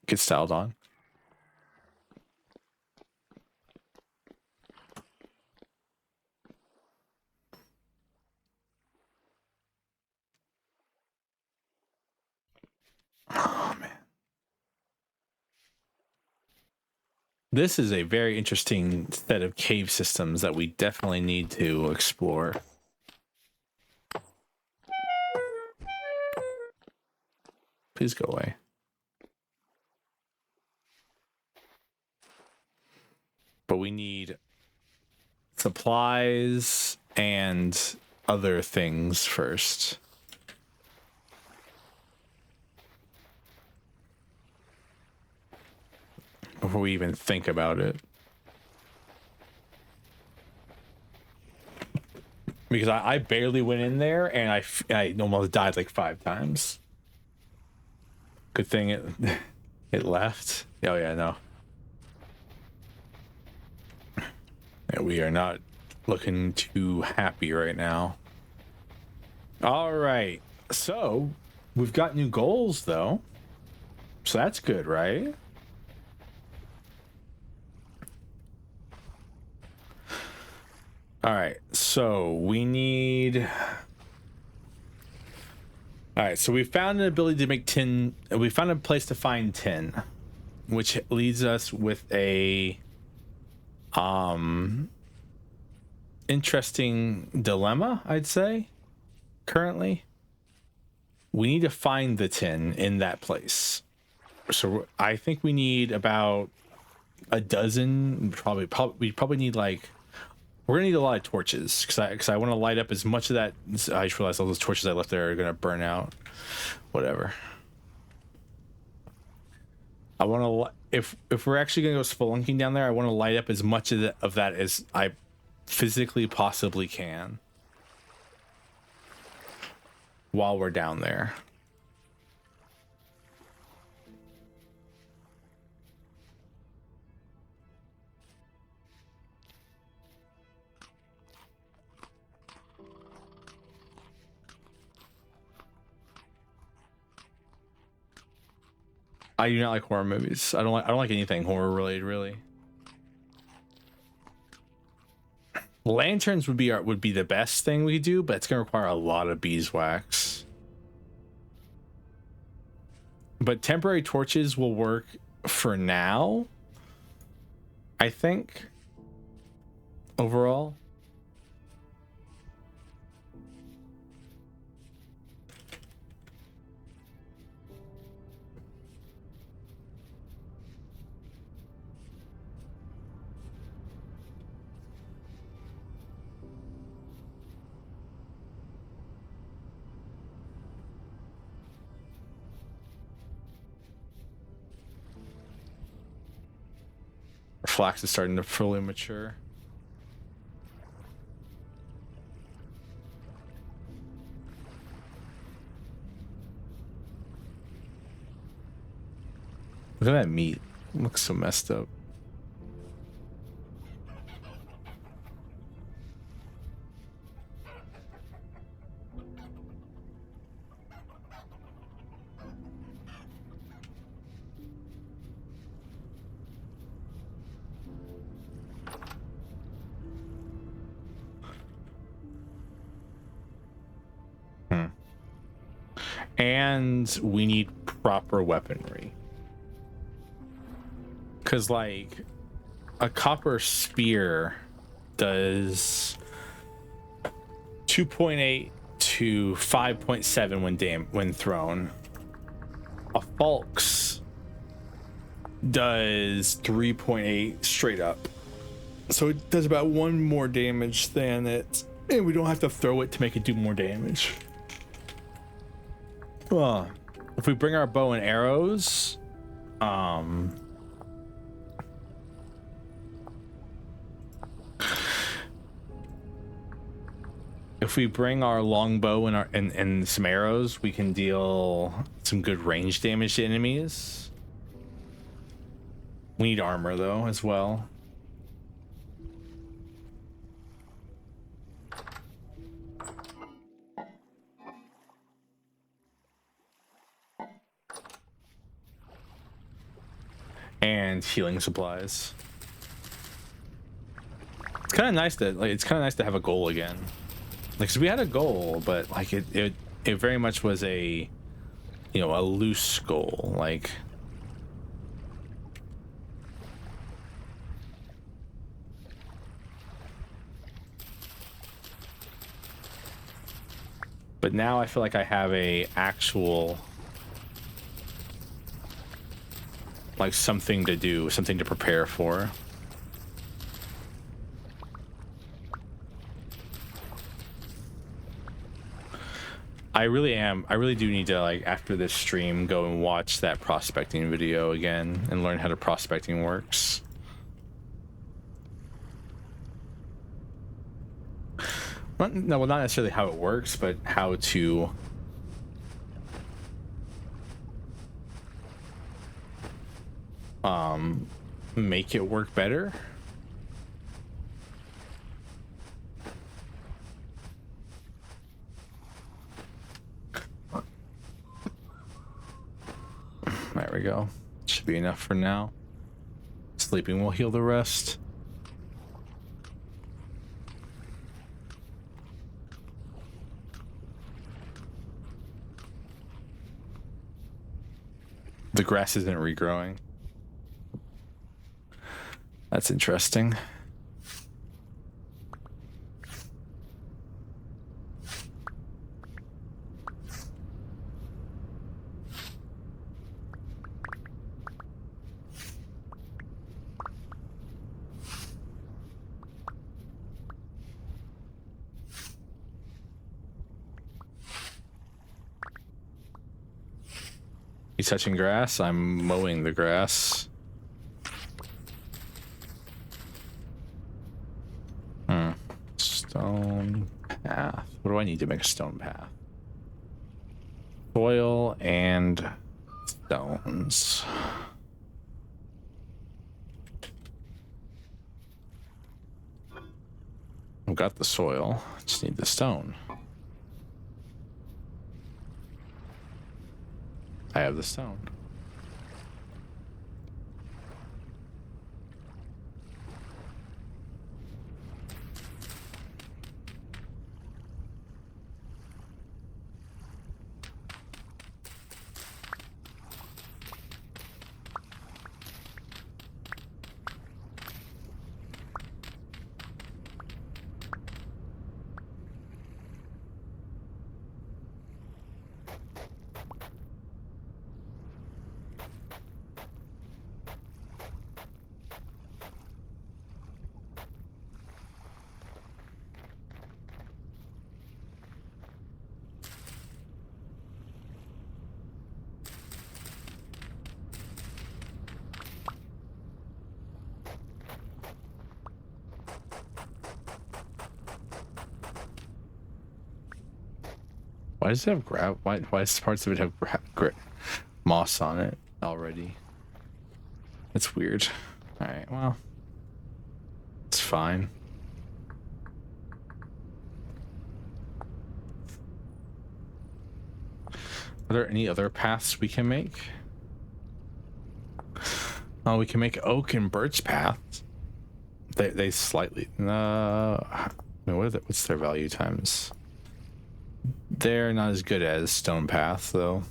Get styled on. Oh man. This is a very interesting set of cave systems that we definitely need to explore. Please go away. But we need supplies and other things first. Before we even think about it. Because I barely went in there and I almost died like 5 times. Good thing it left. Oh yeah, no. Yeah, we are not looking too happy right now. All right. So we've got new goals though. So that's good, right? All right, so we need... All right, so we found an ability to make tin. We found a place to find tin, which leads us with a interesting dilemma, I'd say. Currently, we need to find the tin in that place. So I think we need about a dozen. We probably need like... We're gonna need a lot of torches because I want to light up as much of that. I just realized all those torches I left there are gonna burn out. Whatever. I want to, if we're actually gonna go spelunking down there, I want to light up as much of that as I physically possibly can while we're down there. I do not like horror movies. I don't like anything horror related, really. Lanterns would be the best thing we do, but it's gonna require a lot of beeswax. But temporary torches will work for now, I think. overall. Flax is starting to fully mature. Look at that meat. It looks so messed up. And we need proper weaponry. Because, like, a copper spear does 2.8 to 5.7 when thrown. A Falx does 3.8 straight up. So it does about 1 more damage than it. And we don't have to throw it to make it do more damage. If we bring our bow and arrows, if we bring our longbow and some arrows, we can deal some good range damage to enemies. We need armor though as well. And healing supplies. It's kind of nice to have a goal again. Like, 'cause we had a goal, but like it very much was a, you know, a loose goal. Like, but now I feel like I have a actual, like, something to do, something to prepare for. I really do need to, like, after this stream, go and watch that prospecting video again and learn how the prospecting works. Well, not necessarily how it works, but how to make it work better. There we go. Should be enough for now. Sleeping will heal the rest. The grass isn't regrowing. That's interesting. You touching grass? I'm mowing the grass. Stone path. What do I need to make a stone path? Soil and stones. I've got the soil. Just need the stone. I have the stone. Why does it have why does parts of it have moss on it already? That's weird. All right, well, it's fine. Are there any other paths we can make? Oh, we can make oak and birch paths. They slightly what's their value times? They're not as good as stone path though.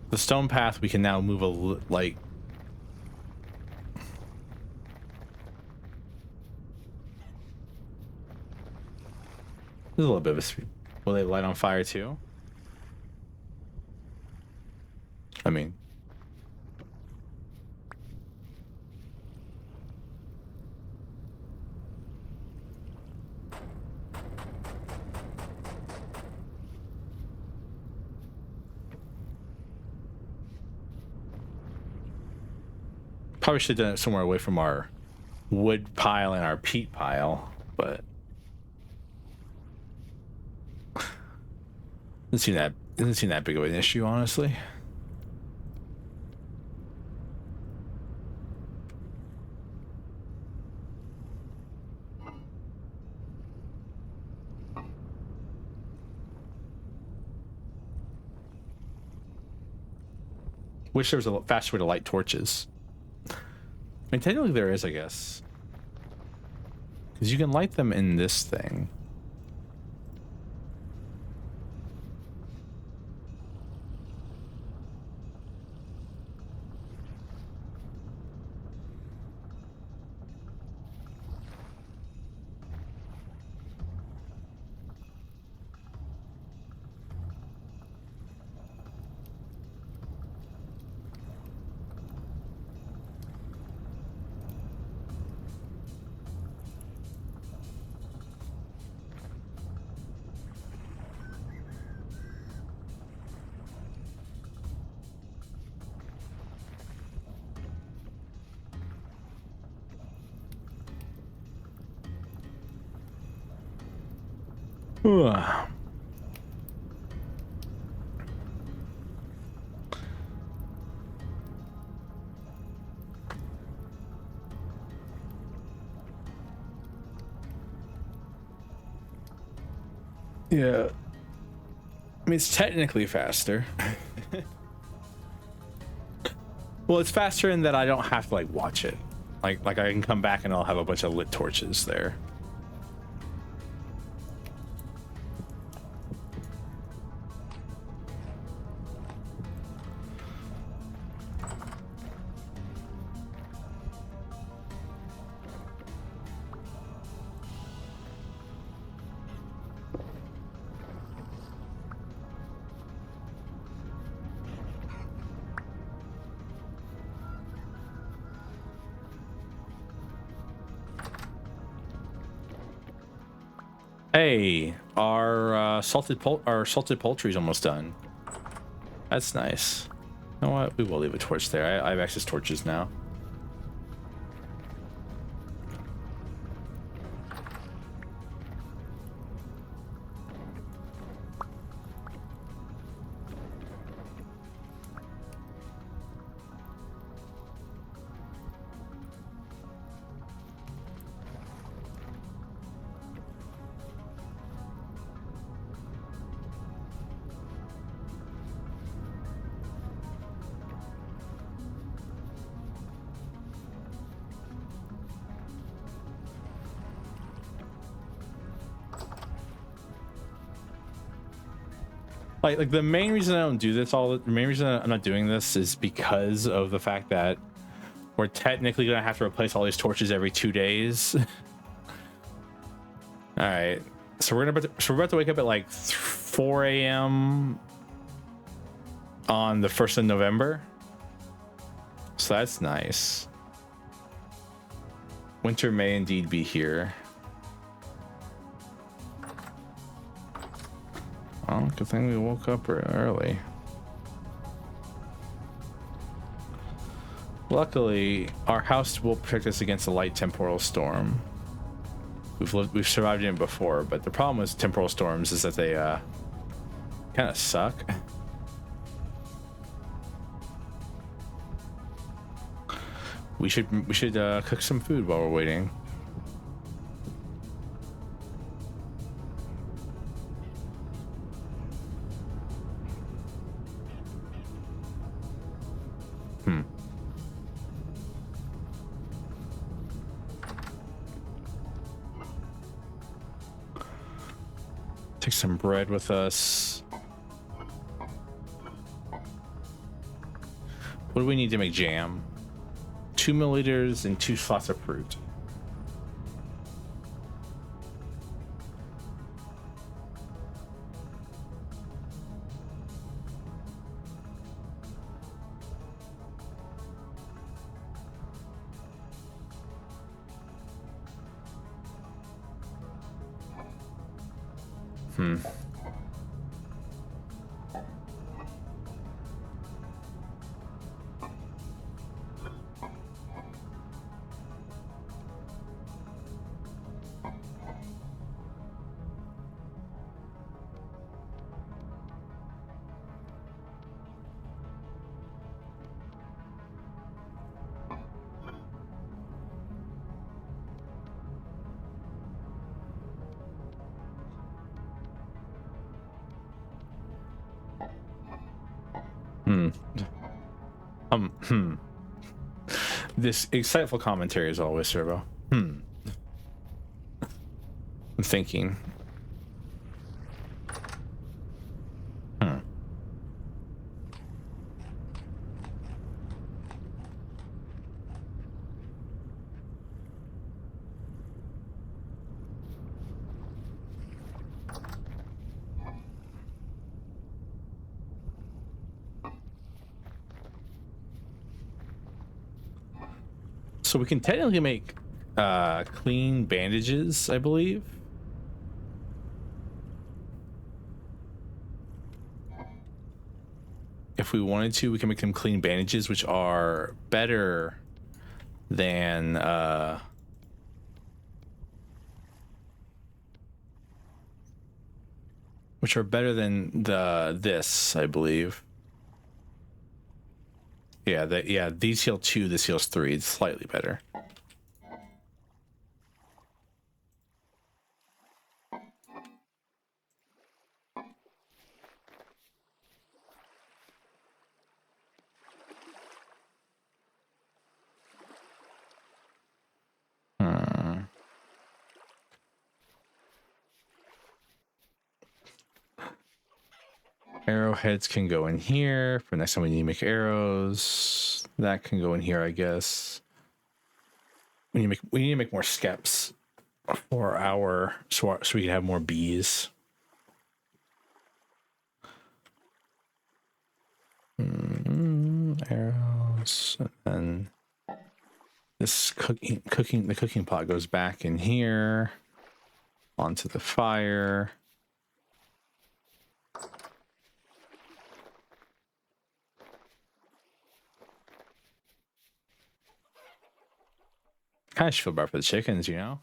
The stone path we can now move like there's a little bit of a speed. Will they light on fire too? I mean, probably should have done it somewhere away from our wood pile and our peat pile, but doesn't seem that big of an issue, honestly. Wish there was a faster way to light torches. I mean, technically there is, I guess. Because you can light them in this thing. Yeah. I mean, it's technically faster. Well, it's faster in that I don't have to like watch it. Like I can come back and I'll have a bunch of lit torches there. Hey, our salted poultry is almost done. That's nice. You know what? We will leave a torch there. I have access torches now. Like the main reason I don't do this the main reason I'm not doing this is because of the fact that we're technically gonna have to replace all these torches every 2 days. All right, so we're about to wake up at like 4 a.m. on the 1st of November. So that's nice. Winter may indeed be here. Oh, good thing we woke up early. Luckily, our house will protect us against a light temporal storm. We've survived in it before, but the problem with temporal storms is that they kind of suck. We should cook some food while we're waiting. Take some bread with us. What do we need to make jam? 2 milliliters and 2 slots of fruit. This insightful commentary is always, Servo. I'm thinking. So we can technically make clean bandages, I believe. If we wanted to, we can make them clean bandages, which are better than this, I believe. Yeah, these heal 2, this heals 3. It's slightly better. Arrowheads can go in here for next time we need to make arrows. That can go in here, I guess. We need to make more skeps for our so we can have more bees. Arrows, and then this the cooking pot goes back in here onto the fire. Kind of feel bad for the chickens, you know?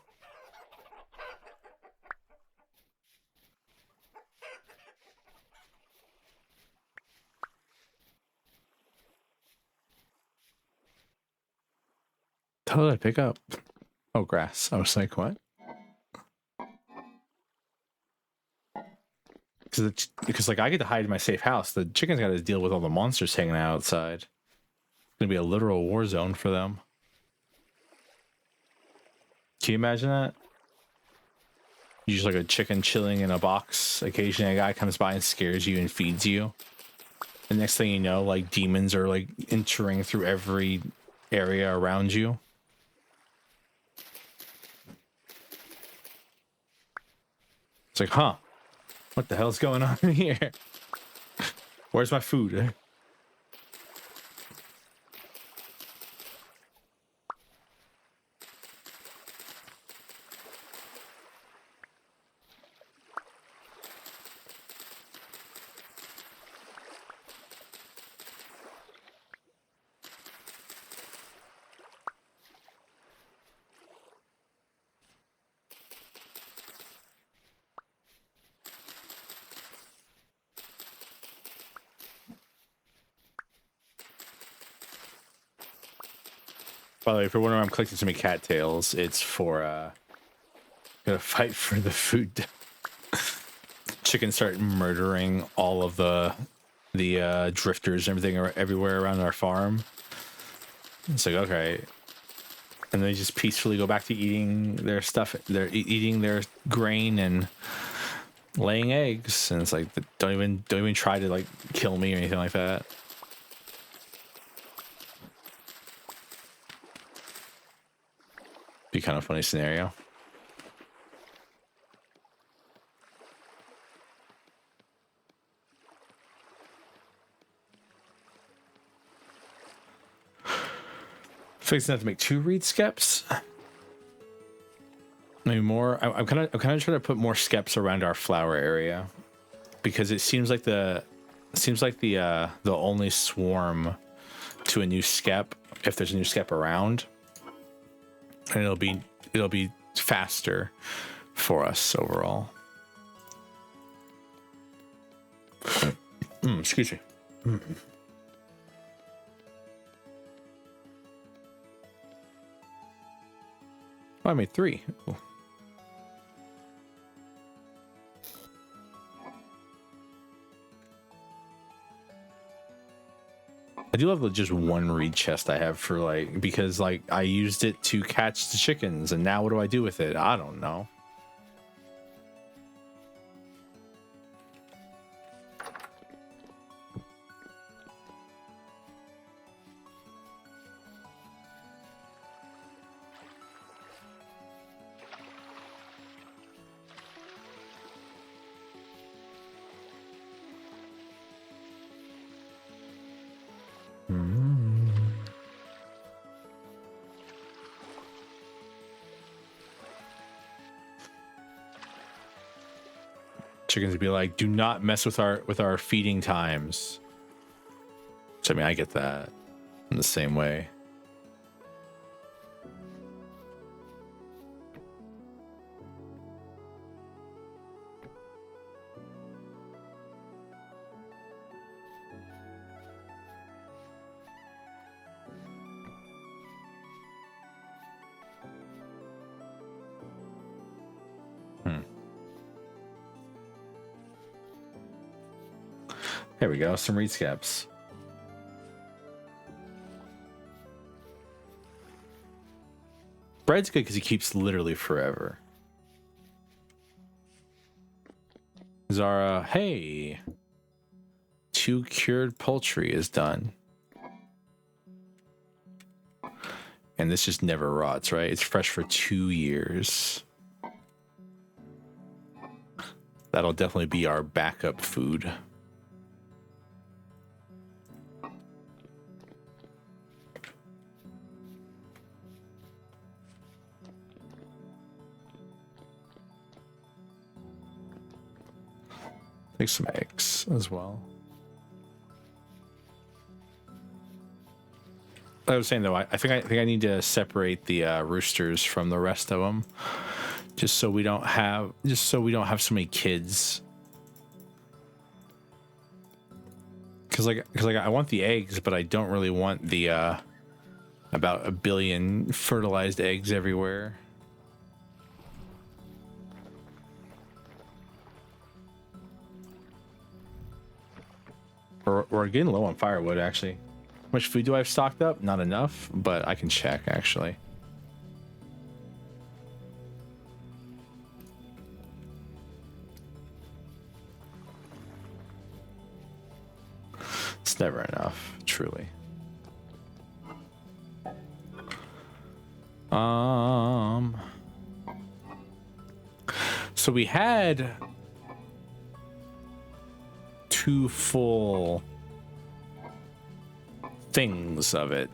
How did I pick up? Oh, grass. I was like, what? Because like I get to hide in my safe house. The chickens got to deal with all the monsters hanging out outside. It's gonna be a literal war zone for them. Can you imagine that? You just like a chicken chilling in a box. Occasionally a guy comes by and scares you and feeds you. The next thing you know, like demons are like entering through every area around you. It's like, huh? What the hell's going on here? Where's my food? By the way, if you're wondering, I'm collecting so many cattails. It's for gonna fight for the food. Chickens start murdering all of the drifters and everything everywhere around our farm. It's like, okay, and they just peacefully go back to eating their stuff. They're eating their grain and laying eggs, and it's like, don't even try to like kill me or anything like that. Be kind of funny scenario. Fixing have to make 2 reed skeps. Maybe more. I'm kind of trying to put more skeps around our flower area, because it seems like the only swarm to a new skep if there's a new skep around, and it'll be faster for us overall. Excuse me. Oh, I made 3. Cool. I do love the just 1 reed chest I have for like, because like I used it to catch the chickens, and now what do I do with it? I don't know. Chickens would be like, do not mess with our feeding times. Which, I mean, I get that in the same way. There we go, some reed skeps. Bread's good because he keeps literally forever. Zara, hey. 2 cured poultry is done. And this just never rots, right? It's fresh for 2 years. That'll definitely be our backup food. Take some eggs as well. I was saying though, I think I need to separate the roosters from the rest of them, just so we don't have so many kids. Because I want the eggs, but I don't really want the about 1 billion fertilized eggs everywhere. We're getting low on firewood, actually. How much food do I have stocked up? Not enough, but I can check, actually. It's never enough, truly. So we had 2 full things of it,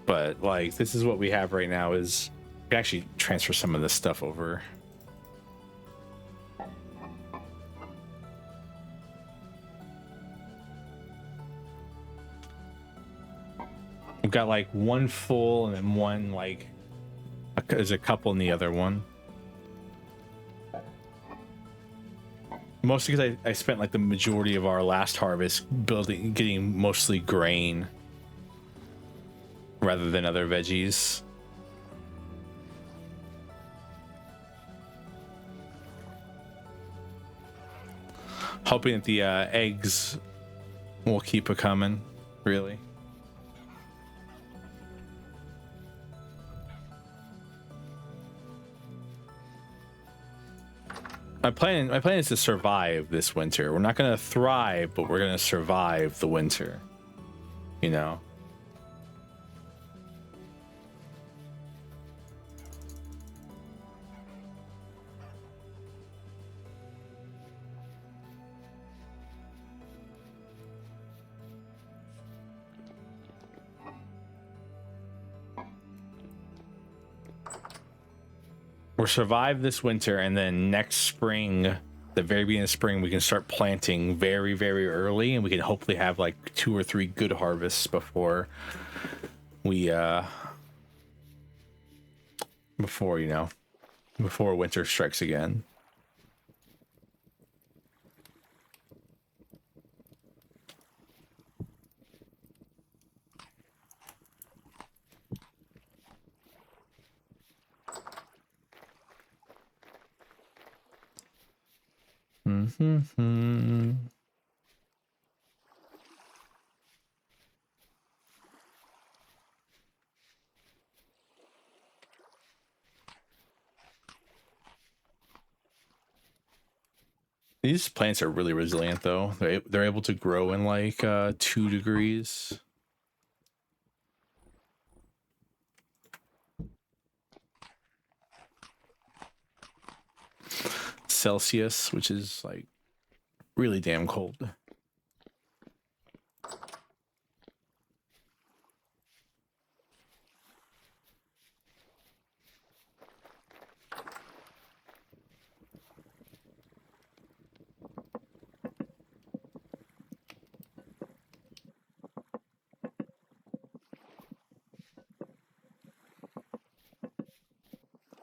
but like this is what we have right now. Is we can actually transfer some of this stuff over. We've got like 1 full and then 1 like there's a couple in the other one. Mostly because I spent like the majority of our last harvest getting mostly grain. rather than other veggies. Hoping that the eggs will keep a coming, really. My plan is to survive this winter. We're not gonna thrive, but we're gonna survive the winter. You know. We'll survive this winter, and then next spring, the very beginning of spring, we can start planting very, very early, and we can hopefully have like 2 or 3 good harvests before we before winter strikes again. Mm-hmm. These plants are really resilient, though. They're able to grow in like 2 degrees. Celsius, which is like really damn cold.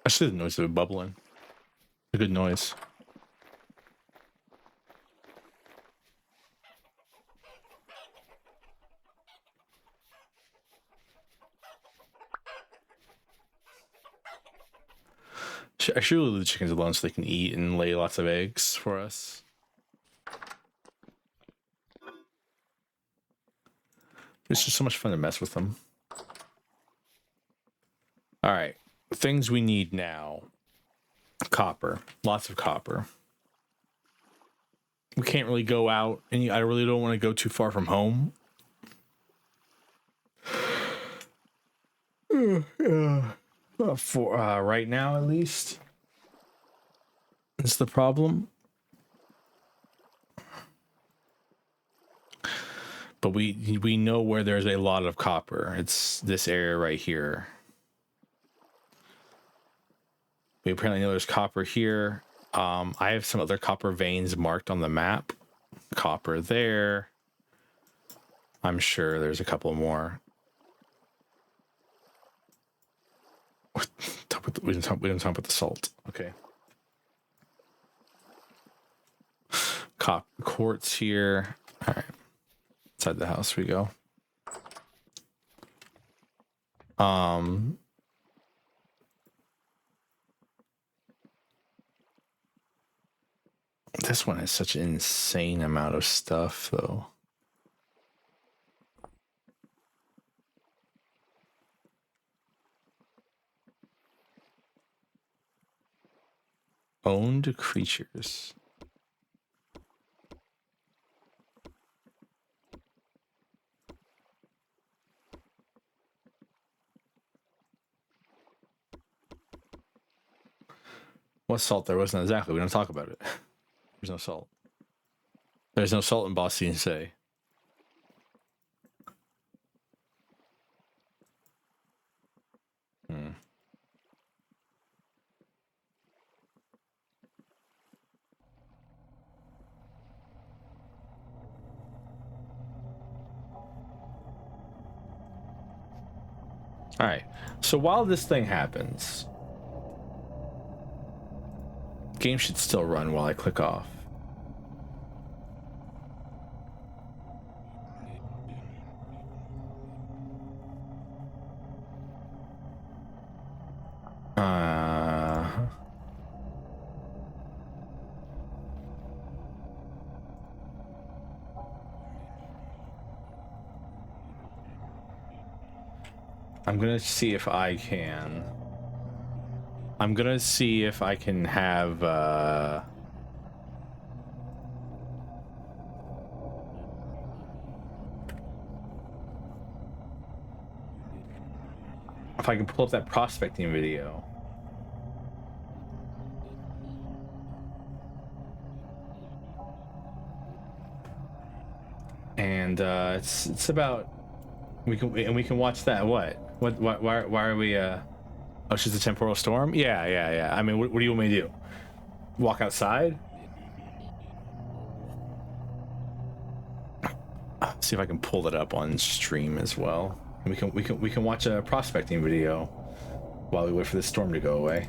I should have noticed it bubbling. A good noise. I should leave the chickens alone so they can eat and lay lots of eggs for us. It's just so much fun to mess with them. All right, things we need now. Copper, lots of copper. We can't really go out, and I really don't want to go too far from home. For right now, at least, it's the problem. But we know where there's a lot of copper. It's this area right here. We apparently know there's copper here. I have some other copper veins marked on the map. Copper there. I'm sure there's a couple more. We didn't talk about the salt. Okay. Quartz here. All right. Inside the house we go. This one has such an insane amount of stuff, though. Owned creatures. What salt there wasn't exactly. We don't talk about it. There's no salt. There's no salt in Bossy and Say. All right. So while this thing happens, game should still run while I click off. I'm gonna see if I can. I'm gonna see if I can have if I can pull up that prospecting video. And it's about we can watch that. Why are we oh, it's just a temporal storm? Yeah. I mean, what do you want me to do? Walk outside? See if I can pull it up on stream as well. We can watch a prospecting video while we wait for the storm to go away.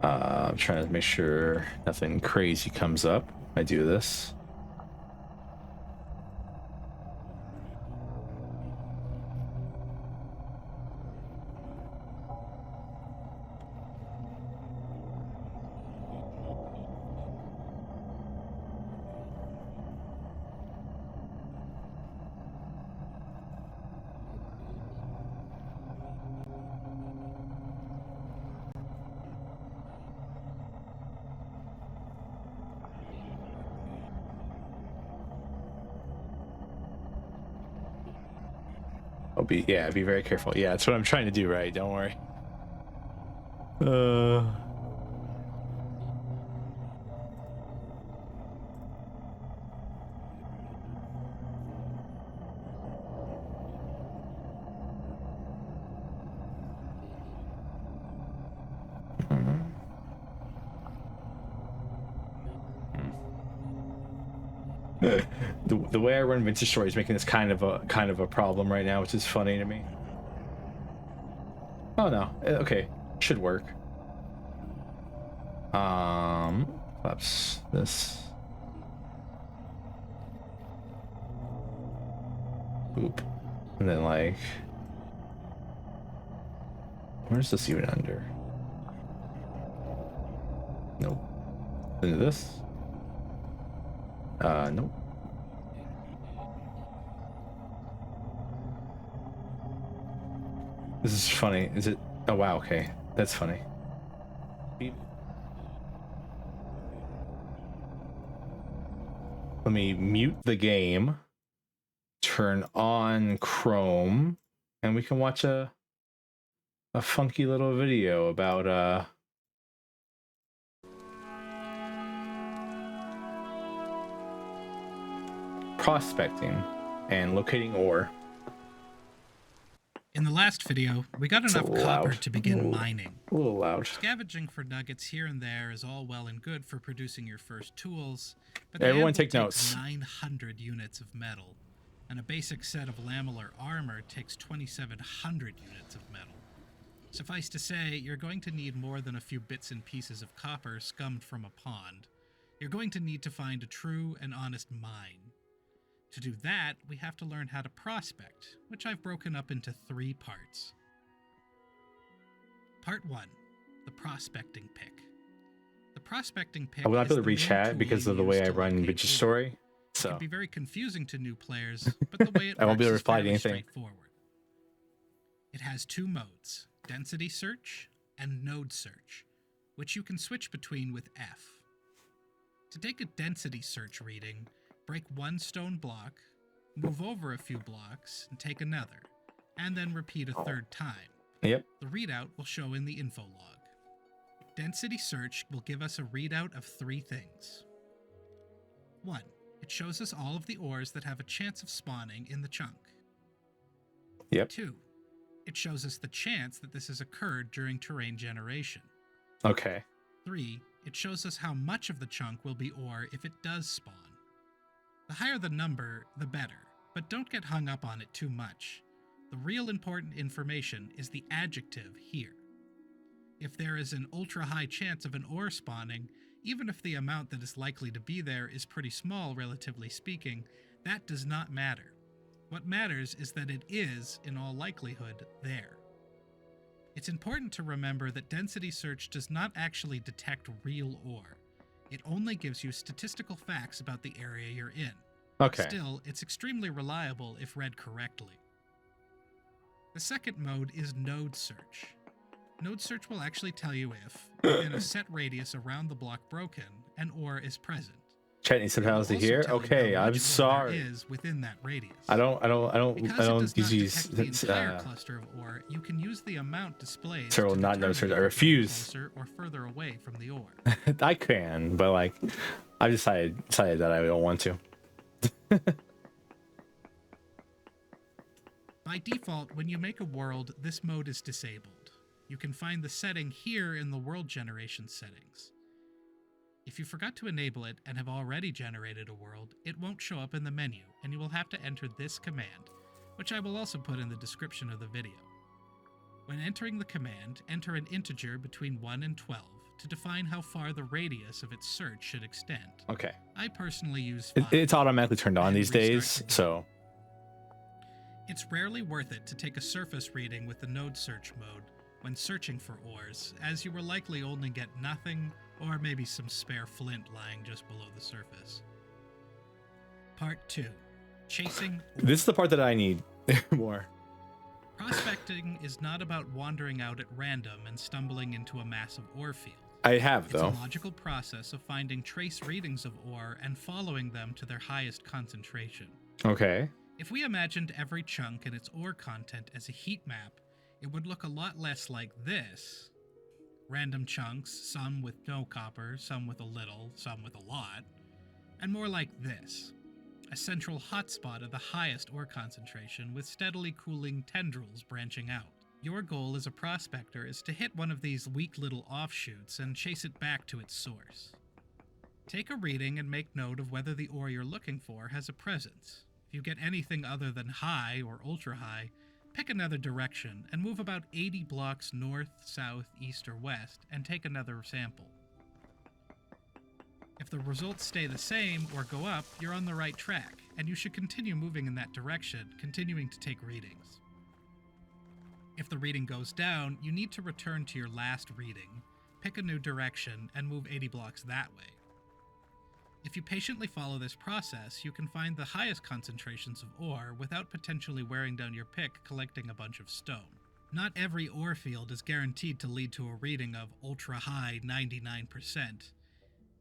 I'm trying to make sure nothing crazy comes up. I do this. Be very careful. Yeah, that's what I'm trying to do, right? Don't worry. The way I run Vintage Story is making this kind of a problem right now, which is funny to me. Oh no, okay, should work. Collapse this. Boop, and then like, where's this even under? Nope. Into this. Nope. This is funny. Is it? Oh wow. Okay, that's funny. Beep. Let me mute the game. Turn on Chrome, and we can watch a funky little video about prospecting and locating ore. In the last video, we got enough copper to begin mining. A little loud. Scavenging for nuggets here and there is all well and good for producing your first tools, but everyone take notes. 900 units of metal, and a basic set of lamellar armor takes 2,700 units of metal. Suffice to say, you're going to need more than a few bits and pieces of copper scummed from a pond. You're going to need to find a true and honest mine. To do that, we have to learn how to prospect, which I've broken up into 3 parts. Part 1, the prospecting pick. The prospecting pick. I will not be able to re-chat because of the way I run Vintage Story. So it can be very confusing to new players, but the way it I won't be able to works reply is to anything. straightforward. It has 2 modes, density search and node search, which you can switch between with F. To take a density search reading, break 1 stone block, move over a few blocks, and take another, and then repeat a 3rd time. Yep. The readout will show in the info log. Density search will give us a readout of 3 things. 1. It shows us all of the ores that have a chance of spawning in the chunk. Yep. 2. It shows us the chance that this has occurred during terrain generation. Okay. 3. It shows us how much of the chunk will be ore if it does spawn. The higher the number, the better, but don't get hung up on it too much. The real important information is the adjective here. If there is an ultra-high chance of an ore spawning, even if the amount that is likely to be there is pretty small, relatively speaking, that does not matter. What matters is that it is, in all likelihood, there. It's important to remember that density search does not actually detect real ore. It only gives you statistical facts about the area you're in. Okay. Still, it's extremely reliable if read correctly. The second mode is node search. Node search will actually tell you if, within a set radius around the block broken, an ore is present. Chat needs some It will house to also hear. tell you Okay, how I'm much ore sorry. there is within that radius. I don't Because it does not usually detect the entire cluster of ore, you can use the amount displayed Sir will to not know, determine sir. I if you're refuse. closer or further away from the ore. I can, but like, I decided that I don't want to. By default, when you make a world, this mode is disabled. You can find the setting here in the world generation settings. If you forgot to enable it and have already generated a world, it won't show up in the menu, and you will have to enter this command, which I will also put in the description of the video. When entering the command, enter an integer between 1 and 12 to define how far the radius of its search should extend. Okay. I personally use 5. It's automatically turned on and these restart days, the game. so It's rarely worth it to take a surface reading with the node search mode when searching for ores, as you will likely only get nothing or maybe some spare flint lying just below the surface. Part 2. Chasing ore. this is the part that I need more. Prospecting is not about wandering out at random and stumbling into a massive ore field. I have It's though. a logical process of finding trace readings of ore and following them to their highest concentration. Okay. If we imagined every chunk and its ore content as a heat map, it would look a lot less like this. Random chunks, some with no copper, some with a little, some with a lot, and more like this. A central hotspot of the highest ore concentration with steadily cooling tendrils branching out. Your goal as a prospector is to hit one of these weak little offshoots and chase it back to its source. Take a reading and make note of whether the ore you're looking for has a presence. If you get anything other than high or ultra high, pick another direction and move about 80 blocks north, south, east, or west and take another sample. If the results stay the same or go up, you're on the right track, and you should continue moving in that direction, continuing to take readings. If the reading goes down, you need to return to your last reading, pick a new direction, and move 80 blocks that way. If you patiently follow this process, you can find the highest concentrations of ore without potentially wearing down your pick collecting a bunch of stone. Not every ore field is guaranteed to lead to a reading of ultra-high 99%.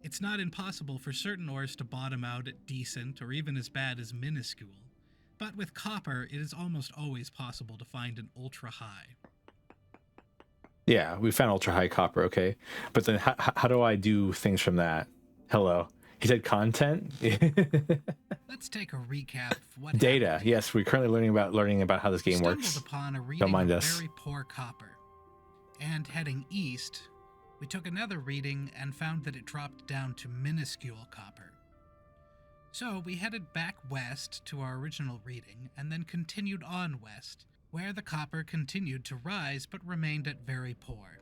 It's not impossible for certain ores to bottom out at decent or even as bad as minuscule, but with copper, it is almost always possible to find an ultra-high. Yeah, we found ultra high copper. Okay, but then how do I do things from that? Hello. He said content. Let's take a recap of what Data. happened. Yes, we're currently learning about how this game Stumbled works. upon a reading Don't mind of us. very poor copper, and heading east, we took another reading and found that it dropped down to minuscule copper. So we headed back west to our original reading and then continued on west, where the copper continued to rise but remained at very poor.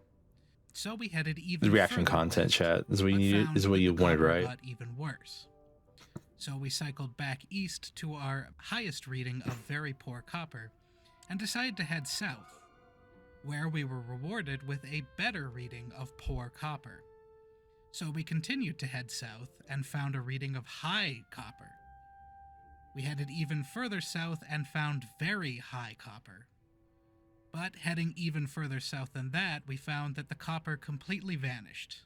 So we headed even The reaction further content west, chat is what you but needed, found is what that you the wanted, copper right? got even worse. So we cycled back east to our highest reading of very poor copper and decided to head south, where we were rewarded with a better reading of poor copper. So we continued to head south and found a reading of high copper. We headed even further south and found very high copper. But heading even further south than that, we found that the copper completely vanished.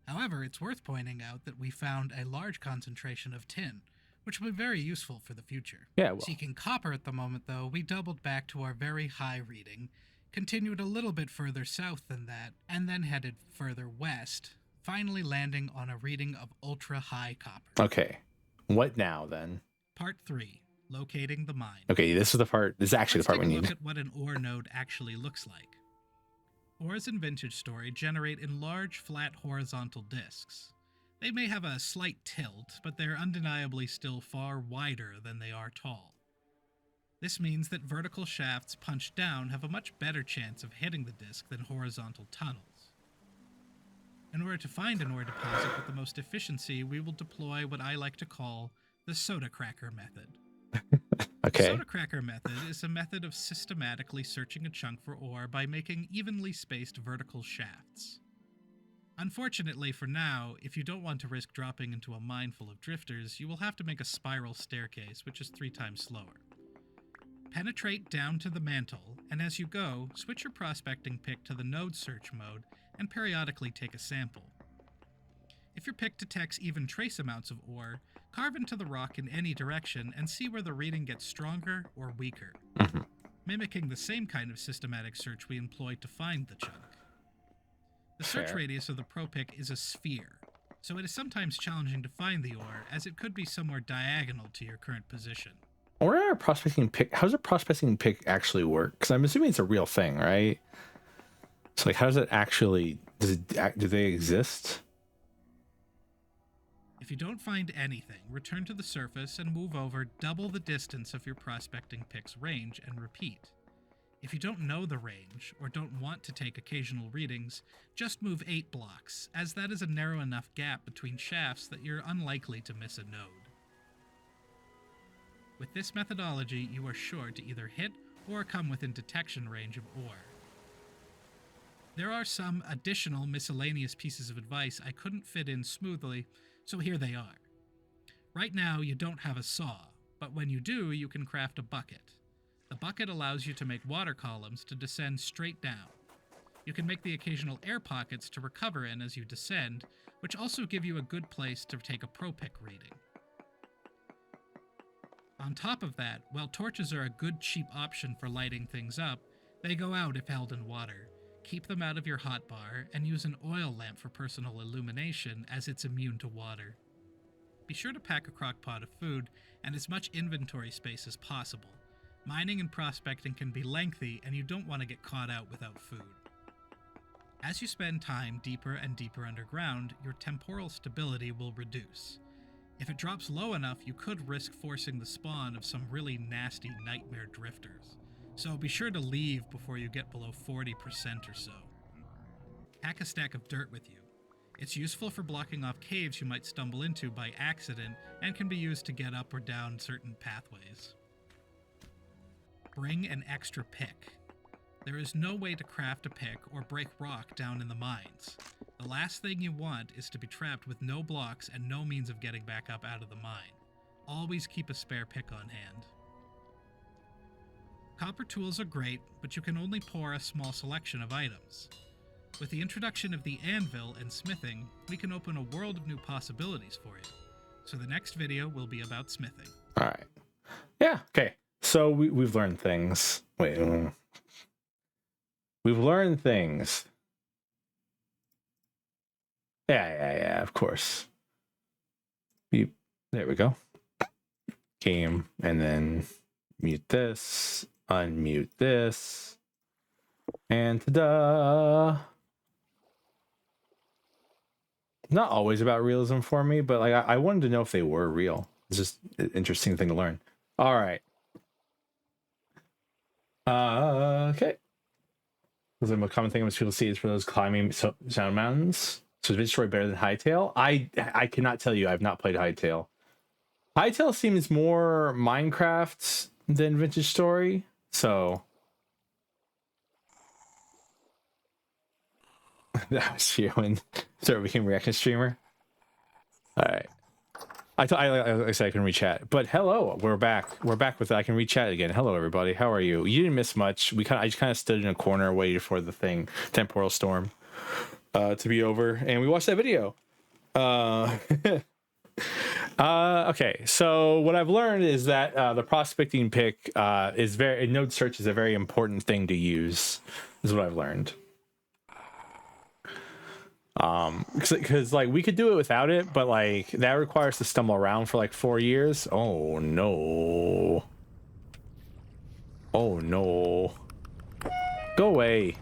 However, it's worth pointing out that we found a large concentration of tin, which will be very useful for the future. Yeah, well. Seeking copper at the moment, though, we doubled back to our very high reading, continued a little bit further south than that, and then headed further west, finally landing on a reading of ultra-high copper. Okay. What now then? Part 3. Locating the mine. Okay, this is the part. This is actually the part we Let's take a need. look at what an ore node actually looks like. Ores in Vintage Story generate in large, flat, horizontal disks. They may have a slight tilt, but they're undeniably still far wider than they are tall. This means that vertical shafts punched down have a much better chance of hitting the disk than horizontal tunnels. In order to find an ore deposit with the most efficiency, we will deploy what I like to call the soda cracker method. Okay. The soda cracker method is a method of systematically searching a chunk for ore by making evenly spaced vertical shafts. Unfortunately for now, if you don't want to risk dropping into a mine full of drifters, you will have to make a spiral staircase, which is 3 times slower. Penetrate down to the mantle, and as you go, switch your prospecting pick to the node search mode and periodically take a sample. If your pick detects even trace amounts of ore, carve into the rock in any direction and see where the reading gets stronger or weaker, mimicking the same kind of systematic search we employed to find the chunk. The search radius of the pro pick is a sphere, so it is sometimes challenging to find the ore, as it could be somewhere diagonal to your current position. Where are prospecting pick? How does a prospecting pick actually work? Because I'm assuming it's a real thing, right? So, like, how does it actually? Do they exist? If you don't find anything, return to the surface and move over double the distance of your prospecting pick's range and repeat. If you don't know the range, or don't want to take occasional readings, just move 8 blocks, as that is a narrow enough gap between shafts that you're unlikely to miss a node. With this methodology, you are sure to either hit or come within detection range of ore. There are some additional miscellaneous pieces of advice I couldn't fit in smoothly, so here they are. Right now, you don't have a saw, but when you do, you can craft a bucket. The bucket allows you to make water columns to descend straight down. You can make the occasional air pockets to recover in as you descend, which also give you a good place to take a pro pick reading. On top of that, while torches are a good cheap option for lighting things up, they go out if held in water. Keep them out of your hotbar, and use an oil lamp for personal illumination, as it's immune to water. Be sure to pack a crock pot of food and as much inventory space as possible. Mining and prospecting can be lengthy, and you don't want to get caught out without food. As you spend time deeper and deeper underground, your temporal stability will reduce. If it drops low enough, you could risk forcing the spawn of some really nasty nightmare drifters. So be sure to leave before you get below 40% or so. Pack a stack of dirt with you. It's useful for blocking off caves you might stumble into by accident and can be used to get up or down certain pathways. Bring an extra pick. There is no way to craft a pick or break rock down in the mines. The last thing you want is to be trapped with no blocks and no means of getting back up out of the mine. Always keep a spare pick on hand. Copper tools are great, but you can only pour a small selection of items. With the introduction of the anvil and smithing, we can open a world of new possibilities for you. So the next video will be about smithing. All right. Yeah. Okay. So we've learned things. Wait. We've learned things. Yeah. Of course. There we go. Game, and then mute this, unmute this, and ta-da! Not always about realism for me, but like I wanted to know if they were real. It's just an interesting thing to learn. All right. Okay. The most common thing most people see is for those climbing sound mountains. So is Vintage Story better than Hightail? I cannot tell you. I've not played Hightail. Hightail seems more Minecraft than Vintage Story. So that was you and so became reaction streamer. All right. I said I can re-chat, but hello, we're back. We're back with I can re-chat again. Hello, everybody. How are you? You didn't miss much. I just kind of stood in a corner, waited for the temporal storm, to be over, and we watched that video. Okay. So what I've learned is that the prospecting pick is node search is a very important thing to use. Is what I've learned. Because like we could do it without it, but like that requires to stumble around for like 4 years. Oh no. Go away.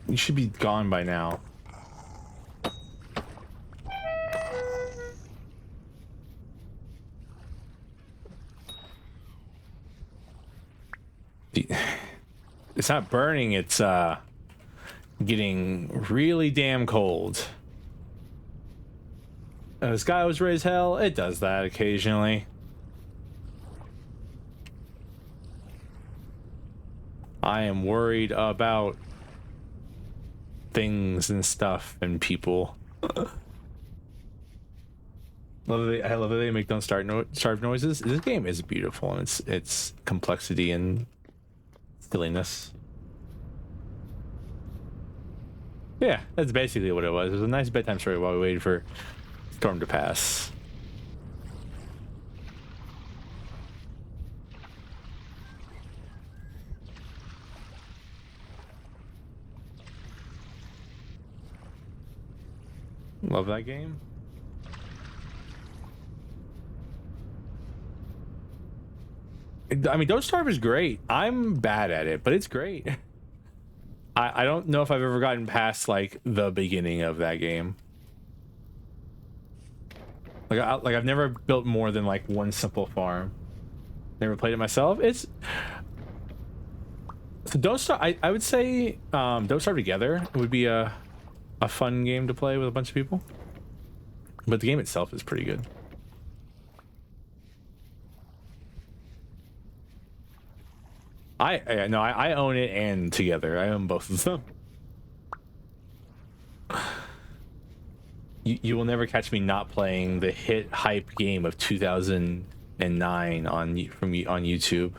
You should be gone by now. It's not burning, it's getting really damn cold. the sky was raised hell. It does that occasionally. I am worried about things and stuff and people. I love that they make don't starve noises. This game is beautiful, and its complexity and silliness. Yeah, that's basically what it was. It was a nice bedtime story while we waited for storm to pass. Love that game. I mean, Don't Starve is great. I'm bad at it, but it's great. I don't know if I've ever gotten past like the beginning of that game. Like I've never built more than like one simple farm. Never played it myself. It's so Don't Starve. I would say Don't Starve Together would be a fun game to play with a bunch of people. But the game itself is pretty good. I own it and Together. I own both of them. You will never catch me not playing the hit hype game of 2009 on YouTube.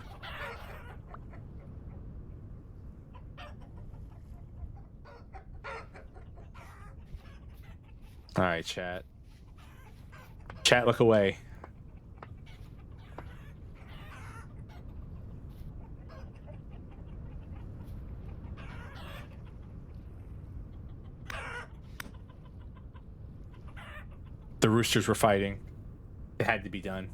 All right, chat. Chat, look away. The roosters were fighting. It had to be done.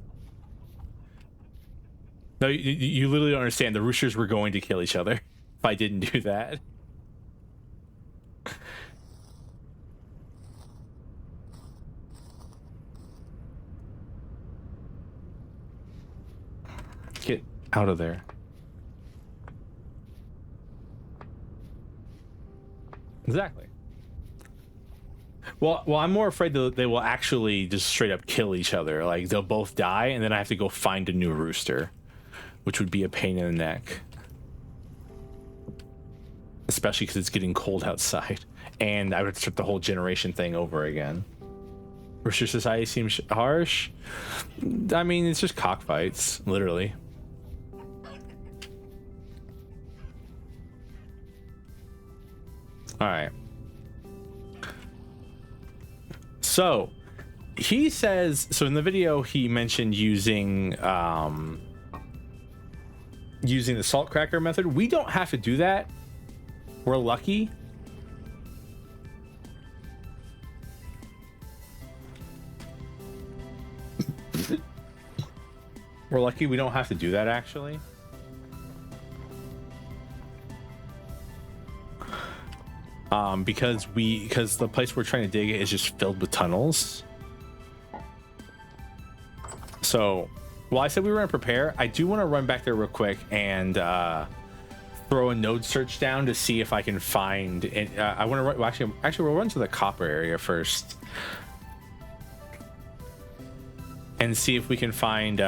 No, you literally don't understand. The roosters were going to kill each other if I didn't do that. Get out of there. Exactly. Well, I'm more afraid that they will actually just straight up kill each other. Like they'll both die, and then I have to go find a new rooster, which would be a pain in the neck. Especially because it's getting cold outside, and I would start the whole generation thing over again. Rooster society seems harsh. I mean, it's just cockfights, literally. All right. So he says, so in the video he mentioned using the salt cracker method. We don't have to do that. We're lucky. We're lucky we don't have to do that, actually. Because the place we're trying to dig is just filled with tunnels. So, well, I said we were gonna prepare. I do want to run back there real quick and throw a node search down to see if I can find it. I want to run. Well, actually, we'll run to the copper area first and see if we can find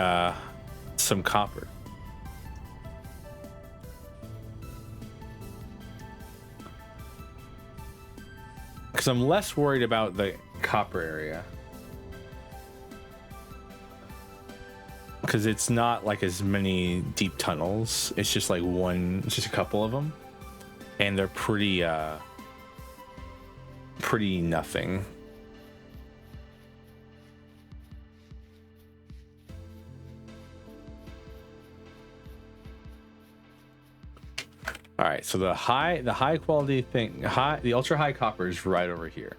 some copper. Because I'm less worried about the copper area. Because it's not like as many deep tunnels. It's just like it's just a couple of them. And they're pretty nothing. All right, so the high quality thing, the ultra high copper is right over here.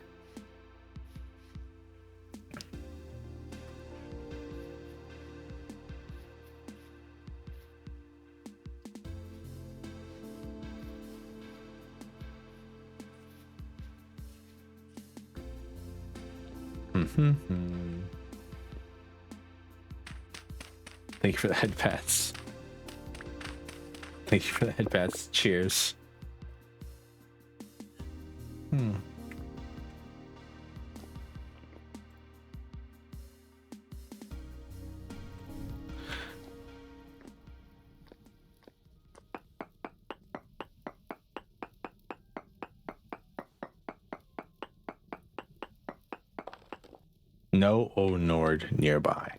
Thank you for the head pats. Thank you for the head pats. Cheers. No Nord nearby.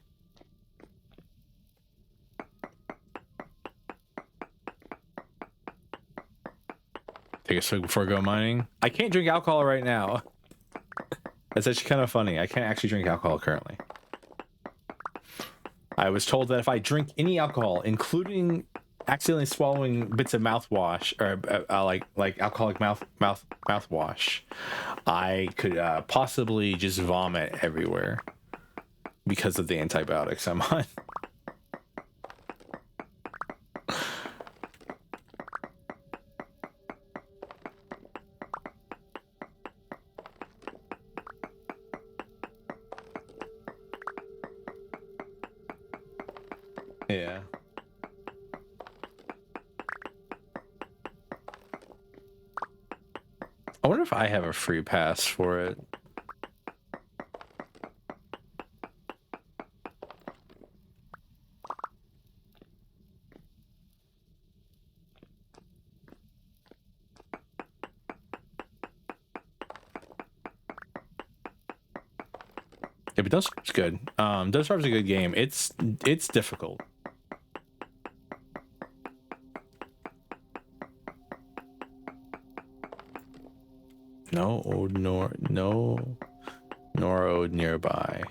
Take a swig before go mining. I can't drink alcohol right now. That's actually kind of funny. I can't actually drink alcohol currently. I was told that if I drink any alcohol, including accidentally swallowing bits of mouthwash or like alcoholic mouthwash, I could possibly just vomit everywhere because of the antibiotics I'm on. Yeah. I wonder if I have a free pass for it. Yeah, but Dust Starve's good. Dust Starve's a good game. It's difficult. No Ode nearby.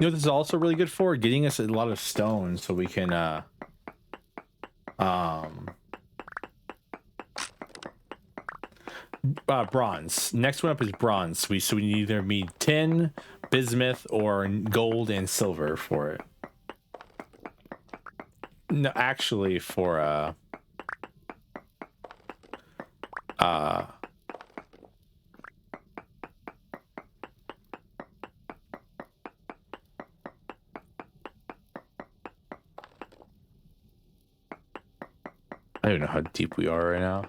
You know what this is also really good for? Getting us a lot of stones so we can bronze. Next one up is bronze. So we either need tin, bismuth, or gold and silver for it. No, actually for I don't know how deep we are right now.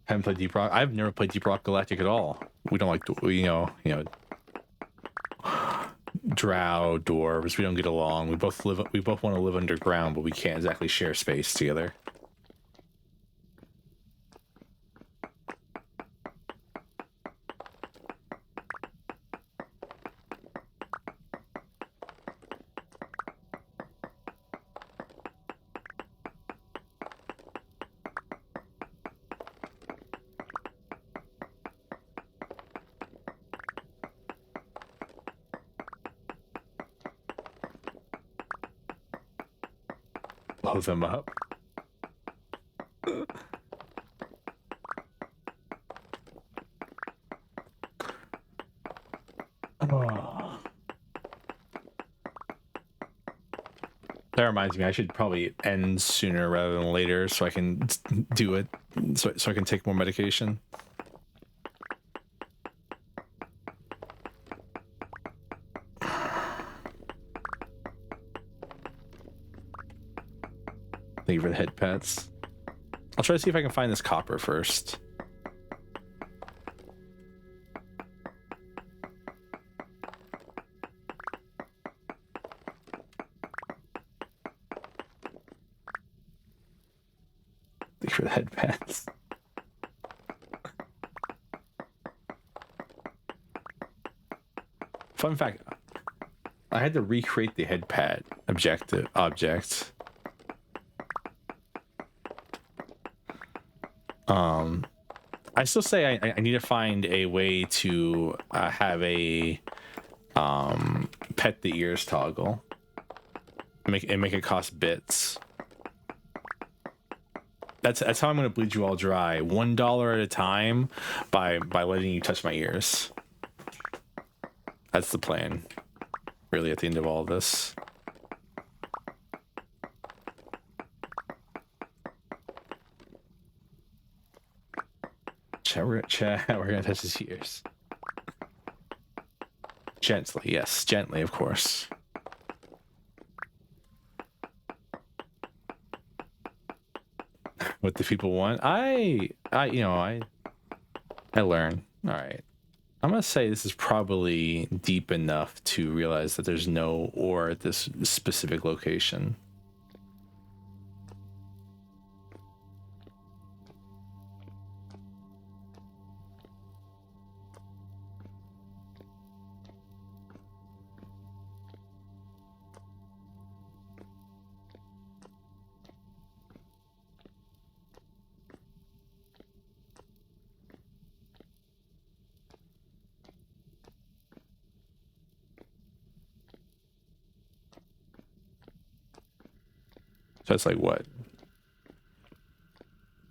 Haven't played Deep Rock. I've never played Deep Rock Galactic at all. We don't like, you know, drow dwarves. We don't get along. We both want to live underground, but we can't exactly share space together. Blow them up. Oh. That reminds me, I should probably end sooner rather than later so I can do it, so I can take more medication. Thank you for the head pets. I'll try to see if I can find this copper first. Thank you for the head pets. Fun fact, I had to recreate the head pad object. I still say I need to find a way to have a pet the ears toggle. Make it cost bits. That's how I'm gonna bleed you all dry. $1 at a time by letting you touch my ears. That's the plan. really at the end of all this. We're gonna touch his ears. Gently, yes, gently, of course. What the people want. I learn. All right. I'm gonna say this is probably deep enough to realize that there's no ore at this specific location. So it's like what?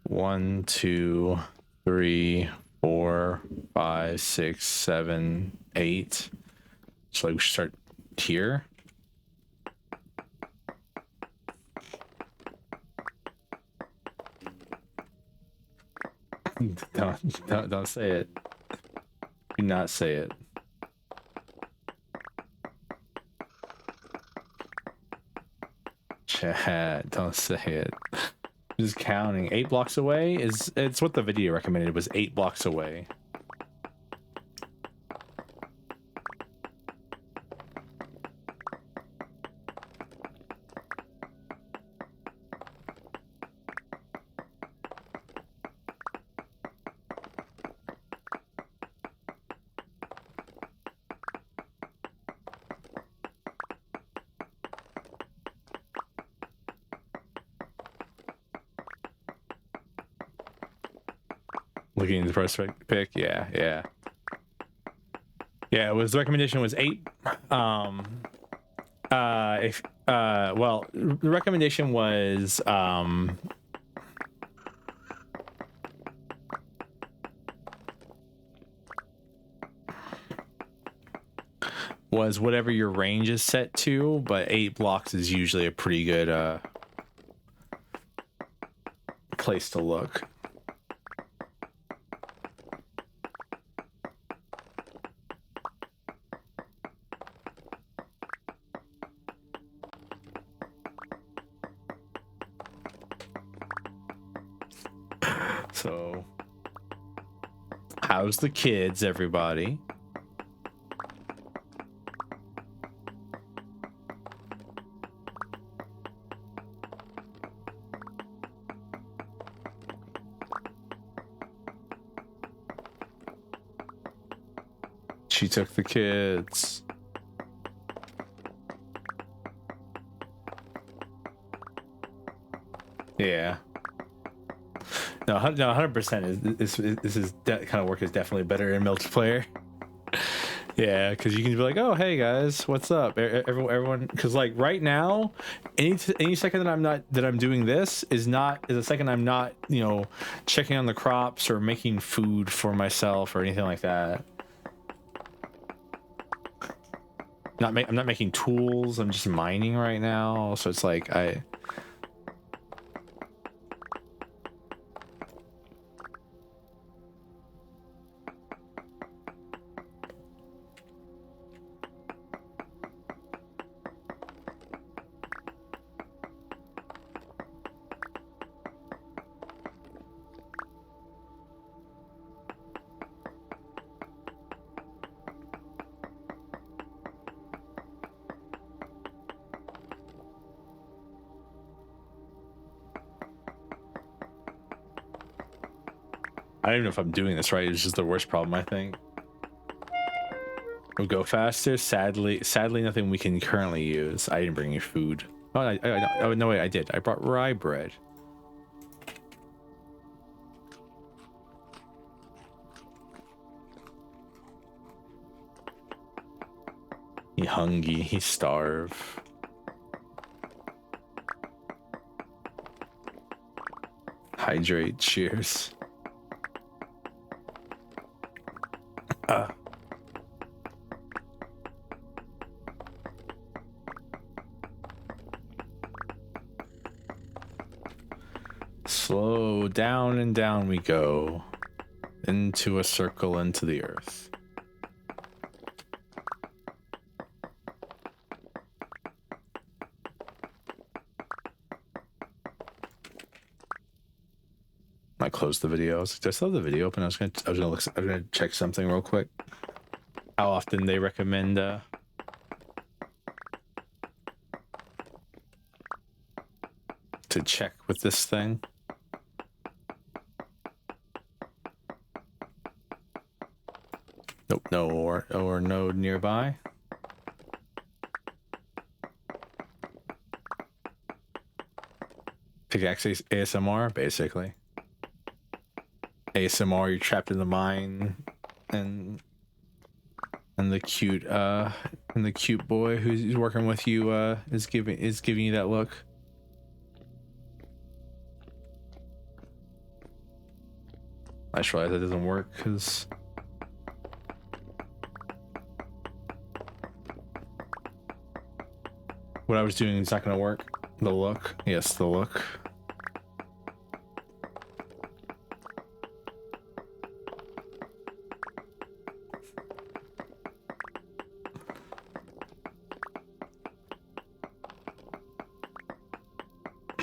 1, 2, 3, 4, 5, 6, 7, 8. So like we should start here. Don't say it. Do not say it. Chat, don't say it. Just counting. 8 blocks away it's what the video recommended, was 8 blocks away. Looking at the first pick, yeah. Yeah, it was, the recommendation was 8. Well, the recommendation was whatever your range is set to, but 8 blocks is usually a pretty good place to look. So, how's the kids, everybody? She took the kids. Yeah. No, 100% this kind of work is definitely better in multiplayer. Yeah, because you can be like, oh, hey guys, what's up, everyone? Because like right now, any second that I'm doing this is a second I'm not, checking on the crops or making food for myself or anything like that. I'm not making tools. I'm just mining right now. So it's like I don't even know if I'm doing this right. It's just the worst problem, I think. We'll go faster. Sadly, nothing we can currently use. I didn't bring you food. Oh, no, wait, I did. I brought rye bread. He hungry. He starve. Hydrate. Cheers. Slow down and down we go. Into a circle into the earth. I closed the video. I was like, did I still have the video open? I was gonna check something real quick. How often they recommend to check with this thing. Nope, no or node nearby. Pickaxe ASMR, basically. ASMR, you're trapped in the mine, and the cute boy who's working with you is giving you that look. I just realized that doesn't work because what I was doing is not going to work. The look, yes, the look.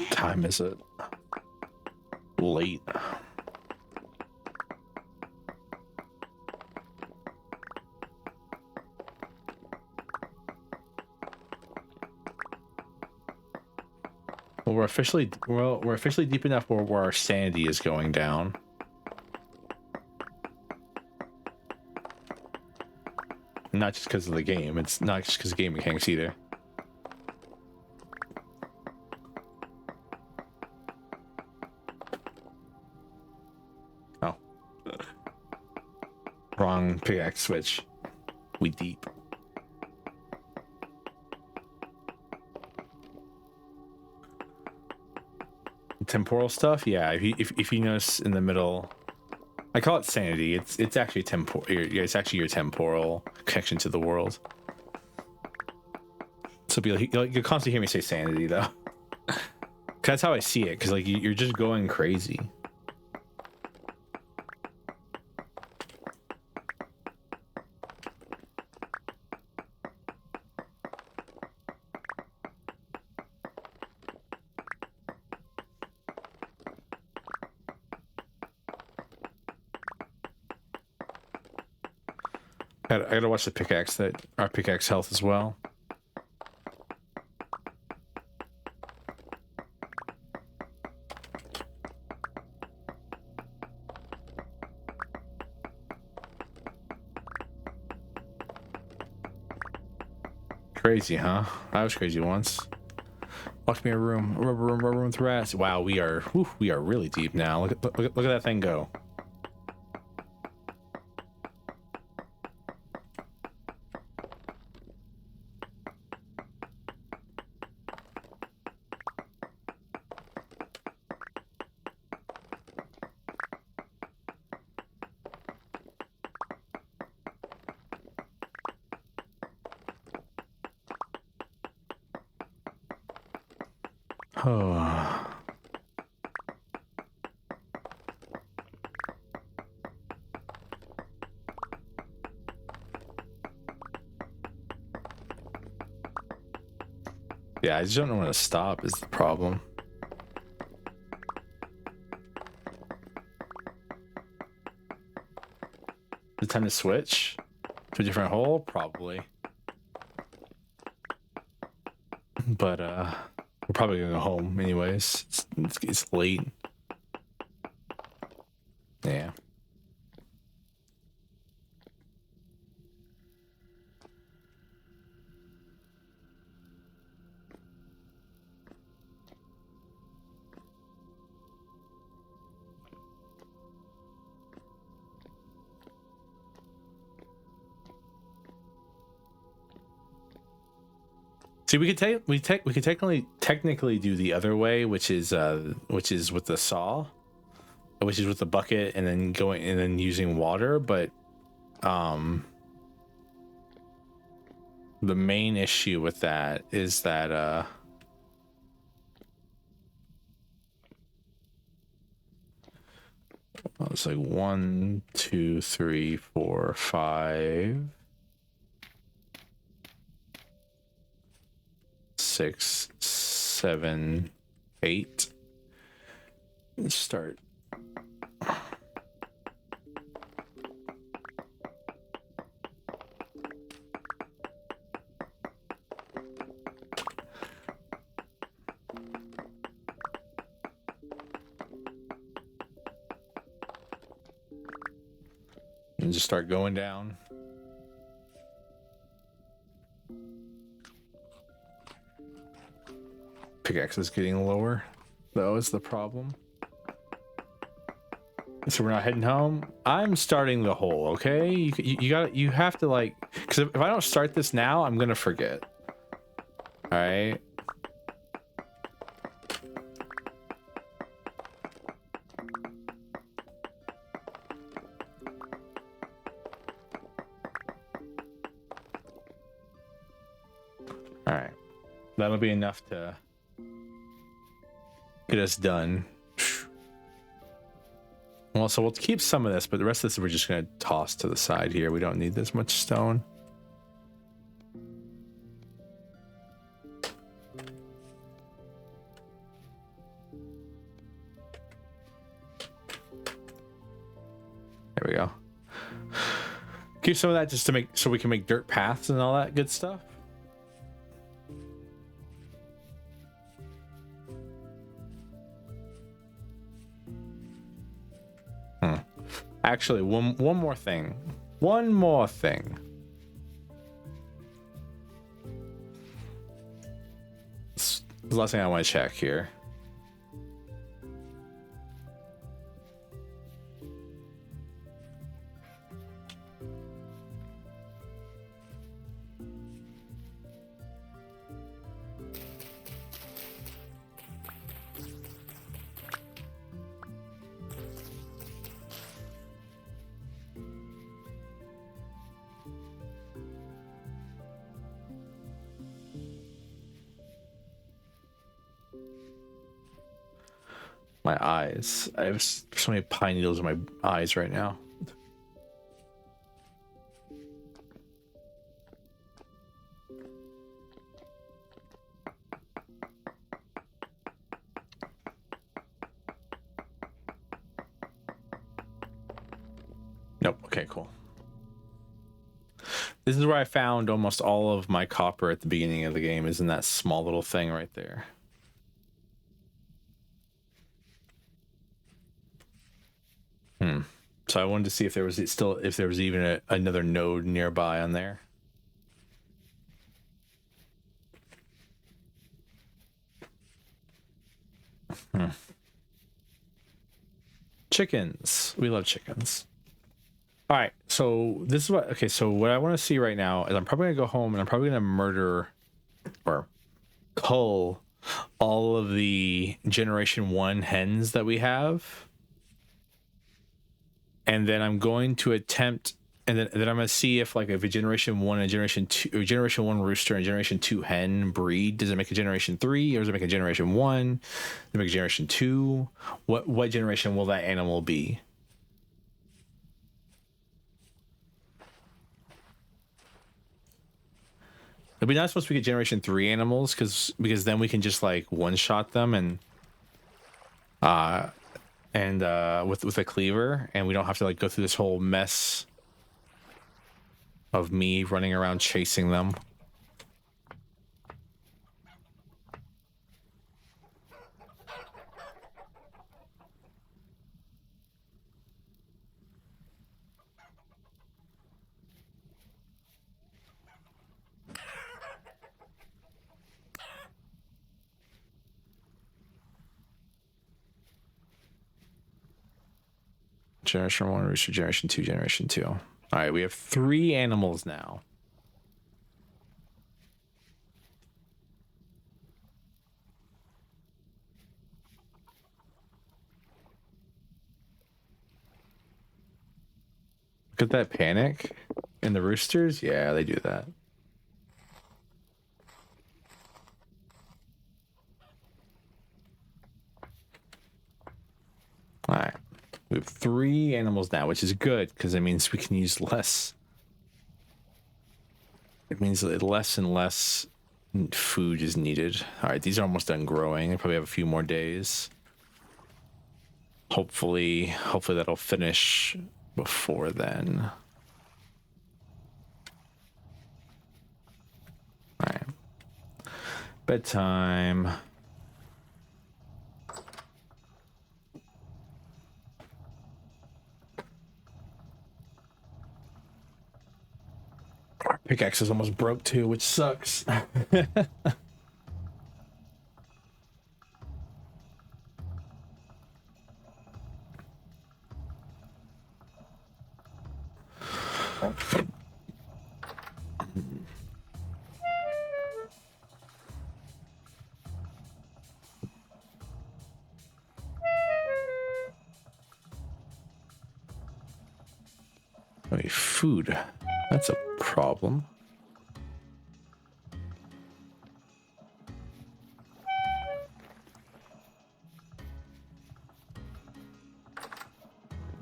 Time is it? Late. Well, we're officially deep enough where our sanity is going down. Not just because of the game. It's not just because of game mechanics either. Oh. Wrong pickaxe switch. We deep. Temporal stuff, yeah. If you notice in the middle, I call it sanity. It's actually temporal. It's actually your temporal connection to the world. So you'll constantly hear me say sanity though. That's how I see it. Because like you're just going crazy. I gotta watch the pickaxe our pickaxe health as well. Crazy, huh? I was crazy once. Locked me in a room with rats. Wow, we are really deep now. Look at that thing go. Oh. Yeah, I just don't know when to stop is the problem. The time to switch to a different hole? Probably. But we're probably gonna go home anyways. It's late. Yeah. See, we could technically do the other way, which is with the saw, which is with the bucket and then using water, but the main issue with that is that It's like 1, 2, 3, 4, 5, 6, 7, 8. Let's start. And just start going down. Pickaxe is getting lower, though, is the problem. So we're not heading home. I'm starting the hole, okay? You have to, like, because if I don't start this now, I'm gonna forget. All right. All right. That'll be enough to get us done. Well, so we'll keep some of this, but the rest of this we're just going to toss to the side here. We don't need this much stone. There we go. Keep some of that just to make so we can make dirt paths and all that good stuff. Actually, one more thing. One more thing. This is the last thing I want to check here. My eyes. I have so many pine needles in my eyes right now. Nope. Okay, cool. This is where I found almost all of my copper at the beginning of the game, is in that small little thing right there. So I wanted to see if there was even another node nearby on there. Chickens. We love chickens. All right. So this is what. Okay. So what I want to see right now is I'm probably gonna go home and I'm probably gonna murder or cull all of the Generation 1 hens that we have. And then I'm going to attempt, and then I'm going to see if, like, if a Generation 1 and Generation 2, or Generation 1 rooster and Generation 2 hen breed, does it make a Generation 3, or does it make a Generation 1? Does it make a Generation 2? What generation will that animal be? It'd be nice once we get Generation 3 animals, because then we can just, like, one-shot them and with a cleaver, and we don't have to, like, go through this whole mess of me running around chasing them. Generation 1, rooster, Generation 2, Generation 2. All right, we have 3 animals now. Look at that panic in the roosters. Yeah, they do that. All right, we We have 3 animals now, which is good because it means we can use less. It means that less and less food is needed. All right, these are almost done growing. I probably have a few more days. Hopefully that'll finish before then. All right. Bedtime. Our pickaxe is almost broke too, which sucks. Wait, food. That's a problem.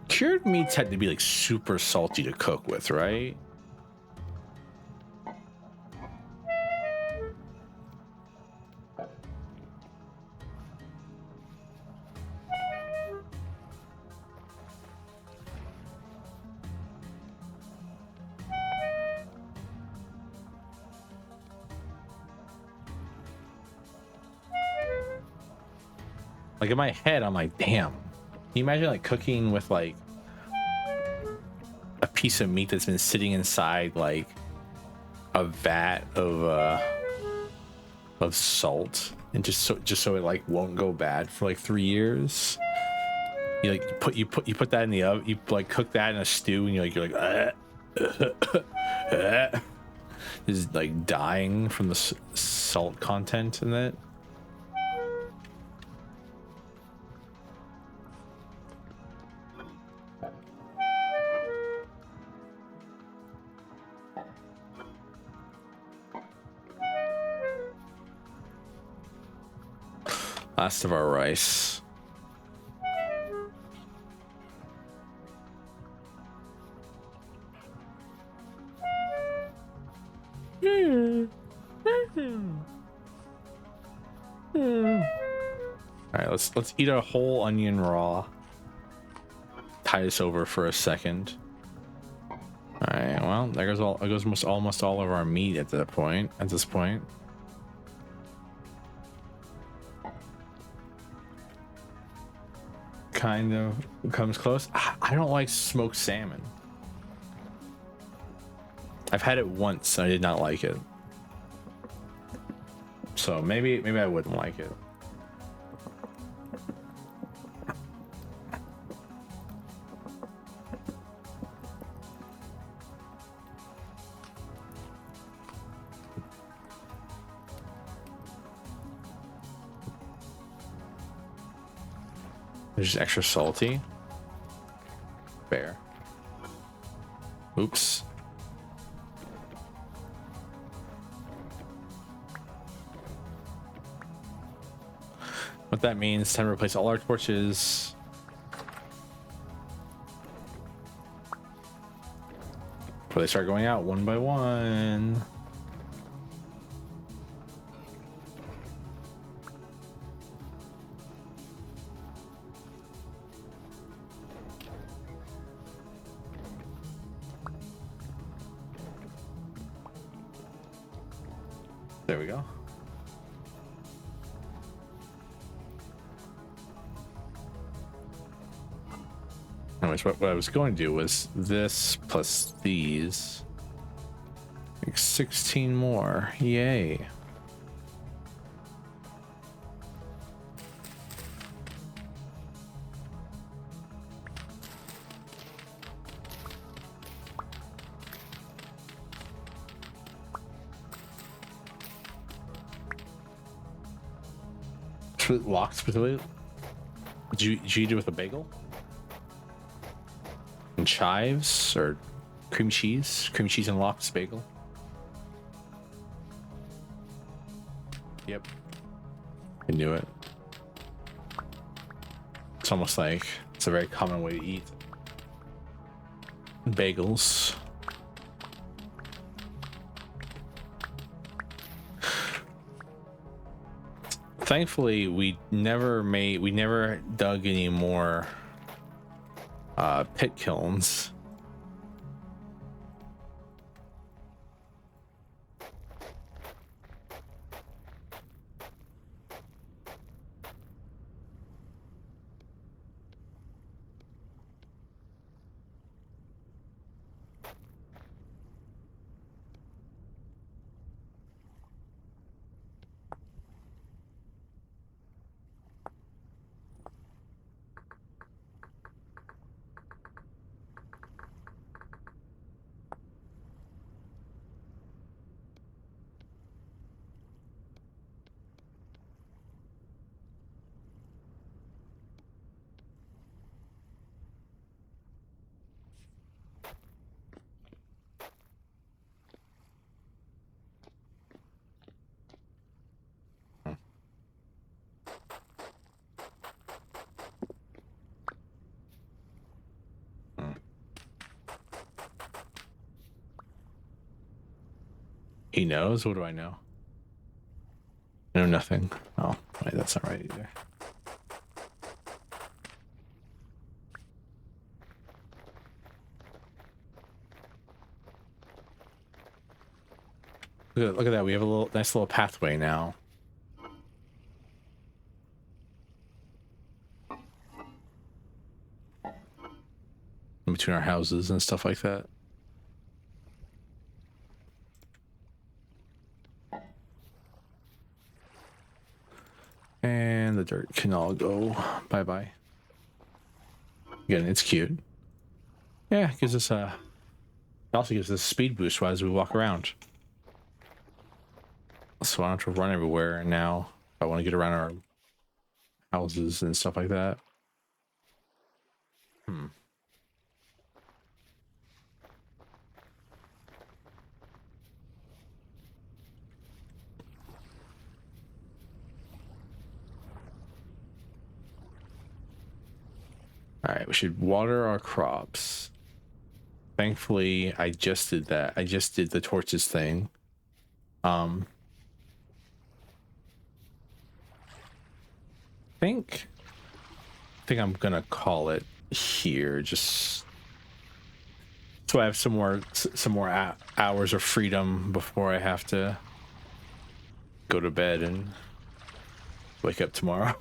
Cured meats had to be like super salty to cook with, right? Like in my head, I'm like, damn. Can you imagine like cooking with like a piece of meat that's been sitting inside like a vat of salt, and just so it like won't go bad for like 3 years? You put that in the oven, you like cook that in a stew, and you're like is like dying from the salt content in it. Last of our rice. All right, let's eat a whole onion raw. Tie this over for a second. All right, well, there goes almost all of our meat at that point. At this point. Kind of comes close. I don't like smoked salmon. I've had it once and I did not like it. So maybe I wouldn't like it. It's just extra salty. Fair. Oops. What that means, time to replace all our torches. Before they start going out one by one. There we go. Anyways, what I was going to do was this plus these. Like 16 more. Yay. Locked specifically. Did you eat it with a bagel? And chives or cream cheese and lox bagel? Yep, I knew it. It's almost like it's a very common way to eat bagels. Thankfully, we never dug any more pit kilns. He knows? What do I know? I know nothing. Oh, wait, that's not right either. Look at that. We have a nice little pathway now. In between our houses and stuff like that. And the dirt can all go bye-bye. Again, it's cute. Yeah, it gives us a... It also gives us a speed boost as we walk around. So I don't have to run everywhere now. I want to get around our houses and stuff like that. All right, we should water our crops. Thankfully, I just did that. I just did the torches thing. I think I'm gonna call it here, just so I have some more hours of freedom before I have to go to bed and wake up tomorrow.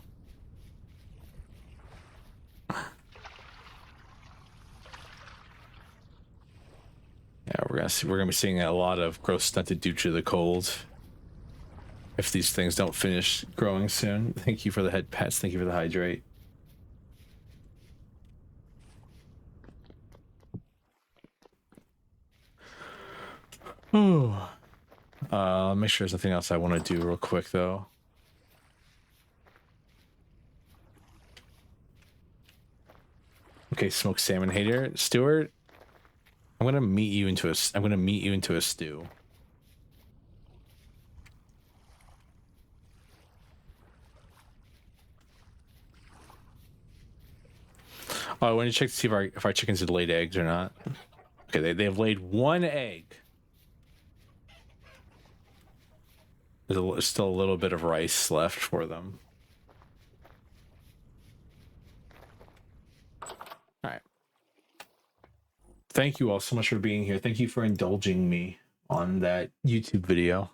Yeah, we're gonna be seeing a lot of growth stunted due to the cold. If these things don't finish growing soon. Thank you for the head pets. Thank you for the hydrate. Oh. Make sure there's nothing else I want to do real quick though. Okay, smoked salmon hater, Stuart. I'm gonna meet you into a stew. Oh, I want to check to see if our chickens had laid eggs or not. Okay, they have laid one egg. There's still a little bit of rice left for them. All right. Thank you all so much for being here. Thank you for indulging me on that YouTube video.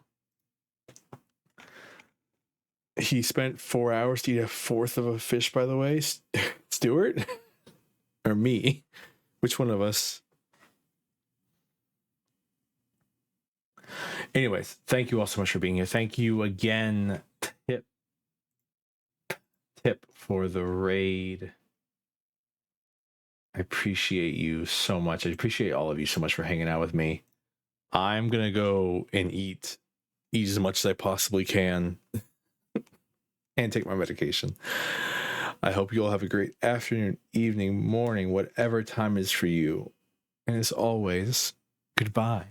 He spent 4 hours to eat a fourth of a fish, by the way. Stuart? Or me? Which one of us? Anyways, thank you all so much for being here. Thank you again, Tip, for the raid. I appreciate you so much. I appreciate all of you so much for hanging out with me. I'm going to go and eat as much as I possibly can and take my medication. I hope you all have a great afternoon, evening, morning, whatever time is for you. And as always, goodbye.